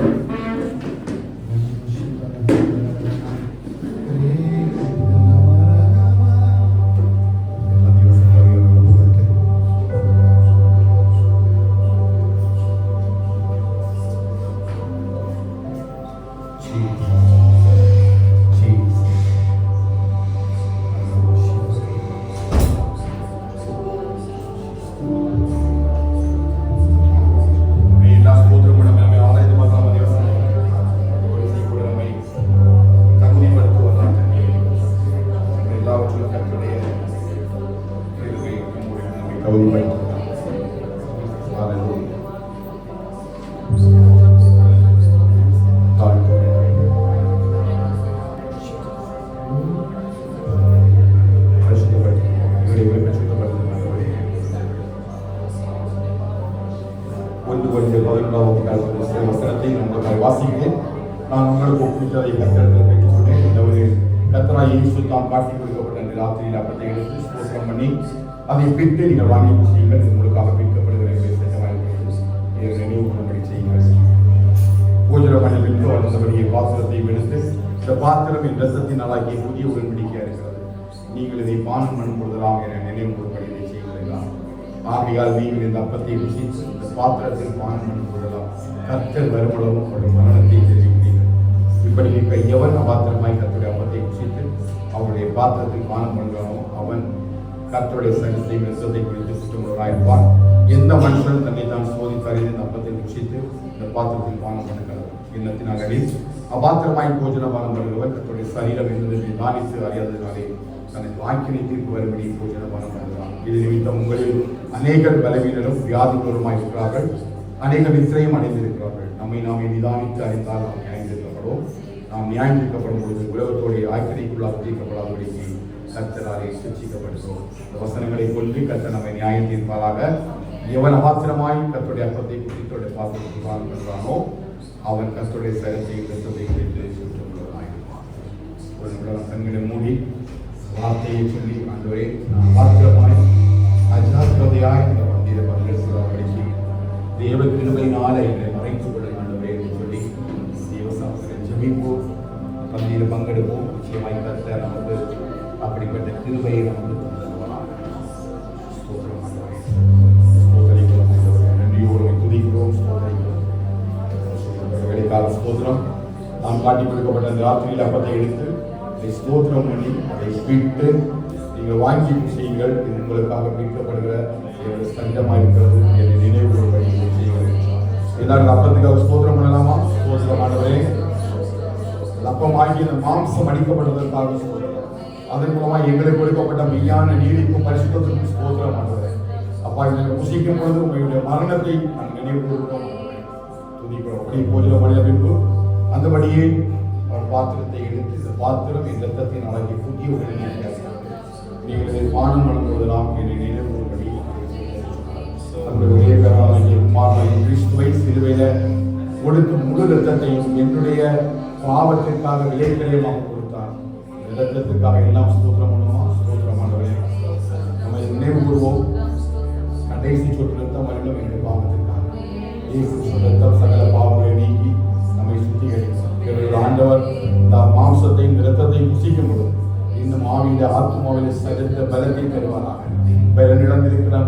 நான் உங்களுக்கு ஒப்புவித்ததை கர்த்தரிடத்தில் பெற்றுக்கொண்டேன். இந்த ஒரு கர்த்தராகிய இயேசு தாம் காட்டிக் கொடுக்கப்பட்ட அந்த ராத்திரியில் அப்பத்தை எடுத்து ஸ்தோத்திரம் பண்ணி அதை பிட்டு நீங்கள் வாங்கி செய்யுங்கள். உங்களுக்காக பிற்கப்படுகிற நினைவு கொள்ளும்படி செய்யுங்கள். பூஜை பண்ண பின்பு வந்தபடியே பாத்திரத்தை எடுத்து இந்த பாத்திரம் என் ரத்தத்தினாலாகிய புதிய உடன்படிக்கையாக இருக்கிறது. நீங்கள் இதை பானம் பண்ணும் பொழுதெல்லாம் என நினைவு கொள்ளும்படி இதை செய்யுங்கள். ஆகையால் நீங்கள் இந்த அப்பத்தை ருசித்து இந்த பாத்திரத்தில் பானம் பண்ணும் பொழுதெல்லாம் கர்த்தர் வருமளவும் அவருடைய மரணத்தை தெரிவிக்கிறீர்கள். இப்படி இருக்க எவன் அபாத்திரமாய் கர்த்தருடைய அப்பத்தை ருசித்து அவருடைய பாத்திரத்தில் பானம் பண்ணுறானோ அவன் கர்த்தருடைய சகத்தை விசத்தை குறித்து குற்றமுள்ளவராயிருப்பான். எந்த மனுஷன் தன்னை தான் சோதித்தறிந்து இந்த அப்பத்தை ருசித்து இந்த பாத்திரத்தில் பானம் பண்ணுகிறது எண்ணத்தினாலே அபாத்திரமாய் போஜன பானம் பண்ணுகிறவர் கர்த்தருடைய சரீரம் என்பதை தானித்து அறியாததினாலே தனது வாக்கினை தீர்ப்பு வரும்படி போஜன பானம் பண்ணுகிறான். இது நிமித்தம் உங்களில் அநேகர் பலவீனரும் வியாதிகளுமாய் இருக்கிறார்கள், அநேக நித்திரையும் அடைந்திருக்கிறார்கள். நம்மை நாம் நிதானித்து அறிந்தால் நாம் நியாயந்திருக்கப்படுவோம். நாம் நியாயந்திருக்கப்படும் பொழுது உலகத்தோடைய ஆக்கிரைக்குள்ளாக தீர்க்கப்படாதபடிக்கு கர்த்தராலே சிக்ஷிக்கப்படுகிறோம். இந்த வசனங்களை கொண்டு கர்த்தர் நம்மை நியாயம் தீர்ப்பாராக. எவன் அபாத்திரமாய் கர்த்தருடைய அப்பத்தை குறித்தோடைய பாத்திரத்தில் பானம் பண்ணுறானோ அவன் கர்த்தருடைய சரத்தை கர்த்தத்தை குறித்து சுற்றமுள்ளவனாயிருப்பான். ஒரு நிமிடம் கண்களை மூடி வார்த்தையை சொல்லி ஆண்டவரே நான் பாத்திரமாய் அஜாக்கிரதையாய் இந்த வந்தியில் பங்கெடுக்கிறபடிக்கு தேவ கிருபையினால என்னை மறைத்துக் கொள்ள ஆண்டவரே என்று சொல்லி தேவசாஸ்திரம் ஜெபிப்போம். பந்தியில் பங்கெடுப்போம். நிச்சயமாய் கர்த்தர் நமக்கு அப்படிப்பட்ட கிருபையை நமக்கு தந்தருவாராக. ஸ்தோத்திரம் ஆண்டவரே. ஸ்தோத்திரிக்கிறோம் ஆண்டவரே. நன்றியோடு துதிக்கிறோம். ஸ்தோத்திரிக்கிறோம். வேலைக்கால ஸ்தோத்திரம் நாம் காட்டி கொடுக்கப்பட்ட அந்த ராத்திரியில் அப்பத்தை எடுத்து அதை ஸ்தோத்திரம் பண்ணி அதை பிட்டு நீங்கள் வாங்கி செய்யுங்கள். இது உங்களுக்காக மீட்கப்படுகிற சங்கமாக இருக்கிறது என்னை நினைவு கொள்வதை செய்யுங்கள். எல்லாரும் அப்பத்துக்காக ஸ்தோத்திரம் பண்ணலாமா? ஸ்தோத்திரமானவரே, அப்பம் ஆகி இந்த மாம்சம் அடிக்கப்பட்டதற்காக ஸ்தோத்திரம். அதன் மூலமாக எங்களுக்கு கொடுக்கப்பட்ட மெய்யான நீதிக்கும் பரிசுத்தத்திற்கும் ஸ்தோத்திரமானவரே. அப்பா எங்களை புசிக்கும் பொழுது உங்களுடைய மரணத்தை நான் நினைவு கொடுக்கிறோம். துதிக்கிறோம். அப்படி போஜன மனித பின்பு அந்தபடியே அவர் பாத்திரத்தை எடுத்து இந்த பாத்திரம் என் ரத்தத்தின் அழகி புதிய உடனடியாக நீங்கள் இதை பானம் பண்ணும்போதெல்லாம் என்னை நினைவுபடி நம்முடைய குமாரனாகிய கிறிஸ்துவை சிலுவையில கொடுத்து முழு ரத்தத்தையும் என்னுடைய பாவத்திற்காக விலைக்கரையமாக கொடுத்தார். இந்த ரத்தத்திற்காக எல்லாம் ஸ்தோத்திரம் பண்ணுவோமா? ஸ்தோத்திரமானவரே, நம்ம நினைவு கூறுவோம். கடைசி சொட்டு ரத்தம் வேண்டும் என்னுடைய பாவத்திற்காக இயேசு ரத்தம் சகல பாவங்களை நீக்கி நம்மை சுத்திகரிக்கும். ஆண்டவர் இந்த மாம்சத்தையும் இரத்தத்தையும் புசிக்கும் பொழுது இன்னும் ஆவியில ஆத்மாவில சரித்த பலத்தை தருவாராக. பலன் இழந்திருக்கிற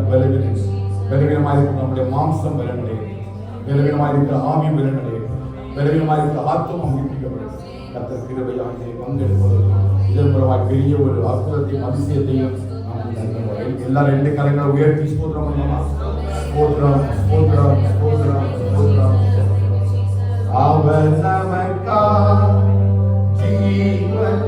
பலவீனமாக இருக்கிற நம்முடைய மாம்சம் பலனடையும், பலவீனமாக இருக்கிற ஆவி பலனடையும், பலவீனமாக இருக்கிற ஆத்மா மீட்பிக்கப்படும். கர்த்தர் கிருபையாக பங்கெடுப்பதற்கு இதன் மூலமாக பெரிய ஒரு அற்புதத்தையும் அதிசயத்தையும் எல்லாரும் ரெண்டு கரங்களை உயர்த்தி ஸ்தோத்திரம் பண்ணலாமா? ஸ்தோத்திரம் ஸ்தோத்திரம் ஸ்தோத்திரம் ஸ்தோத்திரம். அவர் நமக்கா ஜீவன்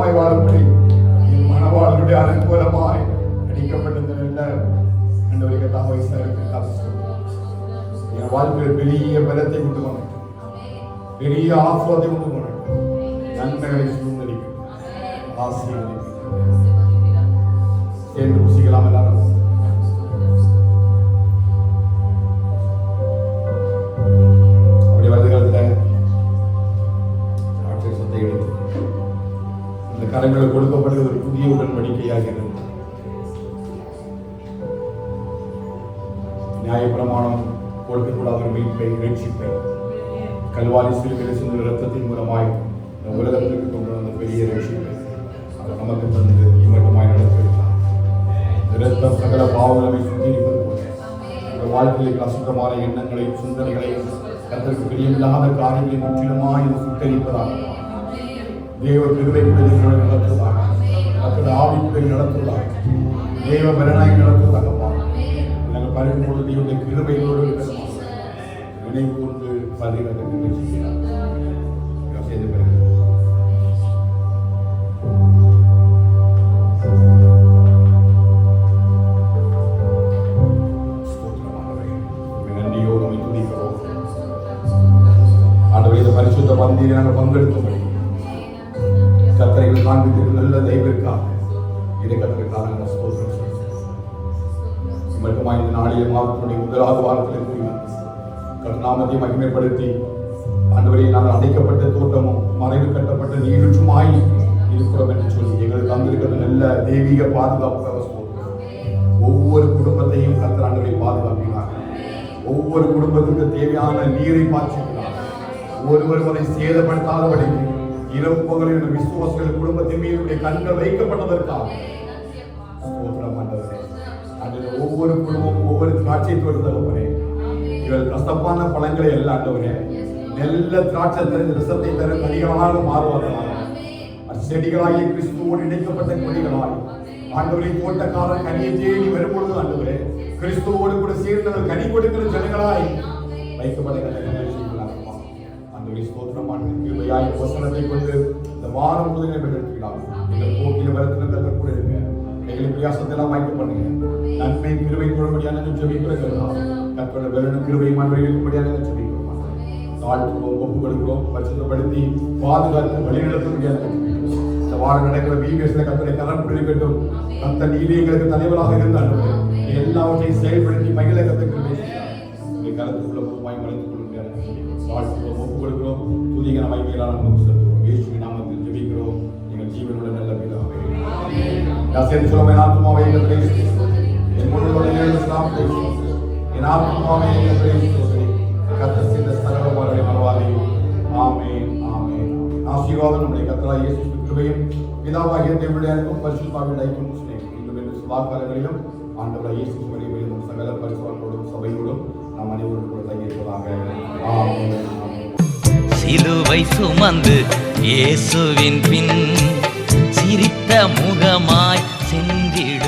சுத்தமாய் வாழும்படி என் மனவாளனுடைய அனுகூலமாய் அடிக்கப்பட்டது என்ற என் வாழ்க்கையில் பெரிய பலத்தை கொண்டு வரட்டும், பெரிய ஆசுவாதத்தை கொண்டு வரட்டும், நன்மைகளை சூழ்நிலைக்கும் ஆசீர்வதிக்கும். சேர்ந்து புசிக்கலாம் எல்லாரும். அப்படி வருது காலத்தில் சத்தை எடுத்து இந்த கரங்களுக்கு கொடுக்கப்படுகிறது ஒரு புதிய உடன்படிக்கையாகிறது. நியாயப்பிரமாணம் கொடுக்கக்கூடாத ஒரு மீட்பை, ரட்சிப்பை கல்வாரி சிலுவையில் சிந்தும் இரத்தத்தின் மூலமாய் இந்த உலகத்திற்கு கொண்டு வந்த பெரிய ரட்சிப்பை அவர் நமக்கு தந்து இம்மட்டுமாய் நடத்திருக்கிறார். இரத்தம் சகல பாவங்களை சுத்திகரிப்பது போல இந்த வாழ்க்கையில் அசுத்தமான எண்ணங்களையும் சிந்தனைகளையும் கர்த்தருக்கு பிரியமில்லாத காரியங்களை முற்றிலுமாய் சுத்தரிப்பதாக தேவ கிருபை நடத்துவதாக, கர்த்தருடைய ஆவிக்குறை நடத்துவதாக, தேவ பலனாய் நடத்துவதாக நாங்கள் பரிபூர்ண தேவனுடைய கிருபையோடு நினைவு கூர்ந்து பதினெட்டு செய்கிறார். செய்த பிறகு நன்றியோடு நம்மை துதிக்கிறோம். ஆண்டவரே, இந்த பரிசுத்த பந்தியை நாங்கள் பங்கெடுக்கும்படி கர்த்தரை காண்பித்திருக்கிற நல்ல தெய்வத்திற்காக இதை கர்த்தருக்காக நாங்கள் ஸ்தோத்திரம் செய்கிறோம். மட்டுமாய் இந்த நாளிலே மாதத்தினுடைய முதலாவது வாரத்தில் நாமத்தை மகிமைப்படுத்தி ஆண்டவரே, நாங்கள் அடைக்கப்பட்ட தோட்டமும் மறைவு கட்டப்பட்ட நீருற்றுமாய் இருக்கிறோம் என்று சொல்லி எங்களுக்கு தந்திருக்கிற நல்ல தெய்வீக பாதுகாப்பு ஒவ்வொரு குடும்பத்தையும் கர்த்தர் ஆண்டவரை பாதுகாப்பினார். ஒவ்வொரு குடும்பத்துக்கு தேவையான நீரை பாய்ச்சினார். ஒருவர் அதை சேதப்படுத்தாதபடி இரவு பகலில் விசுவாசிகள் குடும்பத்தின் மீது கண்கள் வைக்கப்பட்டதற்காக ஒவ்வொரு குடும்பமும் ஒவ்வொரு திராட்சை தோட்டத்தவரே இவள் கசப்பான பழங்களை எல்லாம் ஆண்டவரே நல்ல திராட்சை தர ரசத்தை தர கனிகளாக மாறுவார்களாக. செடிகளாகிய கிறிஸ்துவோடு இணைக்கப்பட்ட கொடிகளாய் ஆண்டவரை தோட்டக்காரர் கனியை தேடி வரும்பொழுது ஆண்டவரே கிறிஸ்துவோடு கூட சேர்ந்தவர் கனி கொடுக்கிற ஜனங்களாய் வைக்கப்பட்ட ஆண்டவரை ஸ்தோத்திரம். கிருபையாய் வசனத்தை கொண்டு இந்த வாரம் முழுவதும் பெற்றிருக்கிறார். எங்கள் போக்கில வரத்தின கூட இருங்க. எங்களை பிரயாசத்தெல்லாம் வாய்ப்பு பண்ணுங்க. நன்மை கிருபை கொள்ளும்படியான ஜெபிக்கிறோம். கர்த்தருடைய வேலையான கிருபை மன்னிக்கும்படியான ஜெபிக்கிறோம். தாழ்த்துவோம், ஒப்பு கொடுக்கிறோம், பரிசுத்தப்படுத்தி பாதுகாத்து வழிநடத்தும்படியான இந்த வாரம் நடக்கிற பிபிஎஸ்ல கர்த்தரை கரம் பிடிக்கட்டும். கர்த்தர் நீதி எங்களுக்கு தலைவராக இருந்தாலும் எல்லாவற்றையும் செயல்படுத்தி மகிழ கத்துக்கிறது கருத்துக்குள்ள பொதுவாய் மறைத்துக் கொள்ளும்படியான தாழ்த்துவோம், ஒப்பு கொடுக்கிறோம். துதிக நம்மை மேலான நமக்கு செலுத்துவோம். இயேசுவின் நாமத்தில் ஜெபிக்கிறோம் எங்கள் ஜீவனுள்ள நல்ல பிதாவே. யாசேன் சொல்லுமே ஆத்துமாவே என் முன்னோட நாமத்தை என் ஆத்மாவே கர்த்தர் செய்த சகல உபகாரங்களை மறவாதேயும். ஆமென், ஆமென். ஆசீர்வாதம் நம்முடைய கர்த்தராகிய இயேசு கிறிஸ்துவையும் பிதாவாகிய தேவனுடைய அன்பும் பரிசுத்தாவின் ஐக்கியமும் சிநேகமும் இன்றும் என்று சதாகாலங்களிலும் ஆண்டவராகிய இயேசு கிறிஸ்துவின் சகல பரிசுத்தவான்களோடும் சபையோடும் நாம் அனைவரும் கூட தங்கியிருப்பதாக. ஆமென், ஆமென். சிலுவை சுமந்து இயேசுவின் பின் சிரித்த முகமாய் சென்றிடு